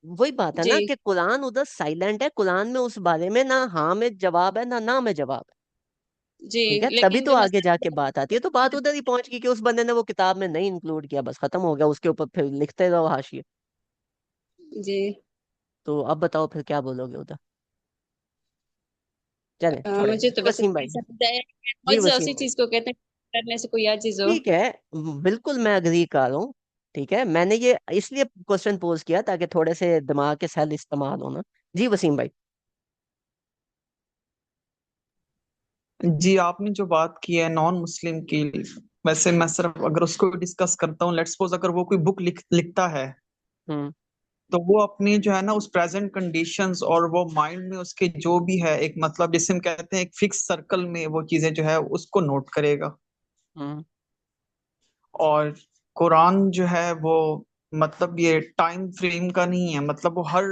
वही बात है जी ना कि कुरान उधर साइलेंट है, कुरान में उस बारे में ना हाँ में जवाब है ना में जवाब है। जी। ठीक है, तभी लेकिन तो जो आगे जाके मसला बात आती है, तो बात उधर ही पहुंच गई कि उस बंदे ने वो किताब में नहीं इंक्लूड किया, बस खत्म हो गया, उसके ऊपर फिर लिखते रहो हाशिए। जी। तो अब बताओ फिर क्या बोलोगे उधर? चले छोड़े, मुझे तो बस वसीम इतना भाई। ही समझ आया कि जी मौजा वसीम उसी भाई। चीज को कहते हैं करने से कोई आजिज हो। ठीक है, बिल्कुल मैं अग्री कर रहा हूँ। ठीक है, मैंने ये इसलिए क्वेश्चन पोज किया ताकि थोड़े से दिमाग के सेल इस्तेमाल हो ना। जी वसीम भाई। जी, आपने जो बात की है नॉन मुस्लिम की, वैसे मैं सिर्फ अगर उसको डिस्कस करता हूँ, लेट्स सपोज अगर वो कोई बुक लिखता है, हम्म। तो वो अपनी जो है ना उस प्रेजेंट कंडीशंस और वो माइंड में उसके जो भी है एक मतलब जिसे हम कहते हैं एक फिक्स सर्कल में वो चीजें जो है उसको नोट करेगा। हम्म। और कुरान जो है वो मतलब ये टाइम फ्रेम का नहीं है, मतलब वो हर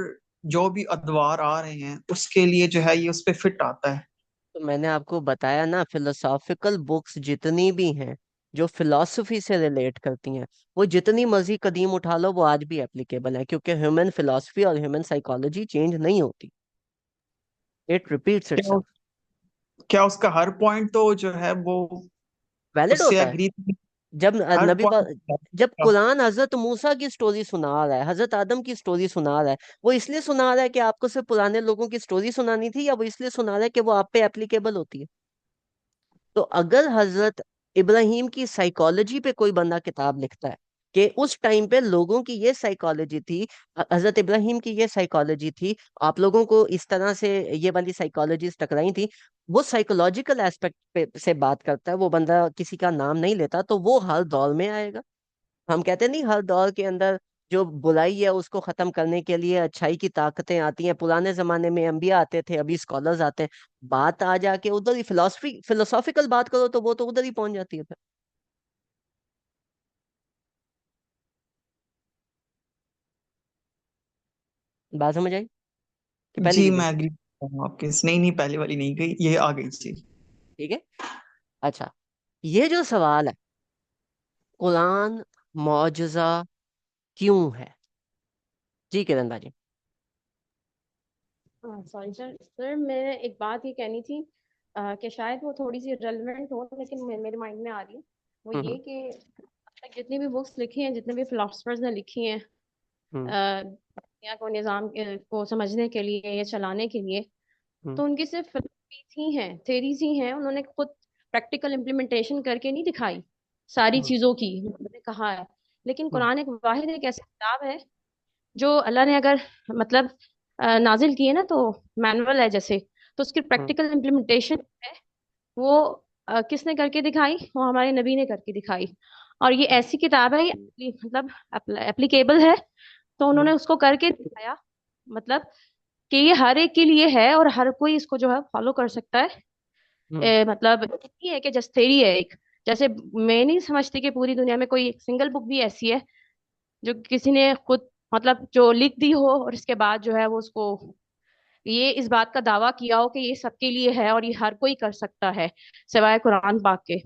जो भी अदवार आ रहे हैं उसके लिए जो है ये उस पे फिट आता है। तो मैंने आपको बताया ना, फिलोसॉफिकल बुक्स जितनी भी हैं जो फिलॉसफी से रिलेट करती हैं, वो जितनी मर्जी कदीम उठा लो वो आज भी एप्लीकेबल है, क्योंकि ह्यूमन फिलॉसफी और ह्यूमन साइकोलॉजी चेंज नहीं होती, इट रिपीट्स क्या इटसेल्फ। क्या उसका हर पॉइंट तो जो है वो वैलिड उससे होता है। एग्री, जब हर नबी पा पॉइंट। जब कुरान हजरत मूसा की स्टोरी सुना रहा है, हजरत आदम की स्टोरी सुना रहा है, वो इसलिए सुना रहा है कि आपको सिर्फ पुराने लोगों की स्टोरी सुनानी थी, या वो इसलिए सुना रहा है कि वो आप पे एप्लीकेबल होती है? तो अगर हजरत इब्राहिम की साइकोलॉजी पे कोई बंदा किताब लिखता है कि उस टाइम पे लोगों की ये साइकोलॉजी थी, हजरत इब्राहिम की ये साइकोलॉजी थी, आप लोगों को इस तरह से ये वाली साइकोलॉजीज टकराई थी, वो साइकोलॉजिकल एस्पेक्ट पे से बात करता है, वो बंदा किसी का नाम नहीं लेता, तो वो हर दौर में आएगा। हम कहते नहीं, हर दौर के अंदर जो बुराई है उसको खत्म करने के लिए अच्छाई की ताकतें आती हैं। पुराने जमाने में अंबिया आते थे, अभी स्कॉलर्स आते हैं। बात आ जाके उधर ही फिलोसॉफिकल बात करो तो वो तो उधर ही पहुंच जाती है फिर। बात समझ आई कि पहले जी भी गई? मैं एग्री हूँ आपके नहीं नहीं, पहले वाली नहीं गई, ये आ गई जी। ठीक है। अच्छा, ये जो सवाल है, कुरान मौजज़ा क्यों है? जी किरण बाजी। सॉरी सर सर मैं एक बात ये कहनी थी कि शायद वो थोड़ी सी रेलेवेंट हो, लेकिन मेरे माइंड में आ रही है। वो हम्म ये कि अब तक जितनी भी बुक्स लिखी हैं, जितने भी फिलोसफर्स ने लिखी हैं हम्म दुनिया को, निज़ाम को समझने के लिए या चलाने के लिए, हम्म तो उनकी सिर्फ फिलोसफीज ही हैं, थेरीज ही हैं। उन्होंने खुद प्रैक्टिकल इम्प्लीमेंटेशन करके नहीं दिखाई सारी हम्म चीज़ों की, उन्होंने कहा है। लेकिन हम्म कुरान एक वाहिद एक ऐसी किताब है जो अल्लाह ने अगर मतलब नाजिल की है ना, तो मैनुअल है जैसे, तो उसकी हम्म प्रैक्टिकल इम्प्लीमेंटेशन है वो किसने करके दिखाई? वो हमारे नबी ने करके दिखाई। और ये ऐसी किताब है, ये मतलब एप्लीकेबल है, तो उन्होंने हम्म उसको करके दिखाया। मतलब कि ये हर एक के लिए है और हर कोई इसको जो है फॉलो कर सकता है। हम्म मतलब नहीं है कि जस्ट थ्योरी है एक, जैसे मैं नहीं समझती कि पूरी दुनिया में कोई एक सिंगल बुक भी ऐसी है जो किसी ने खुद मतलब जो लिख दी हो और इसके बाद जो है वो उसको ये इस बात का दावा किया हो कि ये सबके लिए है और ये हर कोई कर सकता है सिवाय कुरान पाक के।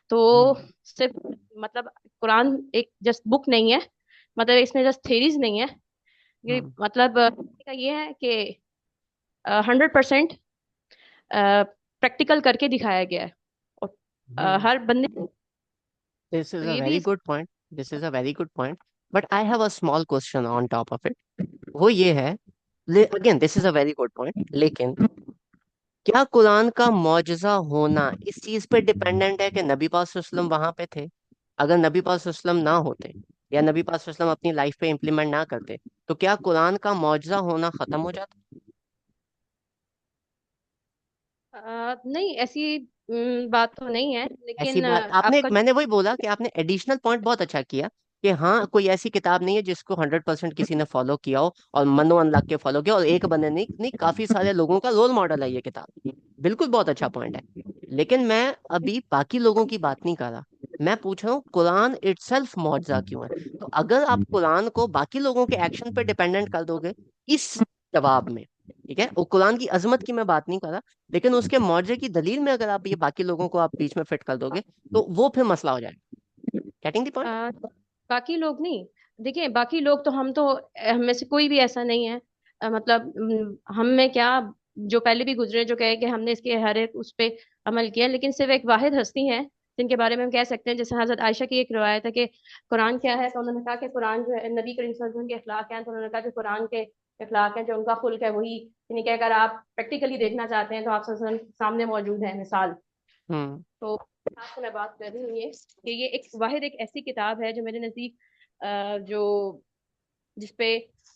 तो हम्म सिर्फ मतलब कुरान एक जस्ट बुक नहीं है, मतलब इसमें जस्ट थेरीज नहीं है। ये हम्म मतलब का ये है कि 100% प्रैक्टिकल करके दिखाया गया है। और हम्म हर बंदे दिस इज तो अ ये भी very good point. This is a very good point. But I have a small question on top of it. वो ये है, again this is a very good point, लेकिन क्या कुरान का मौजज़ा होना इस चीज पे डिपेंडेंट है कि नबी पाक सल्लल्लाहु अलैहि वसल्लम वहां पे थे? अगर नबी पाक सल्लल्लाहु अलैहि वसल्लम ना होते, या नबी पाक सल्लल्लाहु अलैहि वसल्लम अपनी लाइफ पे इम्प्लीमेंट ना करते, तो क्या कुरान का मौजज़ा होना खत्म हो जाता? नहीं ऐसी बात तो नहीं है, ऐसी लेकिन बात आपने, आपका मैंने वही बोला कि आपने एडिशनल पॉइंट बहुत अच्छा किया, कि हाँ कोई ऐसी किताब नहीं है जिसको 100% किसी ने फॉलो किया हो और मनो अन लग के फॉलो किया, और एक बंदे नहीं, नहीं काफी सारे लोगों का रोल मॉडल है ये किताब। बिल्कुल बहुत अच्छा पॉइंट है। लेकिन मैं अभी बाकी लोगों की बात नहीं कर रहा, मैं पूछ रहा हूँ कुरान इटसेल्फ मौजज़ा क्यों है? तो अगर आप कुरान को बाकी लोगों के एक्शन पे डिपेंडेंट कर दोगे इस जवाब में, ठीक है, वो कुरान की अजमत की मैं बात नहीं कर रहा, लेकिन उसके मौजे की दलील में अगर आप ये बाकी लोगों को आप बीच में फिट कर दोगे, तो वो फिर मसला हो जाएगा। Getting the point? अ, बाकी लोग नहीं, देखिए बाकी लोग तो हम तो हम में से कोई भी ऐसा नहीं है। मतलब हम में क्या, जो पहले भी गुजरे जो कहे कि हमने इसके हर एक उस पे अमल किया, लेकिन सिर्फ एक वाहिद हस्ती है जिनके बारे में हम कह सकते हैं। जैसे हजरत आयशा की एक रिवायत है कि कुरान क्या है, तो उन्होंने कहा कि कुरान जो है नबी करीम सल्लल्लाहु अलैहि वसल्लम के अखलाक हैं, तो उन्होंने कहा कि कुरान के अखलाक हैं जो उनका खुल्क है वही, यानी कि अगर आप प्रैक्टिकली देखना चाहते हैं तो आप सल्लल्लाहु अलैहि वसल्लम के सामने मौजूद है मिसाल। हम्म तो आपसे मैं बात कर रही हूँ ये कि ये एक वाहिद एक ऐसी किताब है जो मेरे नज़दीक जो जिसपे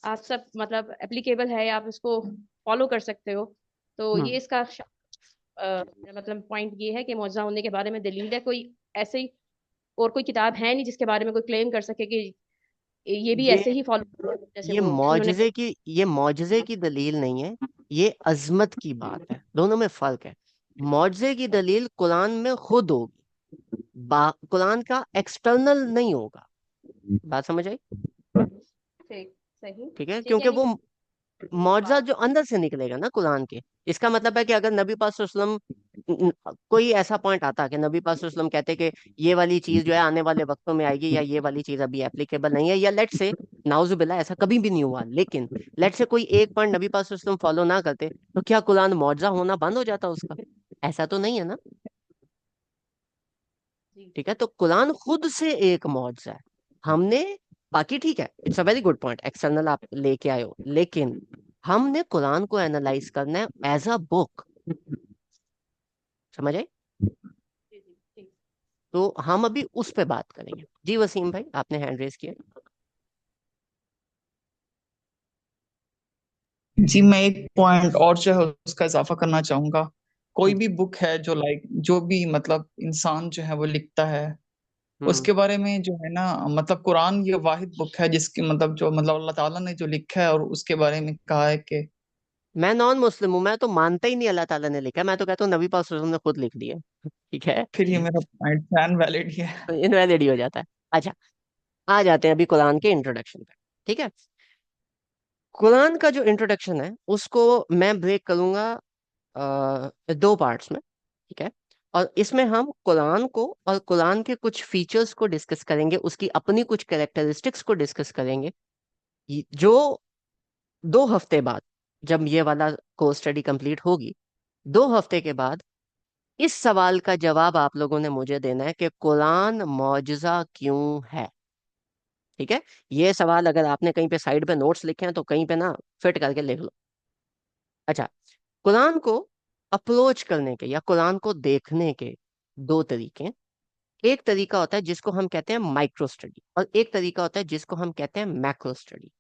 आप सब मतलब एप्लीकेबल है, आप इसको फॉलो कर सकते हो। तो हम्म ये इसका मतलब पॉइंट ये है कि मौजूदा होने के बारे में दलील है कोई ऐसे ही, और कोई किताब है नहीं जिसके बारे में कोई क्लेम कर सके कि ये भी ये ऐसे ही फॉलो जैसे ये वो उन्होंने। मौजज़े की दलील नहीं है, ये अजमत की बात है, दोनों में फर्क है। मौजज़े की दलील कुरान में खुद होगी, कुरान का एक्सटर्नल नहीं होगा। बात समझ आई? ठीक, सही, ठीक है, ठीक है, क्योंकि वो नहीं मुआवजा जो अंदर से निकलेगा ना कुरान के। इसका मतलब है कि अगर नबी पाक सल्लल्लाहु अलैहि वसल्लम कोई ऐसा पॉइंट आता कि नबी पाक सल्लल्लाहु अलैहि वसल्लम कहते कि ये वाली चीज जो है आने वाले वक्तों में आएगी, या ये वाली चीज अभी एप्लीकेबल नहीं है, या लेट से नाउजुबिल्लाह ऐसा कभी भी नहीं हुआ, लेकिन लेट से कोई एक पॉइंट नबी पाक सल्लल्लाहु अलैहि वसल्लम फॉलो ना करते, तो क्या कुरान मुआवजा होना बंद हो जाता उसका? ऐसा तो नहीं है ना। ठीक है, तो कुरान खुद से एक मौजूद है। हमने, बाकी ठीक है, it's a very good point, external आप लेके आए हो, लेकिन हमने कुरान को एनालाइज करना है एज अ बुक। समझ आई? तो हम अभी उस पे बात करेंगे। जी वसीम भाई, आपने हैंड रेस किया। जी, मैं एक पॉइंट और जो है उसका इजाफा करना चाहूंगा। कोई हम्म। भी बुक है जो जो भी मतलब इंसान जो है वो लिखता है, हम्म। उसके बारे में जो है ना, मतलब कुरान ये वाहिद बुक है जिसकी मतलब जो मतलब अल्लाह ताला ने जो लिखा है और उसके बारे में कहा है कि मैं नॉन मुस्लिम हूं, मैं तो मानता ही नहीं अल्लाह ताला ने लिखा है, मैं तो कहता हूँ नबी पाक सल्लल्लाहु अलैहि वसल्लम ने खुद लिख दिया। ठीक है। फिर ये मेरा पॉइंट फैन वैलिड ही है। इनवैलिड ही हो जाता है। अच्छा, आ जाते हैं अभी कुरान के इंट्रोडक्शन पे। ठीक है, कुरान का जो इंट्रोडक्शन है उसको मैं ब्रेक करूंगा दो पार्ट्स में। ठीक है, और इसमें हम कुरान को और कुरान के कुछ फीचर्स को डिस्कस करेंगे, उसकी अपनी कुछ कैरेक्टरिस्टिक्स को डिस्कस करेंगे। जो 2 हफ्ते बाद, जब ये वाला कोर्स स्टडी कंप्लीट होगी, 2 हफ्ते के बाद इस सवाल का जवाब आप लोगों ने मुझे देना है कि कुरान मौजूजा क्यों है। ठीक है, ये सवाल अगर आपने कहीं पे साइड पे नोट्स लिखे हैं तो कहीं पे ना फिट करके लिख लो। अच्छा, कुरान को अप्रोच करने के या कुरान को देखने के 2 तरीके हैं। एक तरीका होता है जिसको हम कहते हैं माइक्रो स्टडी, और एक तरीका होता है जिसको हम कहते हैं मैक्रो स्टडी।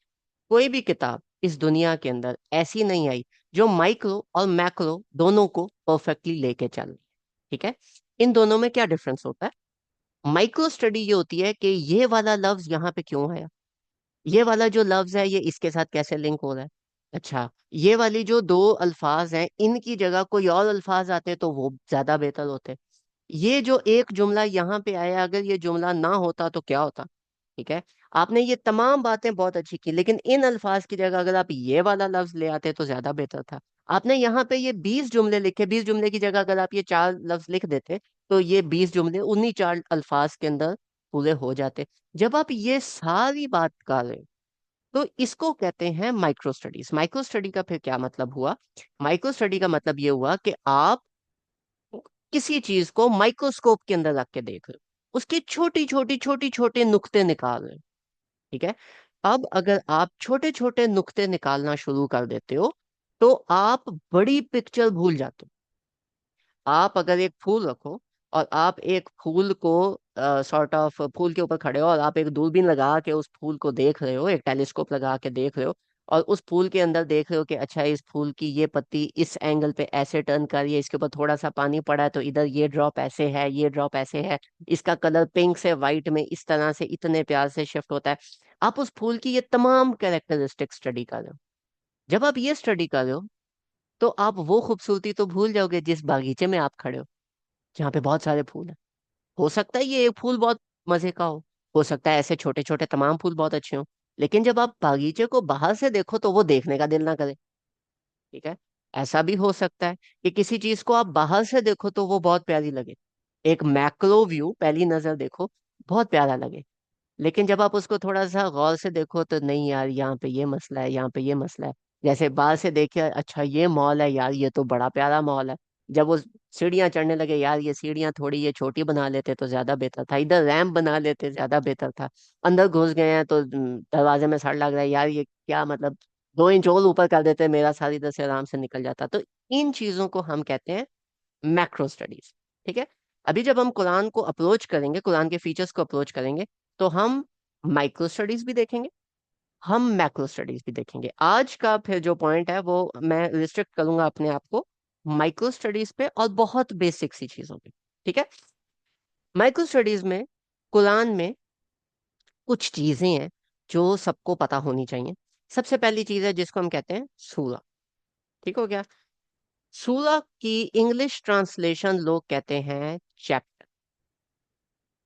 कोई भी किताब इस दुनिया के अंदर ऐसी नहीं आई जो माइक्रो और मैक्रो दोनों को परफेक्टली लेके चल रही है। ठीक है, इन दोनों में क्या डिफरेंस होता है? माइक्रो स्टडी ये होती है कि ये वाला लफ्ज यहाँ पे क्यों आया, ये वाला जो लफ्ज है ये इसके साथ कैसे लिंक हो रहा है। अच्छा, ये वाली जो 2 अल्फाज हैं इनकी जगह कोई और अल्फाज आते तो वो ज्यादा बेहतर होते। ये जो एक जुमला यहाँ पे आया, अगर ये जुमला ना होता तो क्या होता। ठीक है, आपने ये तमाम बातें बहुत अच्छी की, लेकिन इन अल्फाज की जगह अगर आप ये वाला लफ्ज ले आते तो ज्यादा बेहतर था। आपने यहाँ पे ये 20 जुमले लिखे, 20 जुमले की जगह अगर आप ये 4 लफ्ज लिख देते तो ये 20 जुमले उन्हीं 4 अल्फाज के अंदर पूरे हो जाते। जब आप ये सारी बात कर रहे हो तो इसको कहते हैं माइक्रो स्टडीज। माइक्रो स्टडी का फिर क्या मतलब हुआ? माइक्रो स्टडी का मतलब ये हुआ कि आप किसी चीज को माइक्रोस्कोप के अंदर रख के देख रहे हो, उसके छोटी छोटे नुक्ते निकाल रहे हो। ठीक है, अब अगर आप छोटे छोटे नुक्ते निकालना शुरू कर देते हो तो आप बड़ी पिक्चर भूल जाते हो। आप अगर एक फूल रखो और आप एक फूल को सॉर्ट ऑफ फूल के ऊपर खड़े हो और आप एक दूरबीन लगा के उस फूल को देख रहे हो, एक टेलीस्कोप लगा के देख रहे हो, और उस फूल के अंदर देख रहे हो कि अच्छा इस फूल की ये पत्ती इस एंगल पे ऐसे टर्न कर रही है, इसके ऊपर थोड़ा सा पानी पड़ा है तो इधर ये ड्रॉप ऐसे है, ये ड्रॉप ऐसे है, इसका कलर पिंक से वाइट में इस तरह से इतने प्यार से शिफ्ट होता है। आप उस फूल की ये तमाम कैरेक्टरिस्टिक स्टडी कर रहे हो। जब आप ये स्टडी कर रहे हो तो आप वो खूबसूरती तो भूल जाओगे जिस बागीचे में आप खड़े हो, जहाँ पे बहुत सारे फूल हैं। हो सकता है ये एक फूल बहुत मजे का हो सकता है ऐसे छोटे छोटे तमाम फूल बहुत अच्छे हों, लेकिन जब आप बागीचे को बाहर से देखो तो वो देखने का दिल ना करे। ठीक है, ऐसा भी हो सकता है कि किसी चीज को आप बाहर से देखो तो वो बहुत प्यारी लगे, एक मैक्रो व्यू पहली नजर देखो बहुत प्यारा लगे, लेकिन जब आप उसको थोड़ा सा गौर से देखो तो नहीं यार, यहाँ पे ये मसला है, यहाँ पे ये मसला है। जैसे बाहर से देखे अच्छा ये मॉल है यार, ये तो बड़ा प्यारा मॉल है। जब वो सीढ़ियाँ चढ़ने लगे, यार ये सीढ़ियाँ थोड़ी ये छोटी बना लेते तो ज्यादा बेहतर था, इधर रैंप बना लेते ज्यादा बेहतर था। अंदर घुस गए हैं तो दरवाजे में सड़ लग रहा है, यार ये क्या मतलब, 2 इंच और ऊपर कर देते मेरा सार इधर से आराम से निकल जाता। तो इन चीजों को हम कहते हैं मैक्रो स्टडीज। ठीक है, अभी जब हम कुरान को अप्रोच करेंगे, कुरान के फीचर्स को अप्रोच करेंगे, तो हम माइक्रो स्टडीज भी देखेंगे, हम मैक्रो स्टडीज भी देखेंगे। आज का फिर जो पॉइंट है वो मैं रिस्ट्रिक्ट करूंगा अपने आप को माइक्रो स्टडीज पे और बहुत बेसिक सी चीजों पे। ठीक है, माइक्रो स्टडीज में कुरान में कुछ चीजें हैं जो सबको पता होनी चाहिए। सबसे पहली चीज है जिसको हम कहते हैं सूरा। ठीक हो गया? सूरा की इंग्लिश ट्रांसलेशन लोग कहते हैं चैप्टर।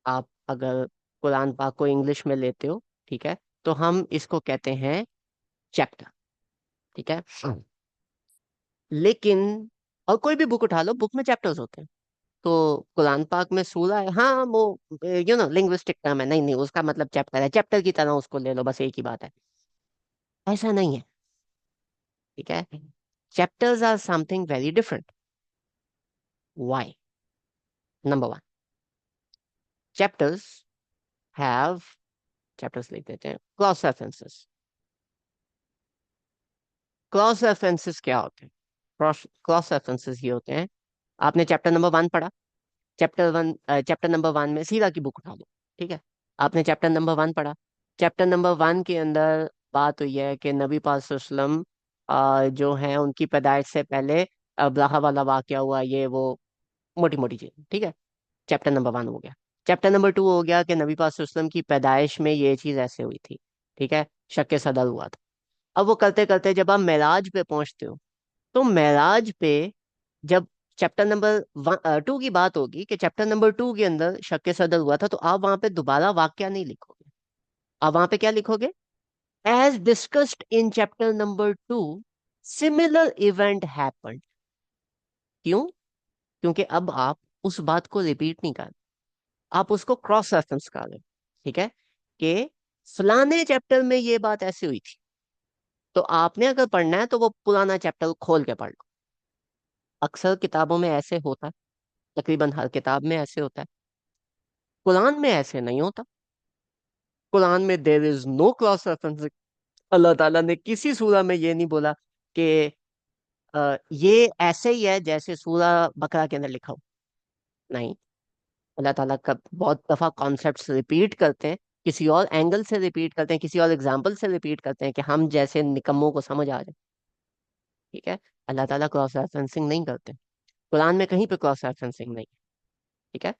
आप अगर कुरान पाक को इंग्लिश में लेते हो, ठीक है, तो हम इसको कहते हैं चैप्टर। ठीक है। लेकिन और कोई भी बुक उठा लो, बुक में चैप्टर्स होते हैं। तो कुरान पाक में सूरा है, हाँ वो लिंग्विस्टिक टर्म है, नहीं नहीं उसका मतलब चैप्टर है, चैप्टर की तरह उसको ले लो, बस एक ही बात है। ऐसा नहीं है, ठीक है। Chapters are something very different. Why? Number one, chapters have, chapters लिख देते हैं, क्रॉस रेफरेंसेस। क्रॉस रेफरेंसेस क्या होते हैं? क्रॉस क्रॉस रेफरेंसेस ये होते हैं, आपने चैप्टर नंबर वन पढ़ा, चैप्टर नंबर वन में सीरा की बुक उठा लो, ठीक है। आपने चैप्टर नंबर वन पढ़ा, चैप्टर नंबर वन के अंदर बात हुई है कि नबी पाक सल्लल्लाहु अलैहि वसल्लम जो है उनकी पैदाइश से पहले अब्राहा वाला वाकया हुआ, ये वो मोटी मोटी चीज, ठीक है। चैप्टर नंबर वन हो गया। चैप्टर नंबर टू हो गया कि नबी पाक सल्लल्लाहु अलैहि वसल्लम की पैदाइश में ये चीज ऐसे हुई थी, ठीक है, शक सदर हुआ था। अब वो करते करते जब आप मेराज पे पहुंचते हो, तो मेराज पे जब चैप्टर नंबर टू की बात होगी कि चैप्टर नंबर टू के अंदर शक सदर हुआ था, तो आप वहां पे दोबारा वाक्य नहीं लिखोगे। आप वहां पे क्या लिखोगे? As discussed in chapter number two, similar event happened. क्यों? क्योंकि अब आप उस बात को रिपीट नहीं कर रहे, आप उसको क्रॉस रेफरेंस कर रहे हो, ठीक है, कि फलाने चैप्टर में ये बात ऐसी हुई थी। तो आपने अगर पढ़ना है तो वो पुराना चैप्टर खोल के पढ़ लो। अक्सर किताबों में ऐसे होता है, तकरीबन हर किताब में ऐसे होता है। कुरान में ऐसे नहीं होता। कुरान में there is no cross reference. अल्लाह ताला ने किसी सूरा में ये नहीं बोला कि ये ऐसे ही है जैसे सूरा बकरा के अंदर लिखा हो। नहीं, अल्लाह ताला का बहुत दफा कॉन्सेप्ट्स रिपीट करते हैं, किसी और एंगल से रिपीट करते हैं, किसी और एग्जाम्पल से रिपीट करते हैं कि हम जैसे निकम्मों को समझ आ जाए, ठीक है। अल्लाह ताला क्रॉस रेफरेंसिंग नहीं करते, कुरान में कहीं पे क्रॉस रेफरेंसिंग नहीं, ठीक है।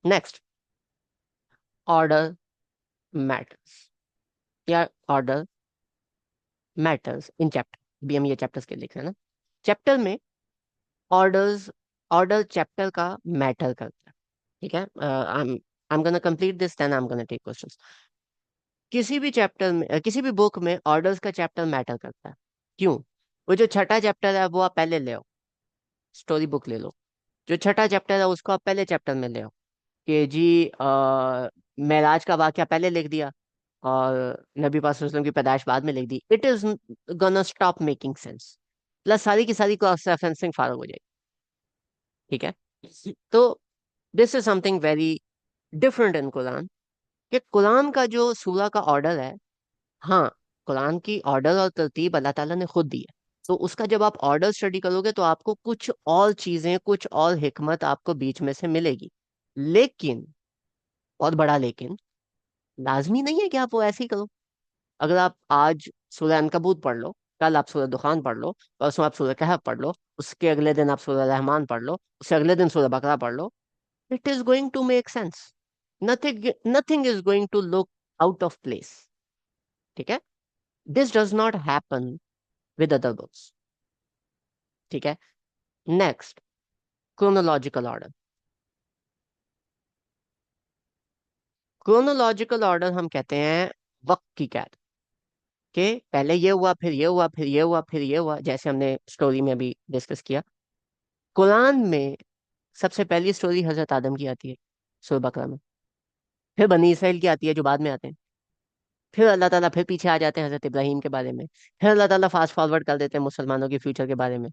नेक्स्ट, ऑर्डर मैटर्स, या ऑर्डर मैटर्स इन चैप्टर। भी हम ये चैप्टर्स के लिख रहे हैं ना, चैप्टर में ऑर्डर्स, ऑर्डर चैप्टर का मैटर करता है, ठीक है। I am gonna complete this, then I am gonna take questions. किसी भी चैप्टर में किसी भी बुक में ऑर्डर्स का चैप्टर मैटर करता है। क्यों? वो जो छठा चैप्टर है वो आप पहले ले आओ, स्टोरी बुक ले लो, जो छठा चैप्टर है उसको आप पहले चैप्टर में ले आओ, कि जी मेराज का वाकया पहले लिख दिया और नबी पाक सल्लल्लाहु अलैहि वसल्लम की पैदाइश बाद में लिख दी, it is gonna stop making sense. Plus सारी की सारी क्रॉस रेफरेंसिंग फारग हो जाएगी, ठीक है। तो this is something very different in Quran, कि कुरान का जो सूरा का ऑर्डर है, हाँ, कुरान की ऑर्डर और तरतीब अल्लाह ताला ने खुद दी है। तो उसका जब आप ऑर्डर स्टडी करोगे तो आपको कुछ और चीजें, कुछ और हिकमत आपको बीच में से मिलेगी। लेकिन, बहुत बड़ा लेकिन, लाजमी नहीं है कि आप वो ऐसे ही करो। अगर आप आज सूरह अनकबूत पढ़ लो, कल आप सूरह दुखान पढ़ लो, परसों आप सूरह कहफ पढ़ लो, उसके अगले दिन आप सूरह रहमान पढ़ लो, उससे अगले दिन सूरह बकरा पढ़ लो, it is going to make sense. Nothing nothing is going to look out of place, ठीक है। This does not happen with other books, ठीक है। Next, chronological order. Chronological order हम कहते हैं वक्त की कैद, कि पहले ये हुआ, फिर ये हुआ, फिर ये हुआ, फिर ये हुआ, जैसे हमने स्टोरी में अभी डिस्कस किया। कुरान में सबसे पहली स्टोरी हजरत आदम की आती है सूरह बकरा में, फिर बनी इसराइल की आती है जो बाद में आते हैं, फिर अल्लाह ताला फिर पीछे आ जाते हैं हजरत इब्राहिम के बारे में, फिर अल्लाह ताला फास्ट फॉरवर्ड कर देते हैं मुसलमानों के फ्यूचर के बारे में,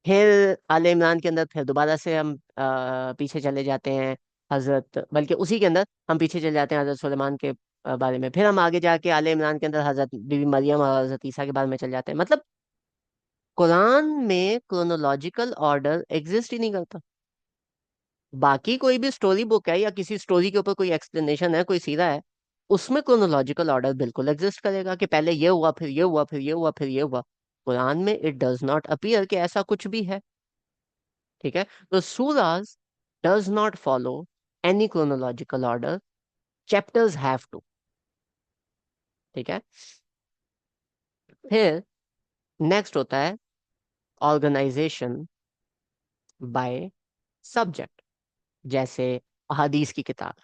फिर आले इमरान के अंदर फिर दोबारा से हम पीछे चले जाते हैं हजरत, बल्कि उसी के अंदर हम पीछे चले जाते हैं हजरत सुलेमान के बारे में, फिर हम आगे जाके आले इमरान के अंदर हजरत बीबी मरियम और हजरत ईसा के बारे में चले जाते हैं। मतलब कुरान में क्रोनोलॉजिकल ऑर्डर एग्जिस्ट ही नहीं करता। बाकी कोई भी स्टोरी बुक है या किसी स्टोरी के ऊपर कोई एक्सप्लेनेशन है, कोई सीरा है, उसमें क्रोनोलॉजिकल ऑर्डर बिल्कुल एग्जिस्ट करेगा, कि पहले ये हुआ, फिर ये हुआ, फिर ये हुआ, फिर ये हुआ। कुरान में इट डज नॉट अपीयर कि ऐसा कुछ भी है, ठीक है। तो सूराज does not follow any chronological order, chapters have to, ठीक है। फिर नेक्स्ट होता है ऑर्गेनाइजेशन बाय सब्जेक्ट। जैसे अहादीस की किताब,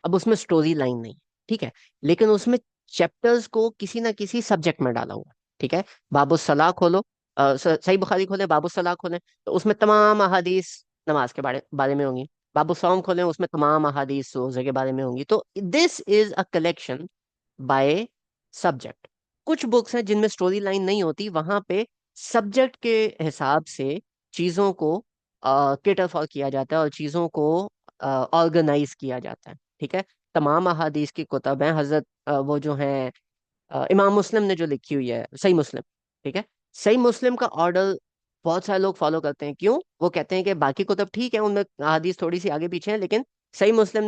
अब उसमें स्टोरी लाइन नहीं, ठीक है, लेकिन उसमें चैप्टर्स को किसी ना किसी सब्जेक्ट में डाला हुआ है। ठीक है। बाबू सलाह खोलो, सही बुखारी खोले, बाबू सलाह खोलें तो उसमें तमाम अहादीस नमाज के बारे बारे में होंगी। बाबू सौम खोलें, उसमें तमाम अहादीस रोजे के बारे में होंगी। तो this is a collection by subject. कुछ बुक्स हैं जिनमें स्टोरी लाइन नहीं होती, वहां पे सब्जेक्ट के हिसाब से चीजों को केटर फॉर किया जाता है और चीजों को ऑर्गेनाइज किया जाता है। ठीक है। तमाम अहादीस की कुतब हैं, हजरत वो जो हैं इमाम मुस्लिम ने जो लिखी हुई है सही मुस्लिम। ठीक है। सही मुस्लिम का ऑर्डर बहुत सारे लोग फॉलो करते हैं। क्यों? वो कहते हैं कि बाकी कुतब ठीक है, उनमें हदीस थोड़ी सी आगे पीछे है, लेकिन सही मुस्लिम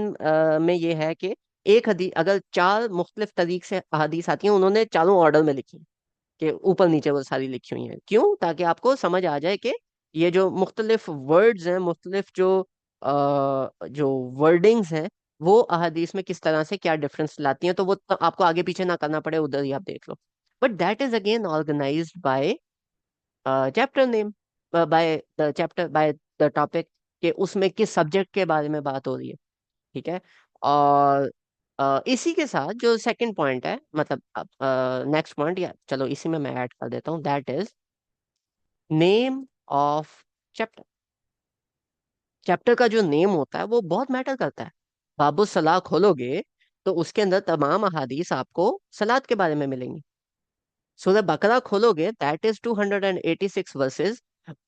में ये है कि एक हदीस अगर चार मुख्तलिफ तरीक से हदीस आती हैं, उन्होंने चारों ऑर्डर में लिखी हैं, कि ऊपर नीचे वो सारी लिखी हुई हैं। क्यों? ताकि आपको समझ आ जाए कि ये जो मुख्तलिफ वर्ड्स हैं, मुख्तलिफ जो वर्डिंग्स हैं, वो अहादीस में किस तरह से क्या डिफरेंस लाती हैं, तो वो तो आपको आगे पीछे ना करना पड़े, उधर ही आप देख लो। But that is again organised by chapter name, by the chapter, by the topic, कि उसमें किस सब्जेक्ट के बारे में बात हो रही है। ठीक है। और इसी के साथ जो सेकंड पॉइंट है, मतलब नेक्स्ट पॉइंट, या चलो इसी में मैं ऐड कर देता हूँ, that is name of chapter. Chapter का जो नेम होता है वो बहुत मैटर करता है। बाबू सलाह खोलोगे तो उसके अंदर तमाम अहादीस आपको सलात के बारे में मिलेंगी। सूरह बकरा खोलोगे, दैट इज 286 वर्सेस।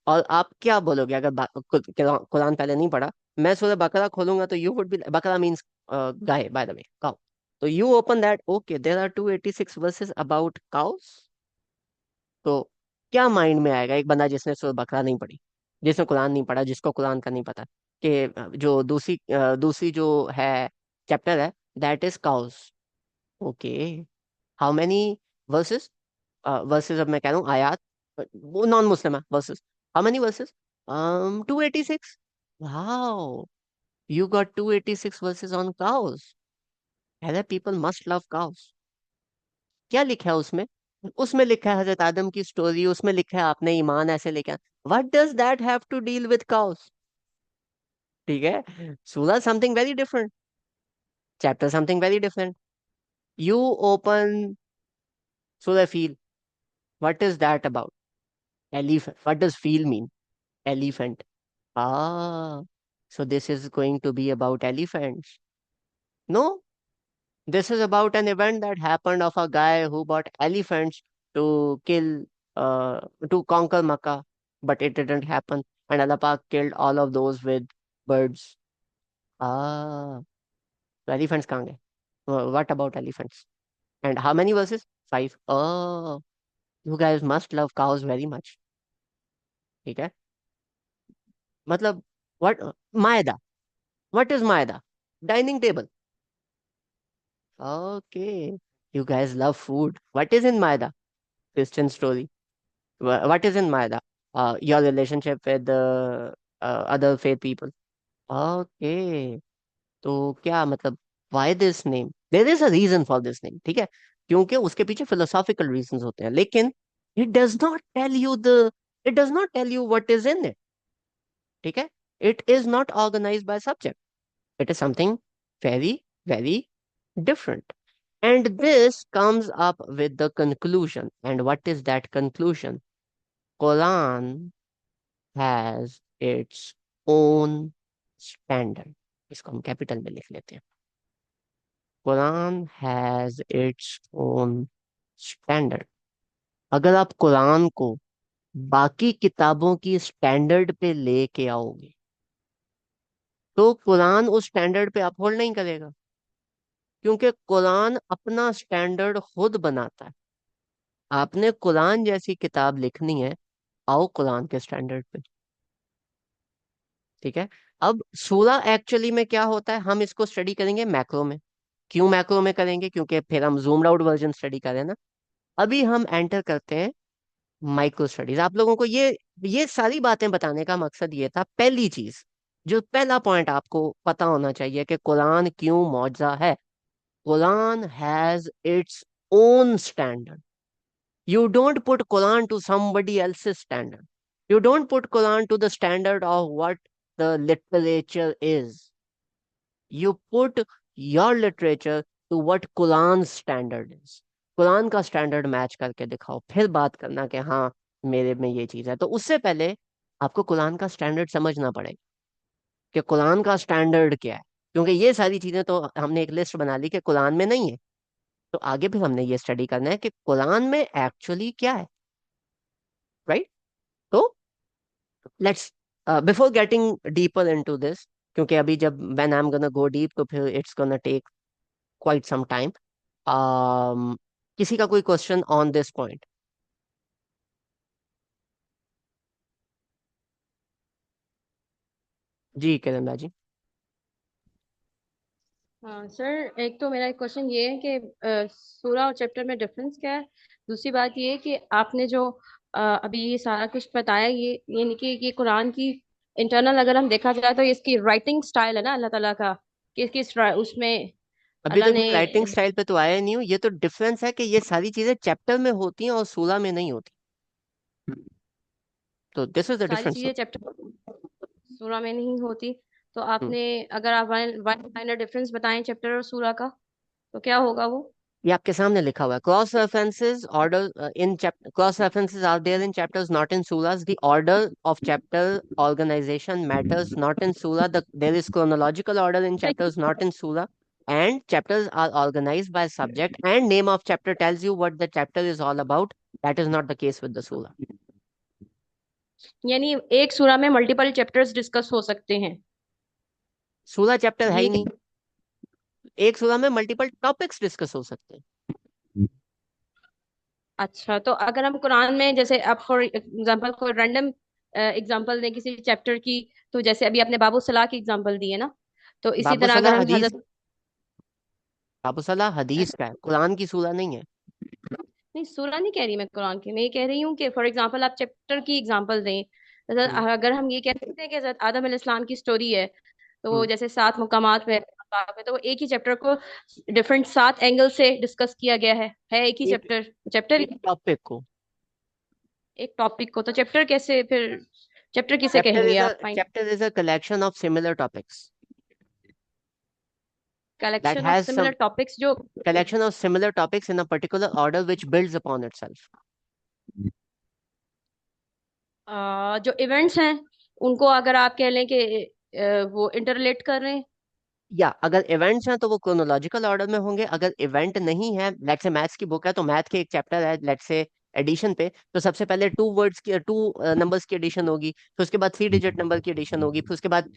और आप क्या बोलोगे अगर कुरान पहले नहीं पढ़ा? मैं सूरह बकरा खोलूंगा तो यू वुड बी, बकरा मींस गाय, बाय द वे, काउ। तो you open that, okay there are 286 verses about cows. तो क्या माइंड में आएगा एक बंदा जिसने सूरह बकरा नहीं पढ़ी, जिसने कुरान नहीं पढ़ा, जिसको कुरान का नहीं पता, कि जो दूसरी जो है चैप्टर है, that is cows. Okay, how many versus? Versus अब मैं कह रहा हूँ आयात, वो नॉन मुस्लिम है, versus. How many versus? 286। Wow, you got 286 verses on cows. Arab people must love cows. क्या लिखा है उसमें? उसमें लिखा है हजरत आदम की स्टोरी, उसमें लिखा है आपने ईमान ऐसे लेकर। What does that have to deal with cows? ठीक है। सूरह something very different, chapter something very different. You open सूरह फील, what is that about? Elephant. What does फील mean? Elephant. Ah, so this is going to be about elephants. No, this is about an event that happened of a guy who bought elephants to kill, to conquer Makkah, but it didn't happen, and Allah Pak killed all of those with birds. Ah, so elephants कहाँ गए? What about elephants? And how many verses? Five. Oh, you guys must love cows very much. ठीक है। मतलब what? मायदा। What is मायदा? Dining table. Okay. You guys love food. What is in Maida? Christian story. What is in Maida? Your relationship with the other faith people. Okay. तो क्या मतलब? Why this name? There is a reason for this name. ठीक है। क्योंकि उसके पीछे philosophical reasons होते हैं, लेकिन it does not tell you the, it does not tell you what is in it. ठीक है। It is not organized by subject. It is something very, very different. And this comes up with the conclusion. And what is that conclusion? Quran has its own standard. इसको हम capital में लिख लेते हैं। Quran has its own standard. अगर आप कुरान को बाकी किताबों की स्टैंडर्ड पे लेके आओगे, तो कुरान उस स्टैंडर्ड पे अपहोल्ड नहीं करेगा, क्योंकि कुरान अपना स्टैंडर्ड खुद बनाता है। आपने कुरान जैसी किताब लिखनी है, आओ कुरान के स्टैंडर्ड पे। ठीक है। अब सूरा एक्चुअली में क्या होता है, हम इसको स्टडी करेंगे मैक्रो में। क्यों मैक्रो में करेंगे? क्योंकि फिर हम जूम्ड आउट वर्जन स्टडी करें ना। अभी हम एंटर करते हैं माइक्रो स्टडीज। आप लोगों को ये सारी बातें बताने का मकसद ये था। पहली चीज, जो पहला पॉइंट आपको पता होना चाहिए कि कुरान क्यों मौजूदा है। Quran has its own standard. You don't put Quran to somebody else's standard. You don't put Quran to the standard of what the literature is. You put your literature to what Quran's standard is. Quran का standard match करके दिखाओ, फिर बात करना कि हाँ मेरे में ये चीज है। तो उससे पहले आपको कुरान का स्टैंडर्ड समझना पड़ेगा कि कुरान का स्टैंडर्ड क्या है, क्योंकि ये सारी चीजें तो हमने एक लिस्ट बना ली कि कुरान में नहीं है। तो आगे फिर हमने ये स्टडी करना है कि कुरान में एक्चुअली क्या है, राइट। तो let's before getting deeper into this, क्योंकि अभी जब when I am gonna go deep तो फिर it's gonna take quite some time. किसी का कोई क्वेश्चन ऑन दिस पॉइंट? जी किरण जी। हाँ सर, एक तो मेरा क्वेश्चन ये है कि सूरा और चैप्टर में डिफरेंस क्या है। दूसरी बात ये है कि आपने जो अभी ये सारा कुछ बताया, ये नहीं कि ये कुरान की इंटरनल अगर हम देखा जाए तो इसकी राइटिंग स्टाइल है ना अल्लाह ताला का, किस उसमें अभी अल्लाह तक ने। मैं राइटिंग स्टाइल पे तो आया नहीं हूँ, ये तो डिफरेंस है कि ये सारी चीजें चैप्टर में होती हैं और सूरा में नहीं होती। तो दिस इज द सारी डिफरेंस। चीजें चैप्टर सूरा में नहीं होती। तो आपने, अगर आप वन वन लाइनर डिफरेंस बताएं चैप्टर और सूरा का, तो क्या होगा वो। ये आपके सामने लिखा हुआ है, cross references order in chapter, cross references are there in chapters not in सूरास, the order of chapter organisation matters not in सूरा, the there is chronological order in chapters not in surah, and chapters are organized by subject and name of chapter tells you what the chapter is all about. That is not the case with the surah. यानी एक सूरा में multiple chapters discuss हो सकते हैं। सूरा chapter है ही ये नहीं, एक सूरा में मल्टीपल टॉपिक्स डिस्कस हो सकते हैं। अच्छा, तो अगर हम कुरान में जैसे आप फॉर एग्जांपल कोई रैंडम एग्जांपल दें किसी चैप्टर की, तो जैसे अभी आपने बाबू सलाह की एग्जांपल दी है ना, तो इसी बाबू तरह अगर सलाह हम हदीस, हजरत। बाबू सलाह हदीस का है, कुरान की सूरा नहीं है। नहीं, सूरा नहीं कह रही मैं कुरान की, मैं ये कह रही हूँ कि फॉर एग्जांपल आप चैप्टर की एग्जांपल दें। हम्म। अगर हम ये कह सकते हैं कि हजरत आदम अलैहिस्सलाम की स्टोरी है, तो हम्म। जैसे 7 मुकामात में तो वो एक ही चैप्टर को डिफरेंट 7 एंगल से डिस्कस किया गया है एक ही एक चैप्टर चैप्टर एक टॉपिक को, एक टॉपिक को, तो चैप्टर कैसे फिर, चैप्टर किसे चैप्टर कहेंगे इज अ आप, fine. Chapter is a collection of similar topics that collection of has some similar topics जो collection of similar topics in a particular order which builds upon itself. जो events हैं उनको अगर आप कह लें कि वो इंटरलेट कर रहे हैं। या अगर इवेंट्स हैं तो वो क्रोनोलॉजिकल ऑर्डर में होंगे, अगर इवेंट नहीं है, लेट्स से मैथ्स की बुक है तो मैथ के एक चैप्टर है लेट्स से एडिशन पे, तो सबसे पहले टू नंबर्स की एडिशन होगी, फिर उसके बाद 3 डिजिट नंबर की एडिशन होगी, फिर उसके बाद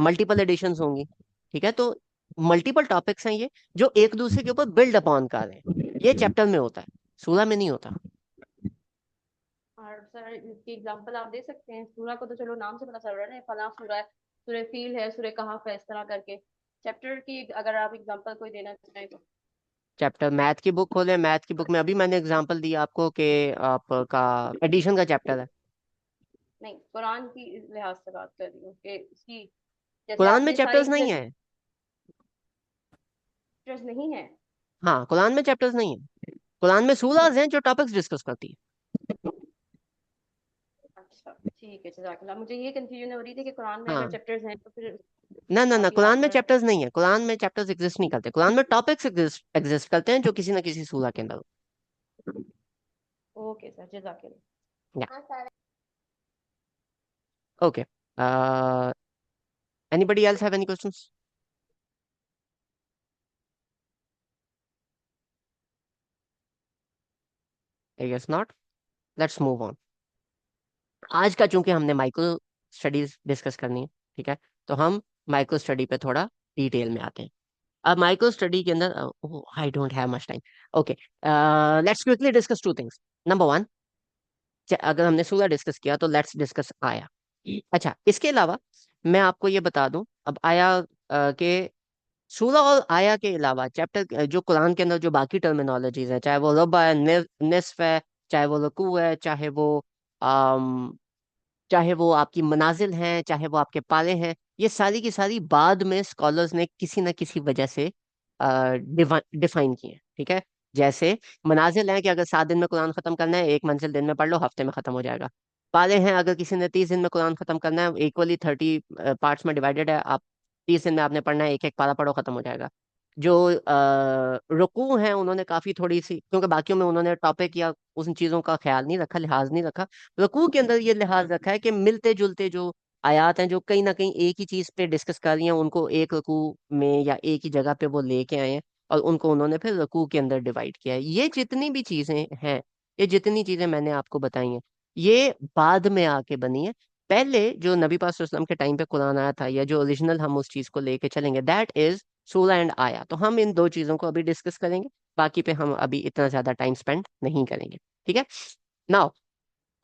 मल्टीपल एडिशंस होंगी। ठीक है, तो मल्टीपल टॉपिक्स हैं ये जो एक दूसरे के ऊपर बिल्ड अपॉन कर रहे हैं, ये चैप्टर में होता है, सूरा में नहीं होता। और सर इसकी एग्जांपल आप दे सकते हैं। सूरा को तो चलो नाम से पता चल रहा है ना, फला सूरा है, सूरह फील है, सूरह कहफ है, इस तरह करके। चैप्टर की अगर आप एग्जांपल कोई देना चाहें तो। चैप्टर मैथ की बुक खोले, मैथ की बुक में अभी मैंने एग्जांपल दिया आपको कि आपका एडिशन का चैप्टर है। नहीं, कुरान की इस लिहाज से बात कर रही हूँ कि इसकी, जैसे कुरान में आपने सारी चैप्टर्स नहीं है। चैप्टर्स नहीं है। हाँ, कुरान में चैप्टर्स नहीं है, कुरान में सूराज हैं जो टॉपिक्स डिस्कस करती है। अच्छा ठीक है, जज़ाकल्लाह। मुझे ये कंफ्यूजन हो रही थी कि कुरान में अगर हाँ, चैप्टर्स हैं तो फिर ना ना ना, आप यहाँ कुरान में पर। चैप्टर्स नहीं है, कुरान में चैप्टर्स एग्जिस्ट नहीं करते, कुरान में टॉपिक्स एग्जिस्ट करते हैं जो किसी ना किसी सूरा के अंदर ओके सर, जज़ाकल्लाह। होते हैं। Okay, anybody else have any questions? I guess not, let's move on. आज का चूंकि हमने माइक्रो स्टडीज डिस्कस करनी है, ठीक है, तो हम माइक्रो स्टडी पे थोड़ा डिटेल में आते हैं। अब माइक्रो स्टडी के अंदर, I don't have much time. Okay, let's quickly discuss two things. Number one, अगर हमने सूरा डिस्कस किया तो लेट्स डिस्कस आया। अच्छा, इसके अलावा मैं आपको ये बता दूं, अब आया के सूरा और आया के अलावा चैप्टर जो कुरान के अंदर जो बाकी टर्मिनोलॉजीज है, चाहे वो रबा है, निस्फ है, चाहे वो रुकू है, चाहे वो आपकी मनाजिल हैं, चाहे वो आपके पाले हैं, ये सारी की सारी बाद में स्कॉलर्स ने किसी न किसी वजह से डिफाइन किए हैं। ठीक है, जैसे मनाजिल हैं कि अगर 7 दिन में कुरान खत्म करना है, एक मंजिल दिन में पढ़ लो, हफ्ते में खत्म हो जाएगा। पाले हैं, अगर किसी ने 30 दिन में कुरान खत्म करना है, इक्वली 30 पार्ट्स में डिवाइडेड है, आप 30 दिन में आपने पढ़ना है, एक एक पारा पढ़ो, खत्म हो जाएगा। जो रुकू हैं उन्होंने काफी थोड़ी सी, क्योंकि बाकियों में उन्होंने टॉपिक या उन चीजों का ख्याल नहीं रखा, लिहाज नहीं रखा। रुकू के अंदर ये लिहाज रखा है कि मिलते जुलते जो आयात हैं जो कहीं ना कहीं एक ही चीज पे डिस्कस कर रही हैं, उनको एक रुकू में या एक ही जगह पे वो लेके आए हैं, और उनको उन्होंने फिर रुकू के अंदर डिवाइड किया है। ये जितनी भी चीजें हैं, ये जितनी चीजें मैंने आपको बताई हैं, ये बाद में आके बनी है। पहले जो नबी पाक सल्लल्लाहु अलैहि वसल्लम के टाइम पे कुरान आया था, या जो ओरिजिनल हम उस चीज को लेके चलेंगे, दैट इज सूरा एंड आया। तो हम इन दो चीजों को अभी डिस्कस करेंगे, बाकी पे हम अभी इतना ज्यादा टाइम स्पेंड नहीं करेंगे, ठीक है। नाउ,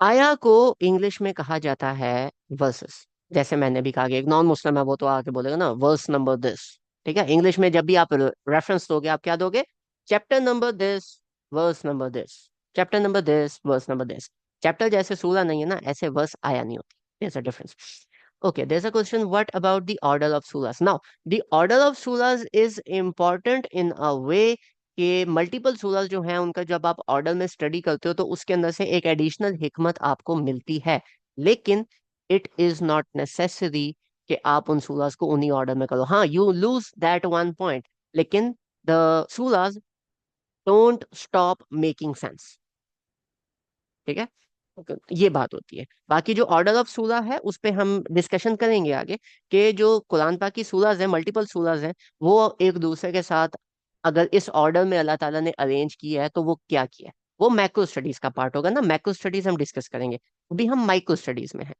आया को इंग्लिश में कहा जाता है वर्सेस। जैसे मैंने भी कहा कि एक नॉन मुस्लिम है वो तो आके बोलेगा ना वर्स नंबर दिस, ठीक है। इंग्लिश में जब भी आप रेफरेंस दोगे, आप क्या दोगे? Chapter number this, verse number this, chapter number this, verse number this. Chapter जैसे सूरा नहीं है ना, ऐसे वर्स आया नहीं होती, there's a difference. Okay, there's a question, what about the order of surahs? Now, the order of surahs is important in a way कि मल्टीपल सूरज जो हैं उनका जब आप ऑर्डर में स्टडी करते हो तो उसके अंदर से एक एडिशनल हिकमत आपको मिलती है, लेकिन इट इज नॉट नेसेसरी कि आप उन सूरज को उन्हीं ऑर्डर में करो। हाँ, you lose that one point, लेकिन द सूरज डोंट स्टॉप मेकिंग सेंस, ठीक है। Okay, ये बात होती है। बाकी जो ऑर्डर ऑफ सूरा है उस पे हम डिस्कशन करेंगे आगे, कि जो कुरान पाक की सूराज है, मल्टीपल सूराज हैं, वो एक दूसरे के साथ अगर इस ऑर्डर में अल्लाह ताला ने अरेंज किया है तो वो क्या किया है, वो मैक्रो स्टडीज का पार्ट होगा ना। मैक्रो स्टडीज हम डिस्कस करेंगे, अभी हम माइक्रो स्टडीज में हैं,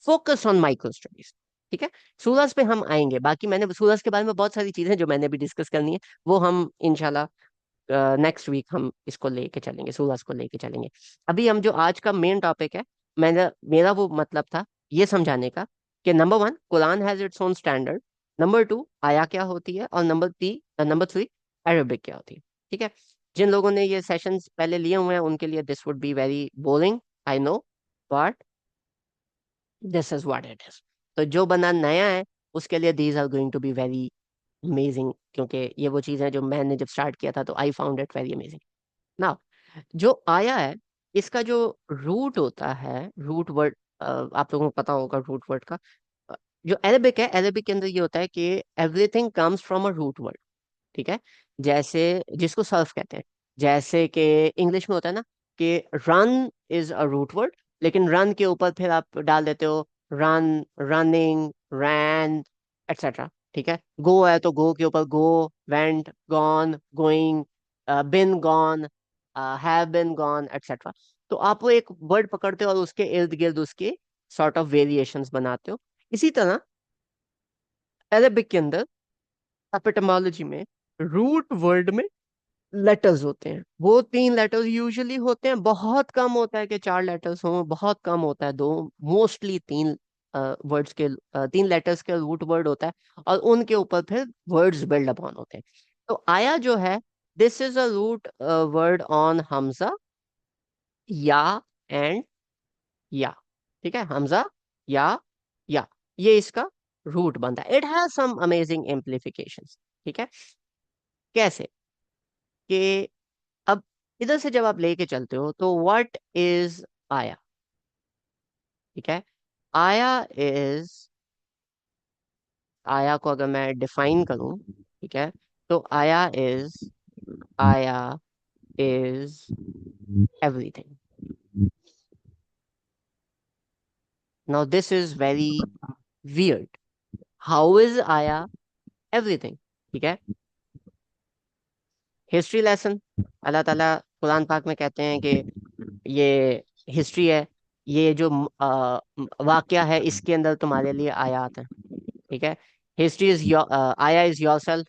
फोकस ऑन माइक्रो स्टडीज, ठीक है। सूरज पे हम आएंगे, बाकी मैंने सूरज के बारे में बहुत सारी चीजें जो मैंने भी डिस्कस करनी है, वो हम इंशाल्लाह नेक्स्ट वीक हम इसको लेके चलेंगे, सूरज को लेके चलेंगे। अभी हम जो आज का मेन टॉपिक है, मेरा मेरा वो मतलब था ये समझाने का कि number one, Quran has its own standard. Number two, आया क्या होती है, और नंबर थ्री, अरेबिक क्या होती है, ठीक है। जिन लोगों ने ये सेशंस पहले लिए हुए हैं उनके लिए this would be very boring, I know, but this is what it is. तो जो बंदा नया है उसके लिए these are going to be very amazing, क्योंकि ये वो चीज़ है जो मैंने जब स्टार्ट किया था तो I found it very amazing. ना, जो आया है, इसका जो रूट होता है, रूट वर्ड, आप लोगों को पता होगा रूट वर्ड का। अ, जो अरेबिक है, अरेबिक के अंदर ये होता है कि everything comes from a root word, ठीक है। जैसे जिसको सर्फ कहते हैं, जैसे कि इंग्लिश में होता है ना कि run is a root word, लेकिन रन के ऊपर फिर आप डाल देते हो रन, रनिंग, रैन, एक्सेट्रा, ठीक है। गो है तो गो के ऊपर go, went, gone, going, been, gone, have been, gone, etcetera. तो आप वो एक वर्ड पकड़ते हो और उसके इर्द गिर्द उसके सॉर्ट ऑफ वेरिएशंस बनाते हो। इसी तरह अरेबिक के अंदर एपिटोमोलॉजी में रूट वर्ड में लेटर्स होते हैं, वो तीन लेटर्स यूजुअली होते हैं। बहुत कम होता है कि चार लेटर्स हों, बहुत कम होता है दो, मोस्टली तीन वर्ड्स के, तीन लेटर्स के रूट वर्ड होता है, और उनके ऊपर फिर वर्ड्स बिल्ड अपॉन होते हैं। तो आया जो है, this is a root word on हमजा, या, एंड या, ठीक है। हमजा, या ये इसका रूट बनता है। इट हैज सम अमेजिंग इम्प्लीफिकेशंस, ठीक है। कैसे कि अब इधर से जब आप लेके चलते हो तो व्हाट इज आया, ठीक है। आया इज, आया को अगर मैं डिफाइन करूं, ठीक है, तो आया is everything. Now this is very weird, how is आया एवरीथिंग, ठीक है। हिस्ट्री लेसन, अल्लाह ताला कुरान पाक में कहते हैं कि ये हिस्ट्री है, ये जो वाकया है इसके अंदर तुम्हारे लिए आयात है, ठीक है। हिस्ट्री इज योर, आया इज योर सेल्फ।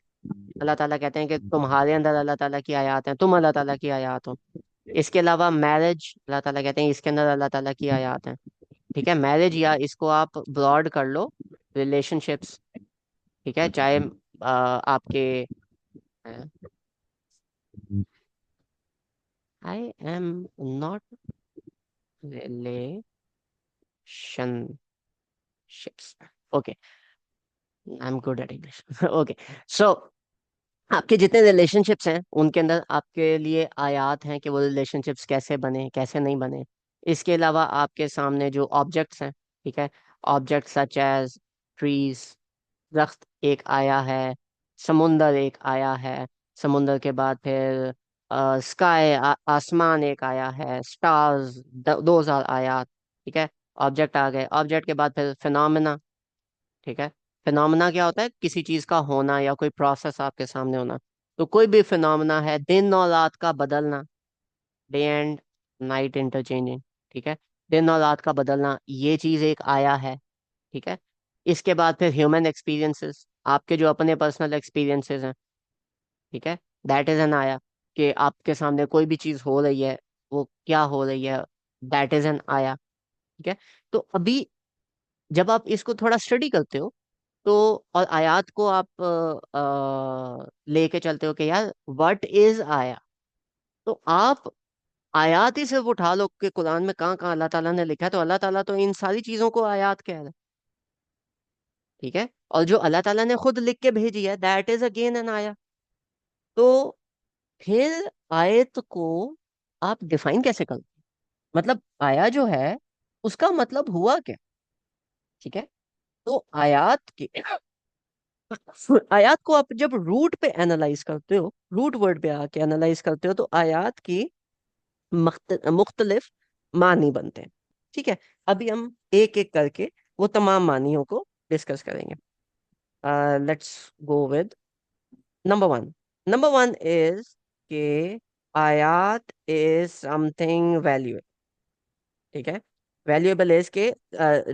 अल्लाह ताला कहते हैं कि तुम्हारे अंदर अल्लाह ताला की आयात है, तुम अल्लाह ताला की आयात हो। इसके अलावा मैरिज, अल्लाह ताला कहते हैं इसके अंदर अल्लाह ताला की आयात है, ठीक है। मैरिज, या इसको आप ब्रॉड कर लो, रिलेशनशिप्स, ठीक है। चाहे आपके, I am not relationships, okay, I am good at English, okay. So आपके जितने रिलेशनशिप्स हैं उनके अंदर आपके लिए आयात हैं कि वो रिलेशनशिप्स कैसे बने, कैसे नहीं बने। इसके अलावा आपके सामने जो ऑब्जेक्ट्स हैं, ठीक है, ऑब्जेक्ट सच एज ट्रीज, दरख्त एक आया है, समुंदर एक आया है, समुंदर के बाद फिर स्काई, आसमान एक आया है, स्टार्स, दोज आर आयात। ठीक है। ऑब्जेक्ट आ गए, ऑब्जेक्ट के बाद फिर फिनोमेना। ठीक है। फिनोमेना क्या होता है? किसी चीज का होना या कोई प्रोसेस आपके सामने होना। तो कोई भी फिनोमेना है, दिन और रात का बदलना, डे एंड नाइट इंटरचेंजिंग। ठीक है। दिन और रात का बदलना, ये चीज एक आया है। ठीक है। इसके बाद फिर ह्यूमन एक्सपीरियंसेस, आपके जो अपने पर्सनल एक्सपीरियंसेस हैं। ठीक है। दैट इज एन आया, कि आपके सामने कोई भी चीज हो रही है, वो क्या हो रही है, दैट इज एन आया। ठीक है। तो अभी जब आप इसको थोड़ा स्टडी करते हो, तो और आयात को आप लेके चलते हो कि यार व्हाट इज आया, तो आप आयात ही सिर्फ उठा लो कि कुरान में कहाँ कहाँ अल्लाह ताला ने लिखा है, तो अल्लाह ताला तो इन सारी चीजों को आयात कह रहा है। ठीक है। और जो अल्लाह ताला ने खुद लिख के भेजी है, दैट इज अगेन एन आया। तो फिर आयत को आप डिफाइन कैसे करोगे? मतलब आया जो है, उसका मतलब हुआ क्या? ठीक है। तो आयात की आयात को आप जब रूट पे एनालाइज करते हो, रूट वर्ड पे आके एनालाइज करते हो, तो आयात की मुख्तलिफ मानी बनते हैं। ठीक है। अभी हम एक एक करके वो तमाम मानियों को डिस्कस करेंगे। Let's go with number one. Number one is के आयात इज समथिंग वैल्यूएबल। ठीक है। वैल्यूएबल इज के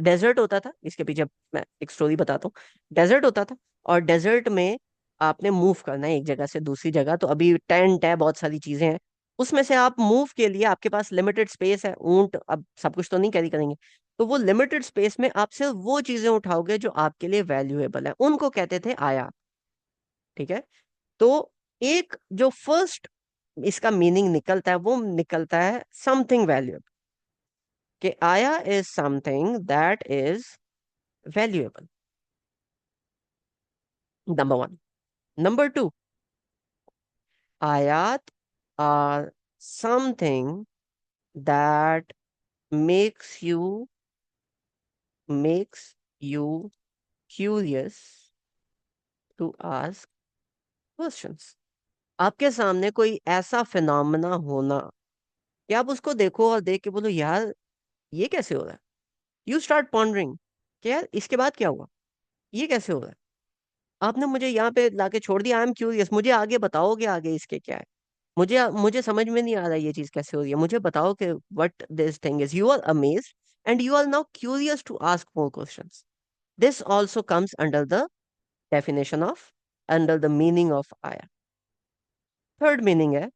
डेजर्ट होता था, इसके पीछे मैं एक स्टोरी बताता हूँ। डेजर्ट होता था, और डेजर्ट में आपने मूव करना है एक जगह से दूसरी जगह। तो अभी टेंट है, बहुत सारी चीजें हैं, उसमें से आप मूव के लिए आपके पास लिमिटेड स्पेस है। ऊंट अब सब कुछ तो नहीं कैरी करेंगे, तो वो लिमिटेड स्पेस में आप सिर्फ वो चीजें उठाओगे जो आपके लिए वैल्यूएबल है, उनको कहते थे आया। ठीक है। तो एक जो फर्स्ट इसका मीनिंग निकलता है, वो निकलता है समथिंग वैल्यूएबल, कि आया is something that is valuable. Number one. Number two, आयात are something that makes you makes you curious to ask questions। आपके सामने कोई ऐसा फिनोमेना होना कि आप उसको देखो और देख के बोलो यार ये कैसे हो रहा है। यू स्टार्ट पॉन्डरिंग कि यार इसके बाद क्या हुआ, ये कैसे हो रहा है। आपने मुझे यहाँ पे लाके छोड़ दिया, आई एम क्यूरियस, मुझे आगे बताओ कि आगे इसके क्या है। मुझे मुझे समझ में नहीं आ रहा ये चीज कैसे हो रही है, मुझे बताओ कि what this thing is. You are amazed and you are now curious to ask more questions. This also comes under the definition of, under the meaning of आया। थर्ड मीनिंग है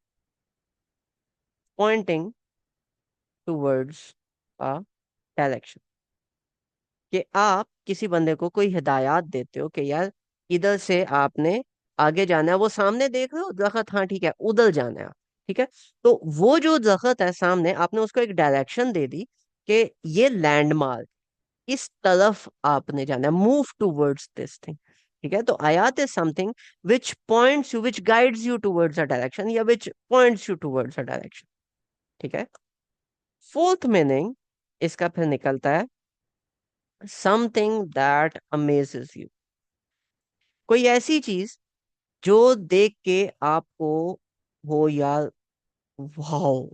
pointing towards a direction, कि आप किसी बंदे को कोई हिदायत देते हो कि यार इधर से आपने आगे जाना है, वो सामने देख रहे हो दरख्त, हाँ ठीक है उधर जाना है आप। ठीक है। तो वो जो दरख्त है सामने, आपने उसको एक डायरेक्शन दे दी कि ये लैंडमार्क, इस तरफ आपने जाना है, मूव टूवर्ड्स दिस थिंग। ठीक है। तो आयात is something which points you, which guides you towards a direction, या which points you towards a direction. ठीक है। फोर्थ मीनिंग इसका फिर निकलता है समथिंग दैट अमेजेस यू, कोई ऐसी चीज जो देख के आपको हो यार वाओ।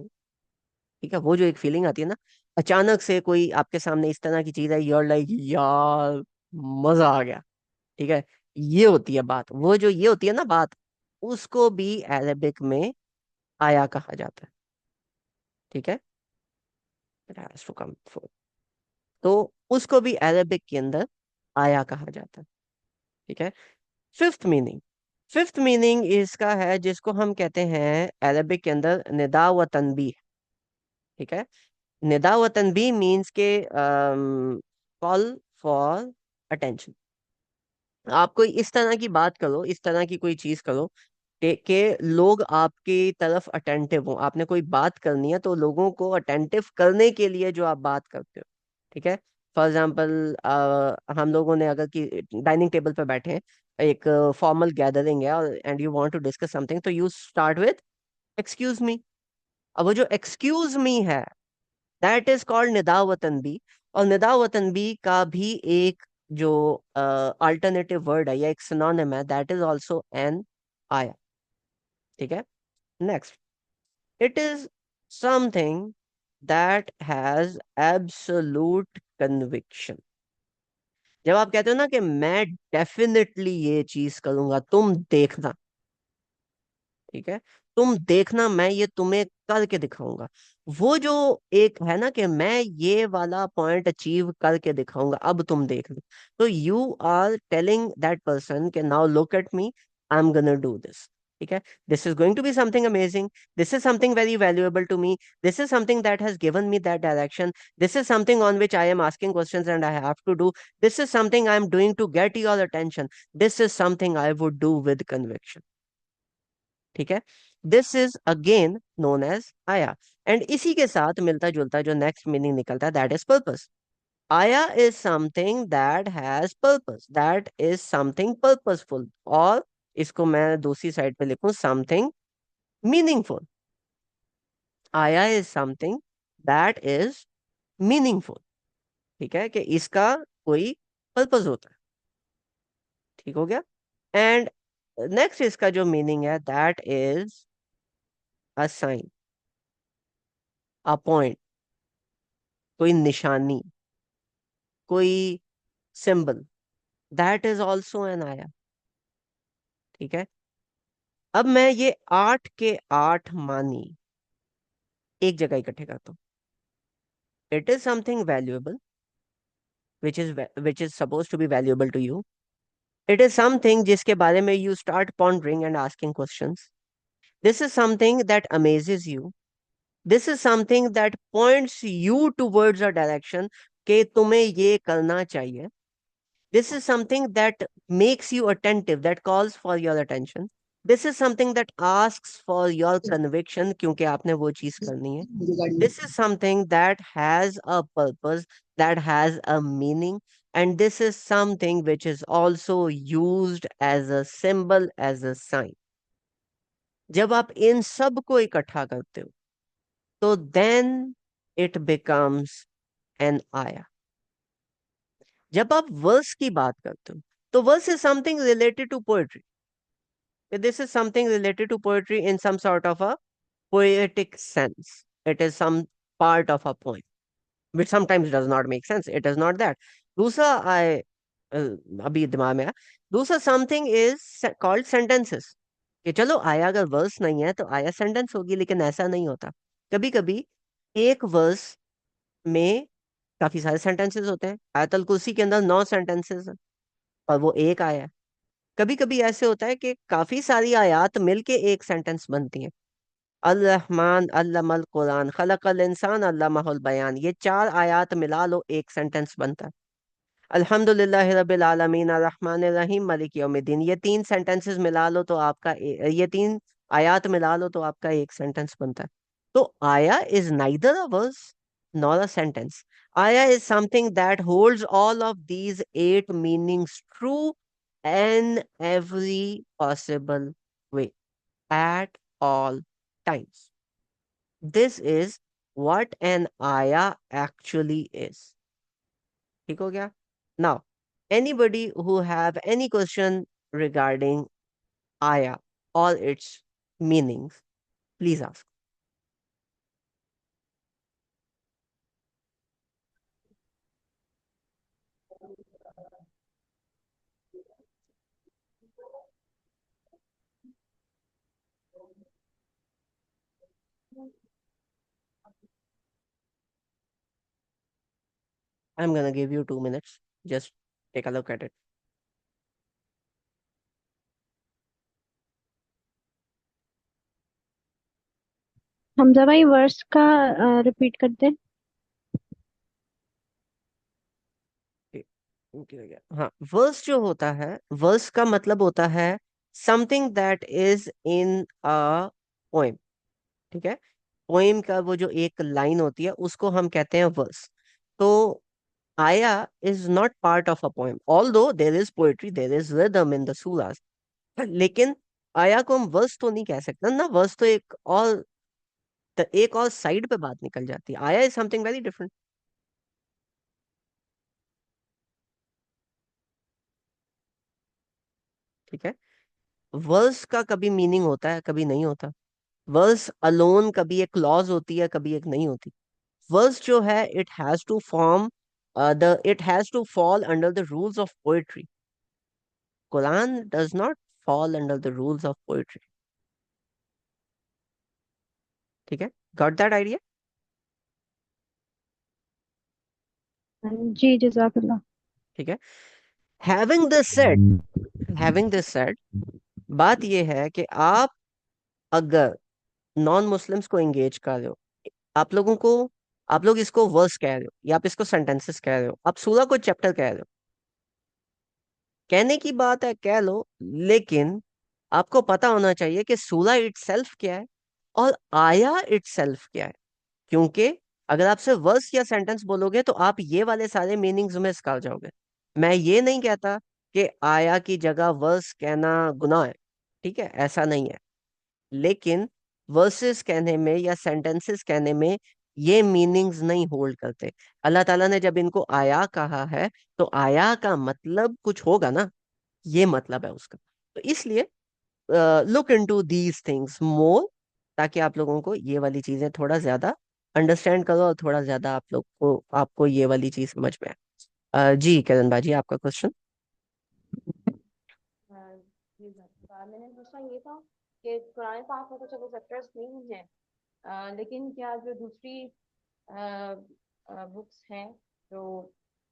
ठीक है। वो जो एक फीलिंग आती है ना, अचानक से कोई आपके सामने इस तरह की चीज है, यूर लाइक यार मजा आ गया। ठीक है। ये होती है बात, वो जो ये होती है ना बात, उसको भी अरबिक में आया कहा जाता है। ठीक है। It has to come forth। तो उसको भी अरबिक के अंदर आया कहा जाता है। ठीक है। फिफ्थ मीनिंग, फिफ्थ मीनिंग इसका है जिसको हम कहते हैं अरबिक के अंदर निदा व तनबीह। ठीक है। निदा व तनबीह मीन्स के कॉल फॉर अटेंशन। आप कोई इस तरह की बात करो, इस तरह की कोई चीज करो कि लोग आपकी तरफ अटेंटिव हो। आपने कोई बात करनी है तो लोगों को अटेंटिव करने के लिए जो आप बात करते हो। ठीक है। फॉर एग्जाम्पल हम लोगों ने अगर कि डाइनिंग टेबल पे बैठे हैं, एक फॉर्मल गैदरिंग है, और and you want to discuss something, तो you start with excuse me. अब वो जो एक्सक्यूज मी है, दैट इज कॉल्ड निदा व तनबी। और निदा व तनबी का भी एक जो अल्टरनेटिव वर्ड है या एक सिनोनिम है, दैट इज ऑल्सो एन आया। ठीक है। Next, it is something that has absolute conviction. जब आप कहते हो ना कि मैं डेफिनेटली ये चीज करूंगा, तुम देखना, ठीक है, तुम देखना, मैं ये तुम्हें करके दिखाऊंगा, वो जो एक है ना कि मैं ये वाला पॉइंट अचीव करके दिखाऊंगा, अब तुम देख लो। तो you are telling that person कि now look at me, I am gonna do this. ठीक है, this is going to be something amazing, this is something very valuable to me, this is something that has given me that direction, this is something on which I am asking questions and I have to do, this is something I am doing to get your attention, this is something I would do with conviction. ठीक है, this is again known as आया। And इसी के साथ मिलता जुलता जो next meaning निकलता है, दैट इज पर्पस। आया is something that has purpose, that is something purposeful, और इसको मैं दूसरी साइड पे लिखूं, समथिंग मीनिंगफुल। आया is something that is meaningful. ठीक है, कि इसका कोई पर्पस होता है। ठीक हो गया। एंड नेक्स्ट इसका जो मीनिंग है, that is a sign, a point, कोई निशानी, कोई symbol, that is also an आया। ठीक है। अब मैं ये 8 के 8 मानी एक जगह इकट्ठे करता हूँ। It is something valuable which is suppose to be valuable to you. It is something जिसके बारे में you start pondering and asking questions. This is something that amazes you. This is something that points you towards a direction, कि तुम्हें ये करना चाहिए। This is something that makes you attentive, that calls for your attention. This is something that asks for your conviction, क्योंकि आपने वो चीज करनी है। This is something that has a purpose, that has a meaning, and this is something which is also used as a symbol, as a sign. जब आप इन सब को इकट्ठा करते हो, तो then it becomes an ayah. जब आप वर्स की बात करते हो, तो verse is something related to poetry. This is something related to poetry in some sort of a poetic sense. It is some part of a poem, which sometimes does not make sense. It is not that. दूसरा I अभी दिमाग में आया, दूसरा something is called sentences, कि चलो आया अगर वर्स नहीं है तो आया सेंटेंस होगी, लेकिन ऐसा नहीं होता। कभी कभी एक वर्स में काफी सारे सेंटेंसेस होते हैं। आयतल कुर्सी के अंदर 9 सेंटेंसेस हैं, और वो एक आया है। कभी कभी ऐसे होता है कि काफी सारी आयात मिलके एक सेंटेंस बनती हैं। अल रहमान अल्लमल कुरान खलकल इंसान अल्लमहुल बयान, ये 4 आयात मिला लो एक सेंटेंस बनता है। अल्हम्दुलिल्लाहि रब्बिल आलमीन अर्रहमानिर रहीम मालिक यौमिद्दीन, ये 3 सेंटेंसेस मिला लो तो आपका ये 3 आयात मिला लो तो आपका एक सेंटेंस बनता है। तो आया is neither a verse nor a sentence. आया is something that holds all of these 8 meanings true in every possible way at all times. This is what an ayah actually is. ठीक हो गया? Now, anybody who have any question regarding ayah or its meanings, please ask. I'm gonna give you 2 minutes. Just take a look at it. Hamza भाई verse का repeat कर दे। ठीक, ठीक हो गया। हाँ, वर्स जो होता है, वर्स का मतलब होता है something that is in a poem. ठीक है, पोएम का वो जो एक लाइन होती है उसको हम कहते हैं वर्स। तो आया is not part of a poem, although there is poetry, there is rhythm in the सूरास, लेकिन आया को हम वर्स तो नहीं कह सकते ना। वर्स तो एक और साइड पे बात निकल जाती है। आया इज समथिंग वेरी डिफरेंट। ठीक है। वर्स का कभी मीनिंग होता है, कभी नहीं होता। वर्स अलोन कभी एक क्लॉज होती है, कभी एक नहीं होती। वर्स जो है it has to form the it has to fall under the rules of poetry. Quran does not fall under the rules of poetry. ठीक है, गॉट दैट आइडिया? जी जज़ाकल्लाह। ठीक है। Having this said, having this said, बात यह है कि आप अगर नॉन मुस्लिम्स को एंगेज कर रहे हो, आप लोगों को, आप लोग इसको वर्स कह रहे हो या आप इसको सेंटेंसेस कह रहे हो, आप सूरा को चैप्टर कह रहे हो, कहने की बात है कह लो, लेकिन आपको पता होना चाहिए कि सूरा इटसेल्फ क्या है और आया इटसेल्फ क्या है। क्योंकि अगर आप सिर्फ वर्स या सेंटेंस बोलोगे तो आप ये वाले सारे मीनिंग्स मिस कर जाओगे। मैं ये नहीं कहता कि आया की जगह वर्स कहना गुनाह है, ठीक है, ऐसा नहीं है। लेकिन वर्सेस कहने में या सेंटेंसेस कहने में ये मीनिंग्स नहीं होल्ड करते। अल्लाह ताला ने जब इनको आया कहा है तो आया का मतलब कुछ होगा ना, ये मतलब है उसका। तो इसलिए look into these things more, ताकि आप लोगों को ये वाली चीजें थोड़ा ज्यादा अंडरस्टैंड करो और थोड़ा ज्यादा आप लोग को, आपको ये वाली चीज समझ में आए। जी करण बाजी, आपका क्वेश्चन। जी मैंने पूछा ये था कि कुरान पाक में तो चलो चैप्टर्स नहीं है, लेकिन क्या जो दूसरी बुक्स हैं जो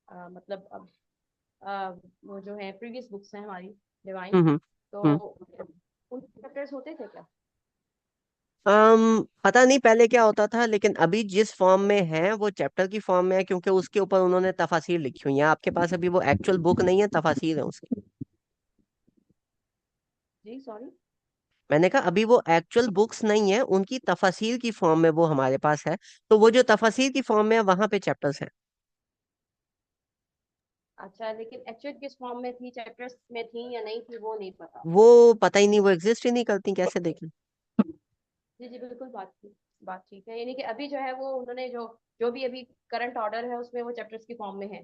मतलब अब वो जो है प्रीवियस बुक्स हैं हमारी डिवाइन, हम्म। तो हम्म। उनके चैप्टर्स होते थे क्या? पता नहीं पहले क्या होता था, लेकिन अभी जिस फॉर्म में है वो चैप्टर की फॉर्म में है, क्योंकि उसके ऊपर उन्होंने तफासिर लिखी हुई है। आपके पास अभी वो एक्चुअल बुक नहीं है, तफासिर है उसकी। जी सॉरी। मैंने कहा अभी वो एक्चुअल बुक्स नहीं है, उनकी तफासिर की फॉर्म में वो हमारे पास है। तो वो जो तफासिर की फॉर्म में है वहां पे चैप्टर्स हैं। अच्छा, लेकिन एक्चुअल किस फॉर्म में थी, चैप्टर्स में थी या नहीं थी, वो नहीं पता। वो पता ही नहीं, वो एग्जिस्ट ही नहीं करती, कैसे देखें। जी जी बिल्कुल, बात ठीक है, यानी कि अभी जो है वो उन्होंने जो जो भी अभी करंट ऑर्डर है उसमें वो चैप्टर्स की फॉर्म में है।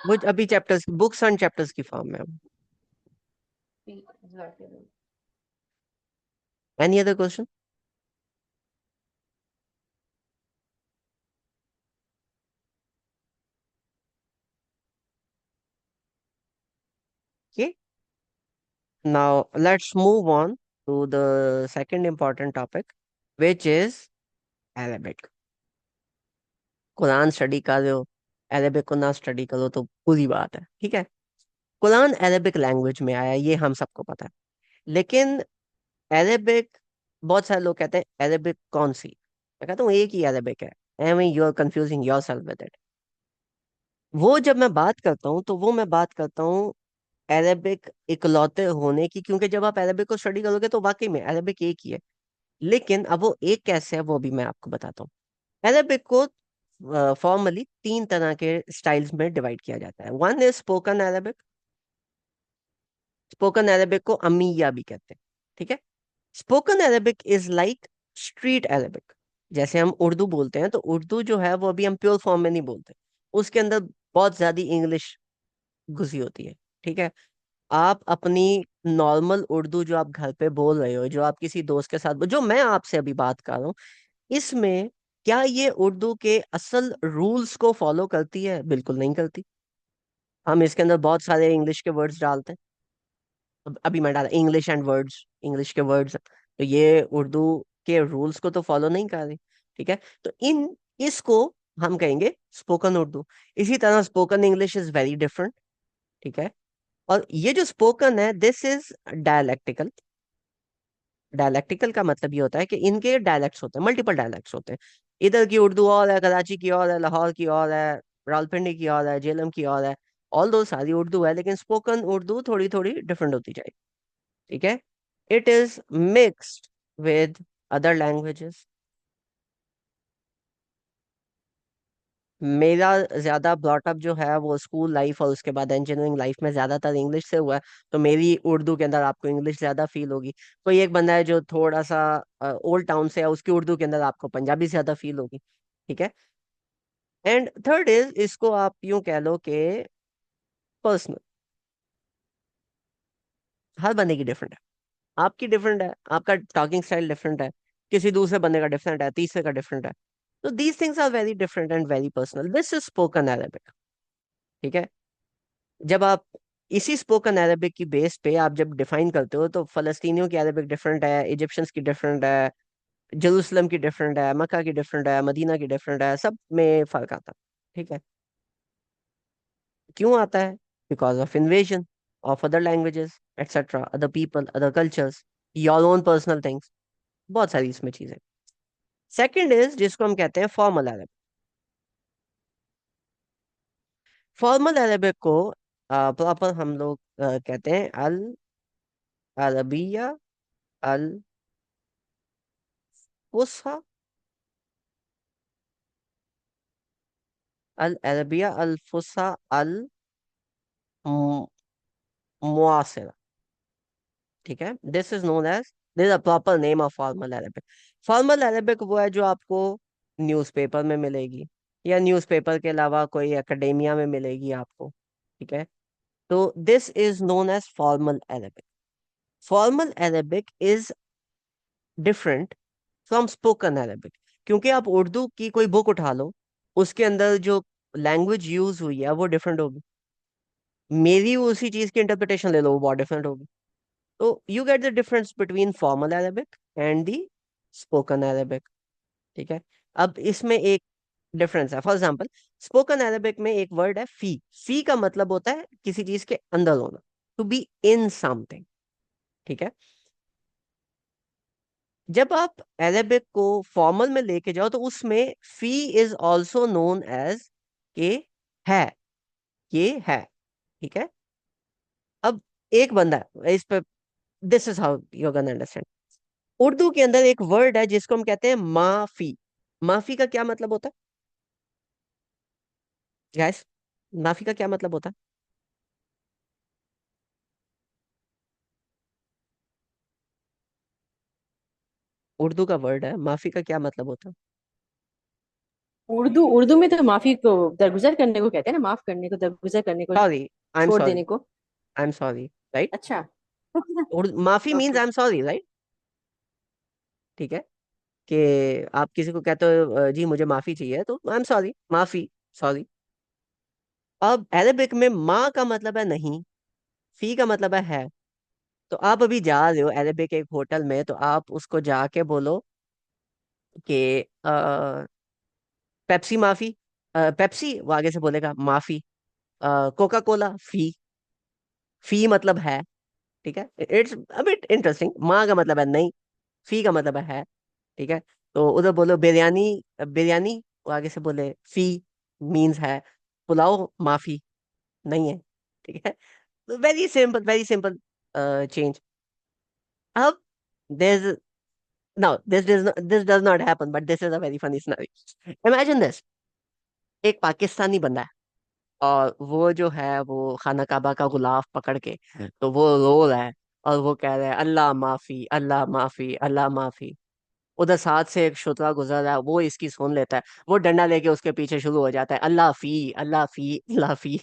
वो अभी चैप्टर्स, बुक्स एंड चैप्टर्स की फॉर्म में है। जी, जज़ाकल्लाह। Any other question? Okay, now let's move on to the second important topic, which is Arabic. कुरान स्टडी कर रहे हो, अरेबिक को ना स्टडी करो तो बुरी बात है, ठीक है। कुरान अरेबिक लैंग्वेज में आया, ये हम सबको पता है। लेकिन अरेबिक, बहुत सारे लोग कहते हैं अरेबिक कौन सी, मैं कहता हूँ एक ही अरेबिक है। Um you are confusing yourself with it. वो जब मैं बात करता हूँ तो वो मैं बात करता हूँ अरेबिक इकलौते होने की, क्योंकि जब आप अरेबिक को स्टडी करोगे तो वाकई में अरेबिक एक ही है। लेकिन अब वो एक कैसे है वो भी मैं आपको बताता हूँ। अरेबिक को फॉर्मली तीन तरह के स्टाइल्स में डिवाइड किया जाता है। One is spoken Arabic. Spoken Arabic को अमिया भी कहते हैं, ठीक है। Spoken Arabic is like street Arabic. जैसे हम उर्दू बोलते हैं तो उर्दू जो है वो अभी हम प्योर फॉर्म में नहीं बोलते, उसके अंदर बहुत ज्यादा इंग्लिश घुसी होती है, ठीक है। आप अपनी नॉर्मल उर्दू जो आप घर पे बोल रहे हो, जो आप किसी दोस्त के साथ, जो मैं आपसे अभी बात कर रहा हूँ, इसमें क्या ये उर्दू के असल रूल्स को फॉलो करती है? बिल्कुल नहीं करती। हम इसके अंदर बहुत सारे इंग्लिश के वर्ड्स डालते हैं। अभी मैं डाला इंग्लिश एंड वर्ड्स, इंग्लिश के वर्ड्स, तो ये उर्दू के रूल्स को तो फॉलो नहीं कर रही, ठीक है। तो इन इसको हम कहेंगे स्पोकन उर्दू। इसी तरह spoken English is very different, ठीक है। और ये जो स्पोकन है दिस इज डायलैक्टिकल। डायलैक्टिकल का मतलब ये होता है कि इनके डायलैक्ट्स होते हैं, मल्टीपल डायलैक्ट्स होते हैं। इधर की उर्दू और है, कराची की और है, लाहौर की और है, रावलपिंडी की और है, जेलम की और है। ऑल दो सारी उर्दू है, लेकिन स्पोकन उर्दू थोड़ी थोड़ी डिफरेंट होती जाएगी, ठीक है। It is mixed with other languages. मेरा ज्यादा ब्रॉटअप जो है वो स्कूल लाइफ और उसके बाद इंजीनियरिंग लाइफ में ज्यादातर इंग्लिश से हुआ है। तो मेरी उर्दू के अंदर आपको इंग्लिश ज्यादा फील होगी। कोई एक बंदा है जो थोड़ा सा ओल्ड टाउन से है, उसकी उर्दू के अंदर आपको पंजाबी ज्यादा फील होगी, ठीक है। एंड थर्ड इज, इसको आप यूं कह लो कि पर्सनल। हर बंदे की डिफरेंट है, आपकी डिफरेंट है, आपका टॉकिंग स्टाइल डिफरेंट है, किसी दूसरे बंदे का डिफरेंट है, तीसरे का डिफरेंट है। तो these things are very different and very personal, this is spoken Arabic. ठीक है। जब आप इसी स्पोकन अरेबिक की बेस पे आप जब डिफाइन करते हो, तो फलस्तीनियों की अरेबिक डिफरेंट है, इजिप्शियंस की डिफरेंट है, जेरूसलम की डिफरेंट है, मक्का की डिफरेंट है, मदीना की डिफरेंट है, सब में फर्क आता है। ठीक है। क्यों आता है? Because of invasion of other languages etcetera, other people, other cultures, your own personal things, बहुत सारी इसमें चीजें। सेकंड इज जिसको हम कहते हैं फॉर्मल अरबिक। फॉर्मल अरबिक को प्रॉपर हम लोग कहते हैं अल अरबिया अल फुसहा, अल अरबिया अल फुसहा अल मुआसिरा। ठीक है। This is known as, this a proper name of formal Arabic. Formal Arabic वो है जो आपको न्यूज़पेपर में मिलेगी, या न्यूज़पेपर के अलावा कोई एकेडेमिया में मिलेगी आपको। ठीक है। तो this is known as formal Arabic. Formal Arabic is different from spoken Arabic, क्योंकि आप उर्दू की कोई बुक उठा लो, उसके अंदर जो लैंग्वेज यूज हुई है वो डिफरेंट होगी। मेरी उसी चीज की इंटरप्रिटेशन ले लो, वो बहुत डिफरेंट होगी। तो you get the difference between formal Arabic and the spoken Arabic. ठीक है। अब इसमें एक डिफरेंस है। फॉर एग्जाम्पल, स्पोकन अरबिक में एक वर्ड है फी। फी का मतलब होता है किसी चीज के अंदर होना, टू बी इन समथिंग। ठीक है। जब आप अरेबिक को फॉर्मल में लेके जाओ तो उसमें फी इज ऑल्सो नोन एज के है, ये है। ठीक है। अब एक बंदा है इस पे, this is how you can understand. Urdu के अंदर एक वर्ड है जिसको हम कहते हैं माफी। माफी का क्या मतलब होता है गैस? माफी का क्या मतलब होता है? उर्दू का वर्ड है, माफी का क्या मतलब होता है? उर्दू उर्दू में तो माफी को दरगुजर करने को कहते हैं ना, माफ करने को, दरगुजर करने को, सॉरी, आई एम छोड़ सॉरी, देने को। I am sorry, right. अच्छा। माफी means okay. I am sorry, right. ठीक है। कि आप किसी को कहते हो जी मुझे माफी चाहिए, तो आई एम सॉरी, माफी, सॉरी। अब अरेबिक में माँ का मतलब है नहीं, फी का मतलब है। तो आप अभी जा रहे हो अरेबिक एक होटल में, तो आप उसको जाके बोलो कि पेप्सी माफी, पेप्सी, वो आगे से बोलेगा माफी, कोका कोला फी। फी मतलब है। ठीक है। It's a bit interesting. माँ का मतलब है नहीं, फी का मतलब है। ठीक है। तो उधर बोलो बिरयानी, बिरयानी, वो आगे से बोले फी, मीन्स है। पुलाव माफी नहीं है। ठीक है। Very simple, very simple change. अब there's no, this does not happen, but this is a very funny scenario. Imagine this, एक पाकिस्तानी बंदा है, और वो जो है वो खाना काबा का गुलाफ पकड़ के, तो वो रो रहा है, और वो कह रहा है अल्लाह माफी, अल्लाह माफी, अल्लाह माफी। उधर साथ से एक शुतरा गुजर रहा है, वो इसकी सुन लेता है, वो डंडा लेके उसके पीछे शुरू हो जाता है, अल्लाह फी, अल्लाह फी, अल्लाह फी।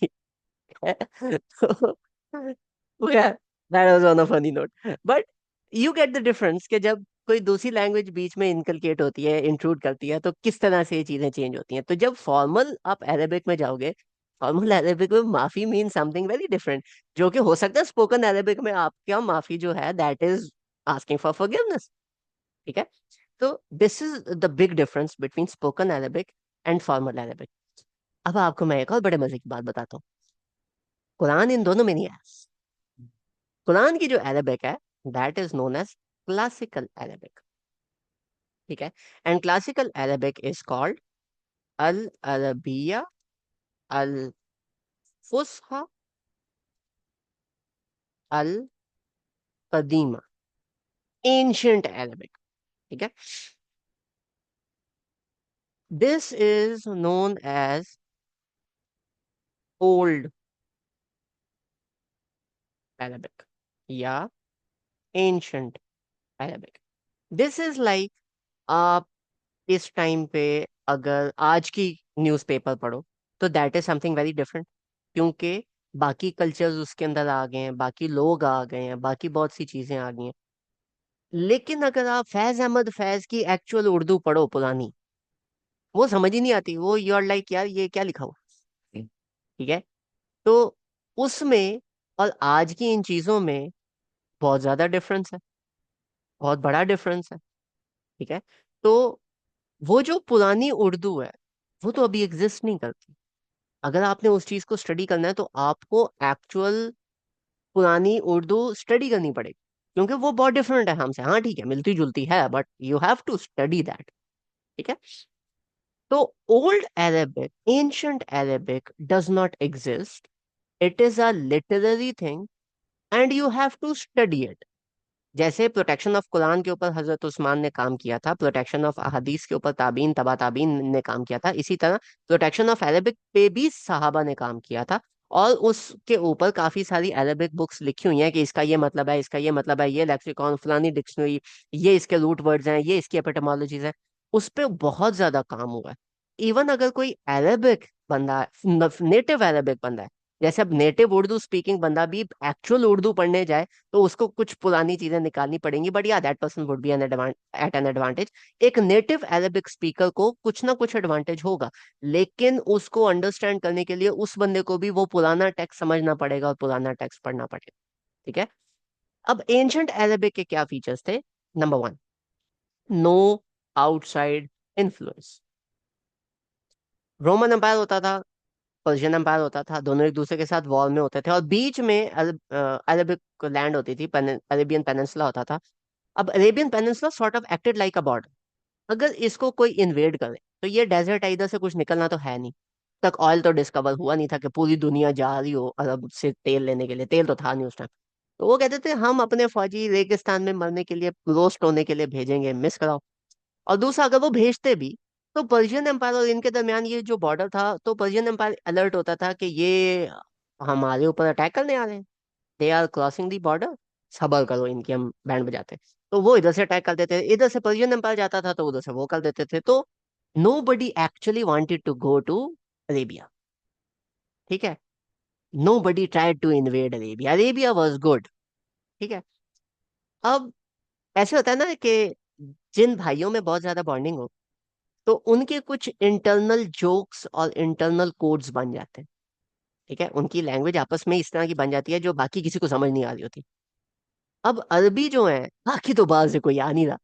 तो yeah, that was on a funny note. But you get the difference कि जब कोई दूसरी लैंग्वेज बीच में इनकलकेट होती है, इंक्लूड करती है, तो किस तरह से ये चीजें चेंज होती हैं। तो जब फॉर्मल आप अरेबिक में जाओगे, फॉर्मल अरेबिक में माफी मीन समथिंग वेरी डिफरेंट, जो कि हो सकता है स्पोकन अरेबिक में आपका माफी जो है that is asking for forgiveness. ठीक है। तो this is the big difference between spoken Arabic and formal Arabic. अब आपको मैं एक और बड़े मजे की बात बताता हूँ। कुरान इन दोनों में नहीं है। कुरान की जो अरेबिक है that is known as classical Arabic. ठीक है। And classical Arabic is called अल अरबिया अल फुसहा अल कदीमा, एंशियंट अरेबिक। ठीक है। This is known as old Arabic या ancient Arabic. This is like, आप इस टाइम पे अगर आज की न्यूज़पेपर पढ़ो, तो that is something very different, क्योंकि बाकी कल्चर्स उसके अंदर आ गए हैं, बाकी लोग आ गए हैं, बाकी बहुत सी चीजें आ गई हैं। लेकिन अगर आप फैज अहमद फैज की एक्चुअल उर्दू पढ़ो पुरानी, वो समझ ही नहीं आती। वो यू आर लाइक यार ये क्या लिखा हुआ है? ठीक है। तो उसमें और आज की इन चीजों में बहुत ज्यादा डिफरेंस है, बहुत बड़ा डिफरेंस है। ठीक है। तो वो जो पुरानी उर्दू है वो तो अभी एग्जिस्ट नहीं करती। अगर आपने उस चीज को स्टडी करना है तो आपको एक्चुअल पुरानी उर्दू स्टडी करनी पड़ेगी, क्योंकि वो बहुत डिफरेंट है हमसे। हाँ ठीक है, मिलती जुलती है, but you have to study that. ठीक है। तो old Arabic, ancient Arabic does not exist. It is a literary thing and you have to study it. जैसे प्रोटेक्शन ऑफ कुरान के ऊपर हजरत उस्मान ने काम किया था, प्रोटेक्शन ऑफ अहदीस के ऊपर ताबीन तबा ताबीन ने काम किया था, इसी तरह प्रोटेक्शन ऑफ अरेबिक पे भी सहाबा ने काम किया था। और उसके ऊपर काफी सारी अरेबिक बुक्स लिखी हुई हैं कि इसका ये मतलब है, इसका ये मतलब है, ये लेक्सिकॉन, फलानी डिक्शनरी, ये इसके रूट वर्ड्स हैं, ये इसकी एपिटोमोलॉजीज हैं। उस पे बहुत ज्यादा काम हुआ है। इवन अगर कोई अरेबिक बंदा है, नेटिव अरेबिक बंदा है, जैसे अब नेटिव उर्दू स्पीकिंग बंदा भी एक्चुअल उर्दू पढ़ने जाए तो उसको कुछ पुरानी चीजें निकालनी पड़ेंगी, बट या that person would be an at an advantage. एक नेटिव अरेबिक स्पीकर को कुछ ना कुछ एडवांटेज होगा, लेकिन उसको अंडरस्टैंड करने के लिए उस बंदे को भी वो पुराना टेक्स्ट समझना पड़ेगा और पुराना टेक्स्ट पढ़ना पड़ेगा। ठीक है। अब एंशंट अरेबिक के क्या फीचर्स थे? Number one, no outside influence. Roman empire होता था, पर्शियन एम्पायर होता था, दोनों एक दूसरे के साथ वॉर में होते थे, और बीच में अरबिक लैंड होती थी, अरेबियन पेनिनसुला होता था। अब Arabian peninsula sort of acted like a border. अगर इसको कोई इन्वेड करे तो ये डेजर्ट है, इधर से कुछ निकलना तो है नहीं। तक ऑयल तो डिस्कवर हुआ नहीं था कि पूरी दुनिया जा रही हो अरब से तेल लेने के लिए, तेल तो था नहीं उस टाइम। तो वो कहते थे हम अपने फौजी रेगिस्तान में मरने के लिए, रोस्ट होने के लिए भेजेंगे, मिस कराओ। और दूसरा, अगर वो भेजते भी तो पर्शियन एम्पायर और इनके दरमियान ये जो बॉर्डर था, तो पर्शियन एम्पायर अलर्ट होता था कि ये हमारे ऊपर अटैक करने आ रहे हैं, they are crossing the border, सबर करो इनकी, हम बैंड बजाते। तो वो इधर से अटैक कर देते थे, इधर से पर्शियन एम्पायर जाता था तो उधर से वो कर देते थे। तो nobody actually wanted to go to Arabia. ठीक है। Nobody tried to invade Arabia, Arabia was good. ठीक है। अब ऐसे होता है ना कि जिन भाइयों में बहुत ज्यादा बॉन्डिंग हो तो उनके कुछ इंटरनल जोक्स और इंटरनल कोड्स बन जाते हैं। ठीक है। उनकी लैंग्वेज आपस में इस तरह की बन जाती है जो बाकी किसी को समझ नहीं आ रही होती। अब अरबी जो है, बाकी तो बाहर से कोई आ नहीं रहा,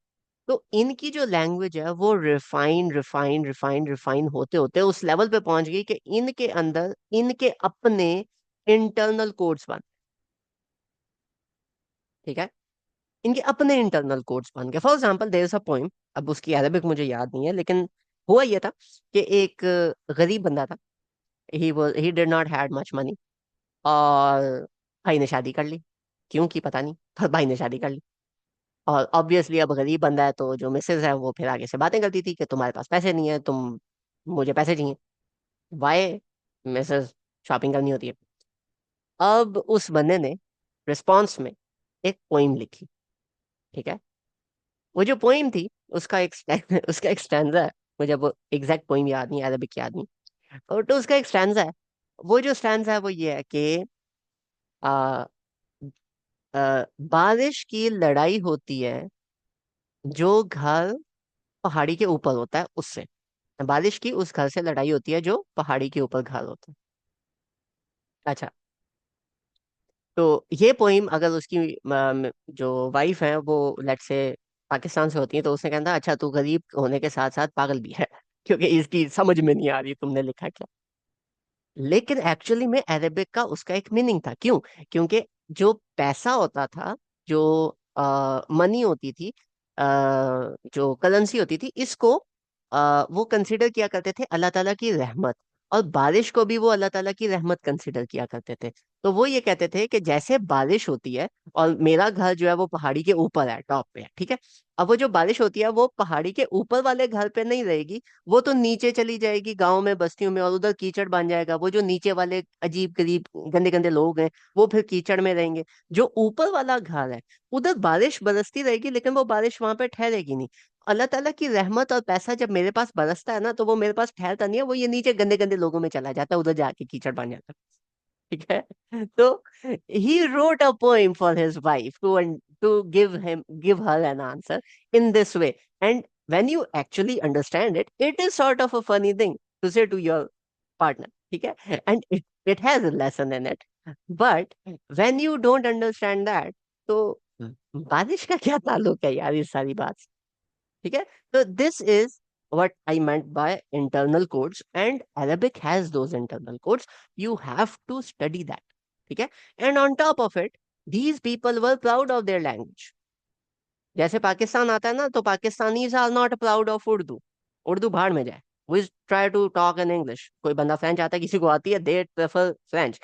तो इनकी जो लैंग्वेज है वो रिफाइन रिफाइन रिफाइन रिफाइन होते होते उस लेवल पे पहुंच गई कि इनके अंदर इनके अपने इंटरनल कोड्स बन। ठीक है। इनके अपने इंटरनल कोड्स बन गए। For example there is a poem, अब उसकी अरबिक मुझे याद नहीं है, लेकिन हुआ ये था कि एक गरीब बंदा था, he did not had much money, और भाई ने शादी कर ली। क्यों की पता नहीं, पर भाई ने शादी कर ली। और ऑब्वियसली अब गरीब बंदा है तो जो मिसेज है वो फिर आगे से बातें करती थी कि तुम्हारे पास पैसे नहीं है, तुम, मुझे पैसे चाहिए। वाई? मिसेज शॉपिंग करनी होती है। अब उस बंदे ने रिस्पॉन्स में एक पोइम लिखी। ठीक है। वो जो पोइम थी उसका एक उसका एक स्टैंजा है। मुझे वो एग्जैक्ट पोइम याद नहीं, अरबिक याद नहीं, और तो उसका एक स्टैंजा है। वो जो स्टैंजा है वो ये है कि आ, बारिश की लड़ाई होती है जो घर पहाड़ी के ऊपर होता है उससे। बारिश की उस घर से लड़ाई होती है जो पहाड़ी के ऊपर घर होता है। अच्छा। तो ये पोइम अगर उसकी जो वाइफ है वो लेट से पाकिस्तान से होती है तो उसने कहता अच्छा तू गरीब होने के साथ साथ पागल भी है क्योंकि इसकी समझ में नहीं आ रही तुमने लिखा क्या। लेकिन एक्चुअली में अरेबिक का उसका एक मीनिंग था। क्यों? क्योंकि जो पैसा होता था, जो मनी होती थी, जो करेंसी होती थी, इसको वो कंसिडर किया करते थे अल्लाह ताला की रहमत। और बारिश को भी वो अल्लाह ताला की रहमत कंसिडर किया करते थे। तो वो ये कहते थे कि जैसे बारिश होती है, और मेरा घर जो है वो पहाड़ी के ऊपर है, टॉप पे है। ठीक है। अब वो जो बारिश होती है वो पहाड़ी के ऊपर वाले घर पे नहीं रहेगी, वो तो नीचे चली जाएगी गांव में, बस्तियों में, और उधर कीचड़ बन जाएगा। वो जो नीचे वाले अजीब गरीब गंदे गंदे लोग हैं वो फिर कीचड़ में रहेंगे। जो ऊपर वाला घर है उधर बारिश बरसती रहेगी, लेकिन वो बारिश वहां पे ठहरेगी नहीं। अल्लाह ताला की रहमत और पैसा जब मेरे पास बरसता है ना, तो वो मेरे पास ठहरता नहीं है, वो ये नीचे गंदे गंदे लोगों में चला जाता है, उधर जाके कीचड़ बन जाता है। ठीक है। तो he wrote a poem for his wife to give her an answer in this way. And when you actually understand it, it is sort of a funny thing to say to your partner, ठीक है, and it has a lesson in it. But when you don't understand that, तो बारिश का क्या ताल्लुक है यार इस सारी बात से? ठीक है। तो this is what I meant by internal codes, and Arabic has those internal codes. You have to study that. ठीक है। And on top of it, these people were proud of their language. जैसे पाकिस्तान आता है ना, तो Pakistanis are not proud of Urdu. Urdu भाड़ में जाए, we try to talk in English. कोई बंदा फ्रेंच आता है, किसी को आती है, दे प्रेफर फ्रेंच।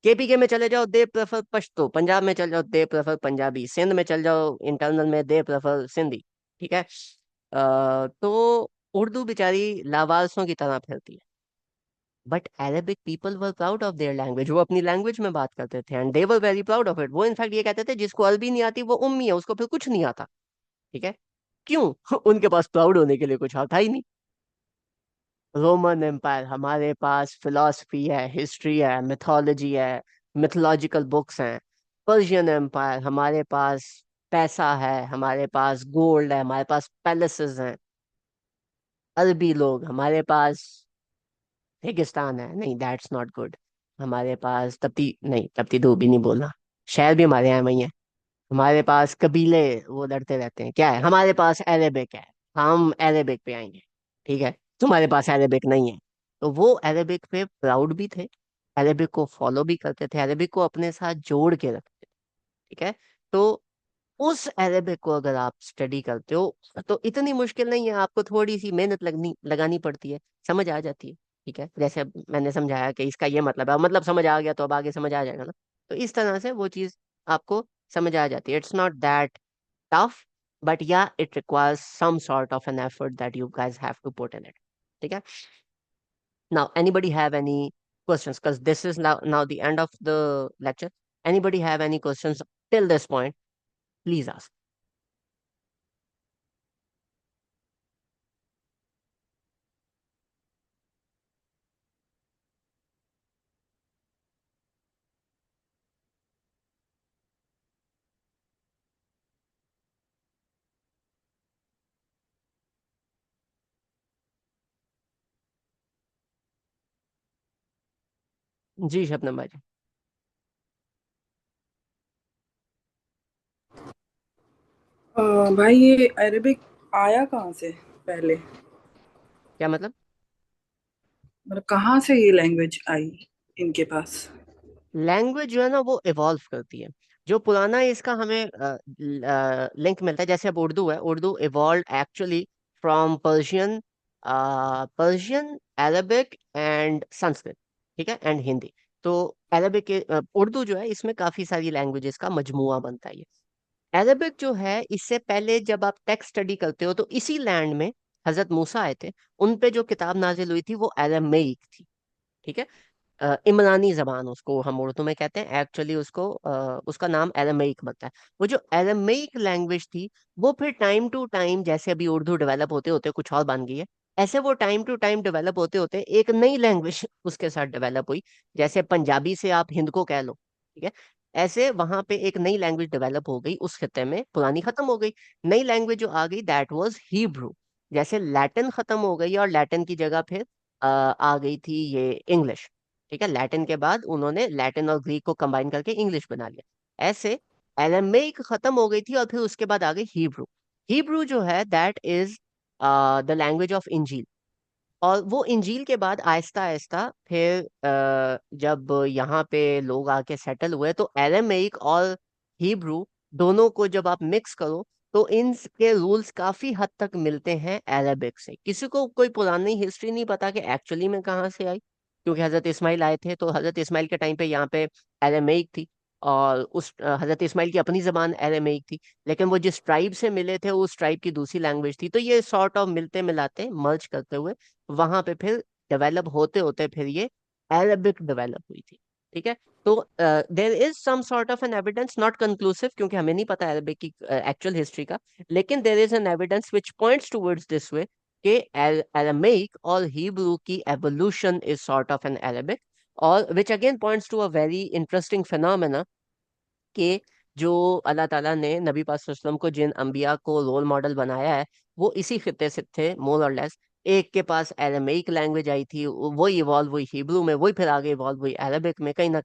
केपीके में चले जाओ, दे प्रेफर पश्तो। पंजाब में चले जाओ, दे प्रेफर पंजाबी। सिंध में चले जाओ, इंटरनल में दे प्रेफर सिंधी। ठीक है। तो उर्दू बेचारी लावारसों की तरह फैलती है। But Arabic people were proud of their language. वो अपनी लैंग्वेज में बात करते थे, and they were very proud of it. वो इनफैक्ट ये कहते थे, जिसको अरबी नहीं आती वो उम्मी है, उसको फिर कुछ नहीं आता। ठीक है। क्यों? उनके पास प्राउड होने के लिए कुछ आता ही नहीं। रोमन एम्पायर, हमारे पास फिलॉसफी है, हिस्ट्री है, मिथोलॉजी है, मिथोलॉजिकल बुक्स हैं। पर्शियन एम्पायर, हमारे पास पैसा है, हमारे पास गोल्ड है, हमारे पास पैलेसेस हैं। अरबी लोग, हमारे पास रेगिस्तान है। नहीं, दैट्स नॉट गुड। हमारे पास तपती नहीं, तपती धूप भी नहीं बोलना। शहर भी हमारे यहाँ वही है। हमारे पास कबीले वो लड़ते रहते हैं। क्या है? हमारे पास अरेबिक है, हम अरेबिक पे आएंगे। ठीक है। तुम्हारे पास अरेबिक नहीं है। तो वो अरेबिक पे प्राउड भी थे, अरेबिक को फॉलो भी करते थे, अरेबिक को अपने साथ जोड़ के रखते थे। ठीक है। तो उस अरेबिक को अगर आप स्टडी करते हो, तो इतनी मुश्किल नहीं है, आपको थोड़ी सी मेहनत लगानी पड़ती है, समझ आ जाती है। ठीक है। जैसे अब मैंने समझाया कि इसका ये मतलब है, मतलब समझ आ गया तो अब आगे समझ आ जाएगा ना। तो इस तरह से वो चीज आपको समझ आ जाती है। It's not that tough, but yeah it requires some sort of an effort that you guys have to put in it. ठीक है। Now anybody have any questions? Because this is now the end of the lecture. Anybody have any questions till this point? Please ask. जी शबनम भाई। भाई ये Arabic आया कहाँ से पहले? क्या मतलब? मतलब कहाँ से ये लैंग्वेज आई इनके पास? लैंग्वेज जो है ना, वो इवॉल्व करती है। जो पुराना इसका हमें लिंक मिलता है, जैसे अब उर्दू है, Urdu evolve actually from Persian, Persian, Arabic and Sanskrit. ठीक है, एंड हिंदी। तो अरबिक के उर्दू जो है, इसमें काफी सारी लैंग्वेजेस का मजमुआ बनता है ये। अरबिक जो है, इससे पहले जब आप टेक्स्ट स्टडी करते हो, तो इसी लैंड में हजरत मूसा आए थे, उन पे जो किताब नाजिल हुई थी वो अरमेइक थी। ठीक है। इमरानी जबान उसको हम उर्दू में कहते हैं, एक्चुअली उसको उसका नाम अरमेइक बनता है। वो जो अरमेइक लैंग्वेज थी, वो फिर टाइम टू टाइम, जैसे अभी उर्दू डेवलप होते होते कुछ और बन गई है, ऐसे वो टाइम टू टाइम डेवलप होते होते एक नई लैंग्वेज उसके साथ डेवलप हुई। जैसे पंजाबी से आप हिंद को कह लो। ठीक है। ऐसे वहां पे एक नई लैंग्वेज डेवलप हो गई उस खत्ते में, पुरानी खत्म हो गई। नई लैंग्वेज जो आ गई, दैट वाज हिब्रू। जैसे लैटिन खत्म हो गई और लैटिन की जगह फिर आ गई थी ये इंग्लिश। ठीक है। लैटिन के बाद उन्होंने लैटिन और ग्रीक को कंबाइन करके इंग्लिश बना लिया। ऐसे एरामीक खत्म हो गई थी और फिर उसके बाद आ गई हिब्रू। हिब्रू जो है, that is the language of इंजील। और वो इंजील के बाद आहिस्ता आहिस्ता फिर जब यहाँ पे लोग आके सेटल हुए, तो एरामीक और हिब्रू दोनों को जब आप मिक्स करो, तो इनके रूल्स काफी हद तक मिलते हैं अरेबिक से। किसी को कोई पुरानी हिस्ट्री नहीं पता कि एक्चुअली में कहाँ से आई, क्योंकि हजरत इस्माइल आए थे, तो हजरत इस्माइल के टाइम पे यहाँ पे अरेमेइक थी, और उस हजरत इस्माइल की अपनी जबान अरेमेइक थी। लेकिन वो जिस ट्राइब से मिले थे, उस ट्राइब की दूसरी लैंग्वेज थी। तो ये सॉर्ट ऑफ मिलते मिलाते मर्ज करते हुए वहां पे फिर डेवलप होते होते फिर ये अरबिक डेवलप हुई थी। ठीक है। तो there is some sort of an evidence, not conclusive, क्योंकि हमें नहीं पता अरबिक की एक्चुअल हिस्ट्री का। लेकिन there is an evidence which points towards this way कि अरामीक और हिब्रू की evolution is sort of an Arabic. और which again points to a very interesting phenomena कि जो अल्लाह ताला ने नबी पाक सल्लल्लाहु अलैहि वसल्लम को जिन अंबिया को रोल मॉडल बनाया है वो इसी खित्ते से थे मोर और लेस। एक के पास एरामीक लैंग्वेज आई थी, वही इवॉल्व हुई हिब्रू में, वही फिर आगे इवॉल्व हुई अरबिक में, कहीं ना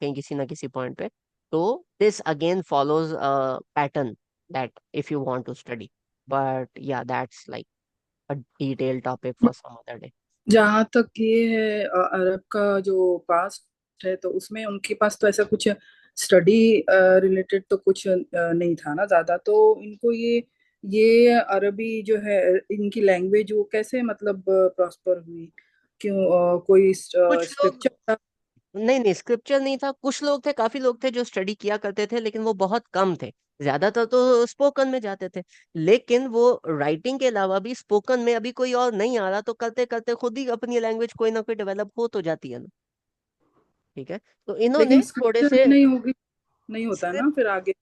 किसी पॉइंट पे। तो this again follows a pattern that if you want to study, but yeah that's like a detail topic for some other day. जहाँ तक ये है अरब का जो पास्ट है तो उसमें उनके पास तो ऐसा कुछ स्टडी रिलेटेड तो कुछ नहीं था ना ज्यादा, तो इनको ये अरबी जो है इनकी लैंग्वेज वो कैसे मतलब प्रॉस्पर हुई? क्यों कोई कुछ लोग, स्क्रिप्चर? नहीं नहीं स्क्रिप्चर नहीं था, कुछ लोग थे, काफी लोग थे जो स्टडी किया करते थे, लेकिन वो बहुत कम थे। ज्यादातर तो स्पोकन में जाते थे। लेकिन वो राइटिंग के अलावा भी स्पोकन में अभी कोई और नहीं आ रहा, तो करते करते खुद ही अपनी लैंग्वेज कोई ना कोई डेवलप हो तो जाती है ना। ठीक है, तो इन्होंने लेकिन थोड़े स्क्रिप्चर से भी नहीं होगी, नहीं होता है स्क्रिप्ट, ना फिर आगे।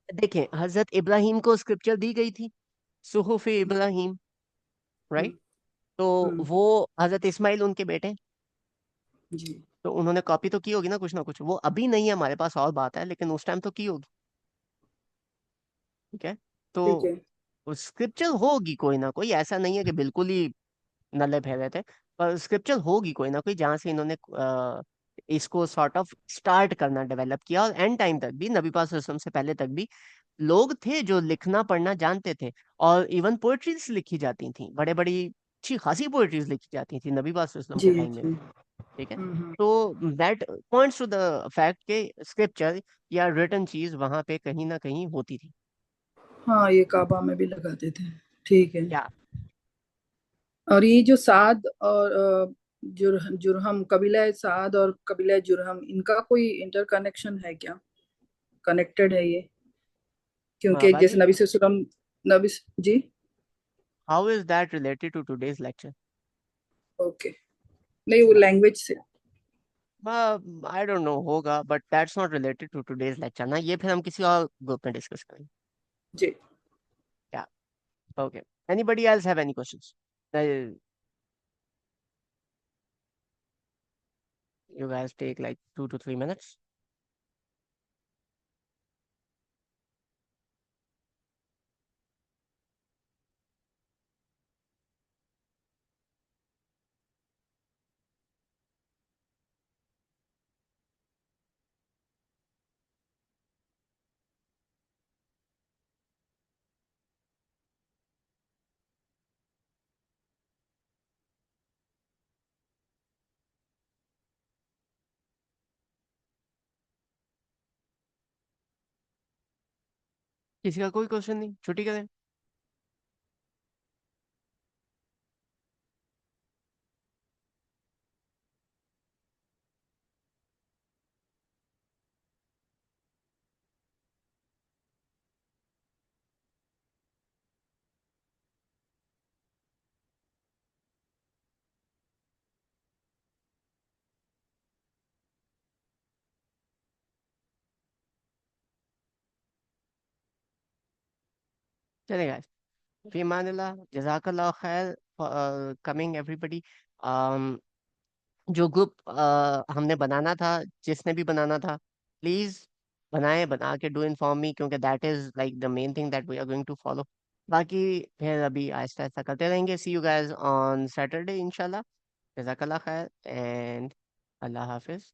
देखें हजरत इब्राहिम को स्क्रिप्चर दी गई थी, सुहुफी इब्राहिम, हम्म। राइट? तो हम्म। वो हजरत इस्माइल उनके बेटे, जी। तो उन्होंने कॉपी तो की होगी ना कुछ, वो अभी नहीं है हमारे पास और बात है, लेकिन उस टाइम तो की होगी। ठीक है, ठीक तो है। स्क्रिप्चर होगी कोई ना कोई, ऐसा नहीं है कि बिल्कुल ही नल्ले फैले थे। पर स्क्रिप्चर होगी कोई ना कोई जहां से इन्होंने इसको सॉर्ट ऑफ स्टार्ट करना डेवलप किया, और एंड टाइम तक भी नबी पाक सल्लल्लाहु अलैहि वसल्लम से पहले तक भी लोग थे जो लिखना पढ़ना जानते थे। और इवन पोएट्रीज लिखी जाती थी, बड़े बड़ी अच्छी खासी पोएट्रीज लिखी जाती थी नबी पाक सल्लल्लाहु अलैहि वसल्लम के जी टाइम में जी। भी। ठीक है, तो that points to the fact के स्क्रिप्चर या रिटन चीज वहां पे कहीं ना कहीं होती थी। हाँ, ये काबा में भी लगाते थे। ठीक है। या और ये जो साद और जुरहम, कबीला साद और कबीला जुरहम, इनका कोई इंटरकनेक्शन है क्या? कनेक्टेड है ये? क्योंकि जैसे बाजी, नबी सल्लम, नबी ji. How is that related to today's lecture? Okay. नहीं, वो लैंग्वेज से। आई डोंट नो, होगा, but that's not related to today's lecture ना, ये फिर हम किसी और ग्रुप में डिस्कस करेंगे। जी। या okay, anybody else have any questions? You guys take like 2 to 3 minutes. किसी का कोई क्वेश्चन नहीं, छुट्टी करें? चलेगा। फी अमानिल्लाह, जज़ाकल्लाह खैर कमिंग एवरीबॉडी। जो ग्रुप हमने बनाना था, जिसने भी बनाना था, प्लीज बनाए, बना के डू इन्फॉर्म मी, क्योंकि that is like the main thing that we are going to follow. बाकी फिर अभी आहिस्ता आहिस्ता करते रहेंगे। See you guys on Saturday इंशाल्लाह। जज़ाकल्लाह खैर एंड अल्लाह हाफिज।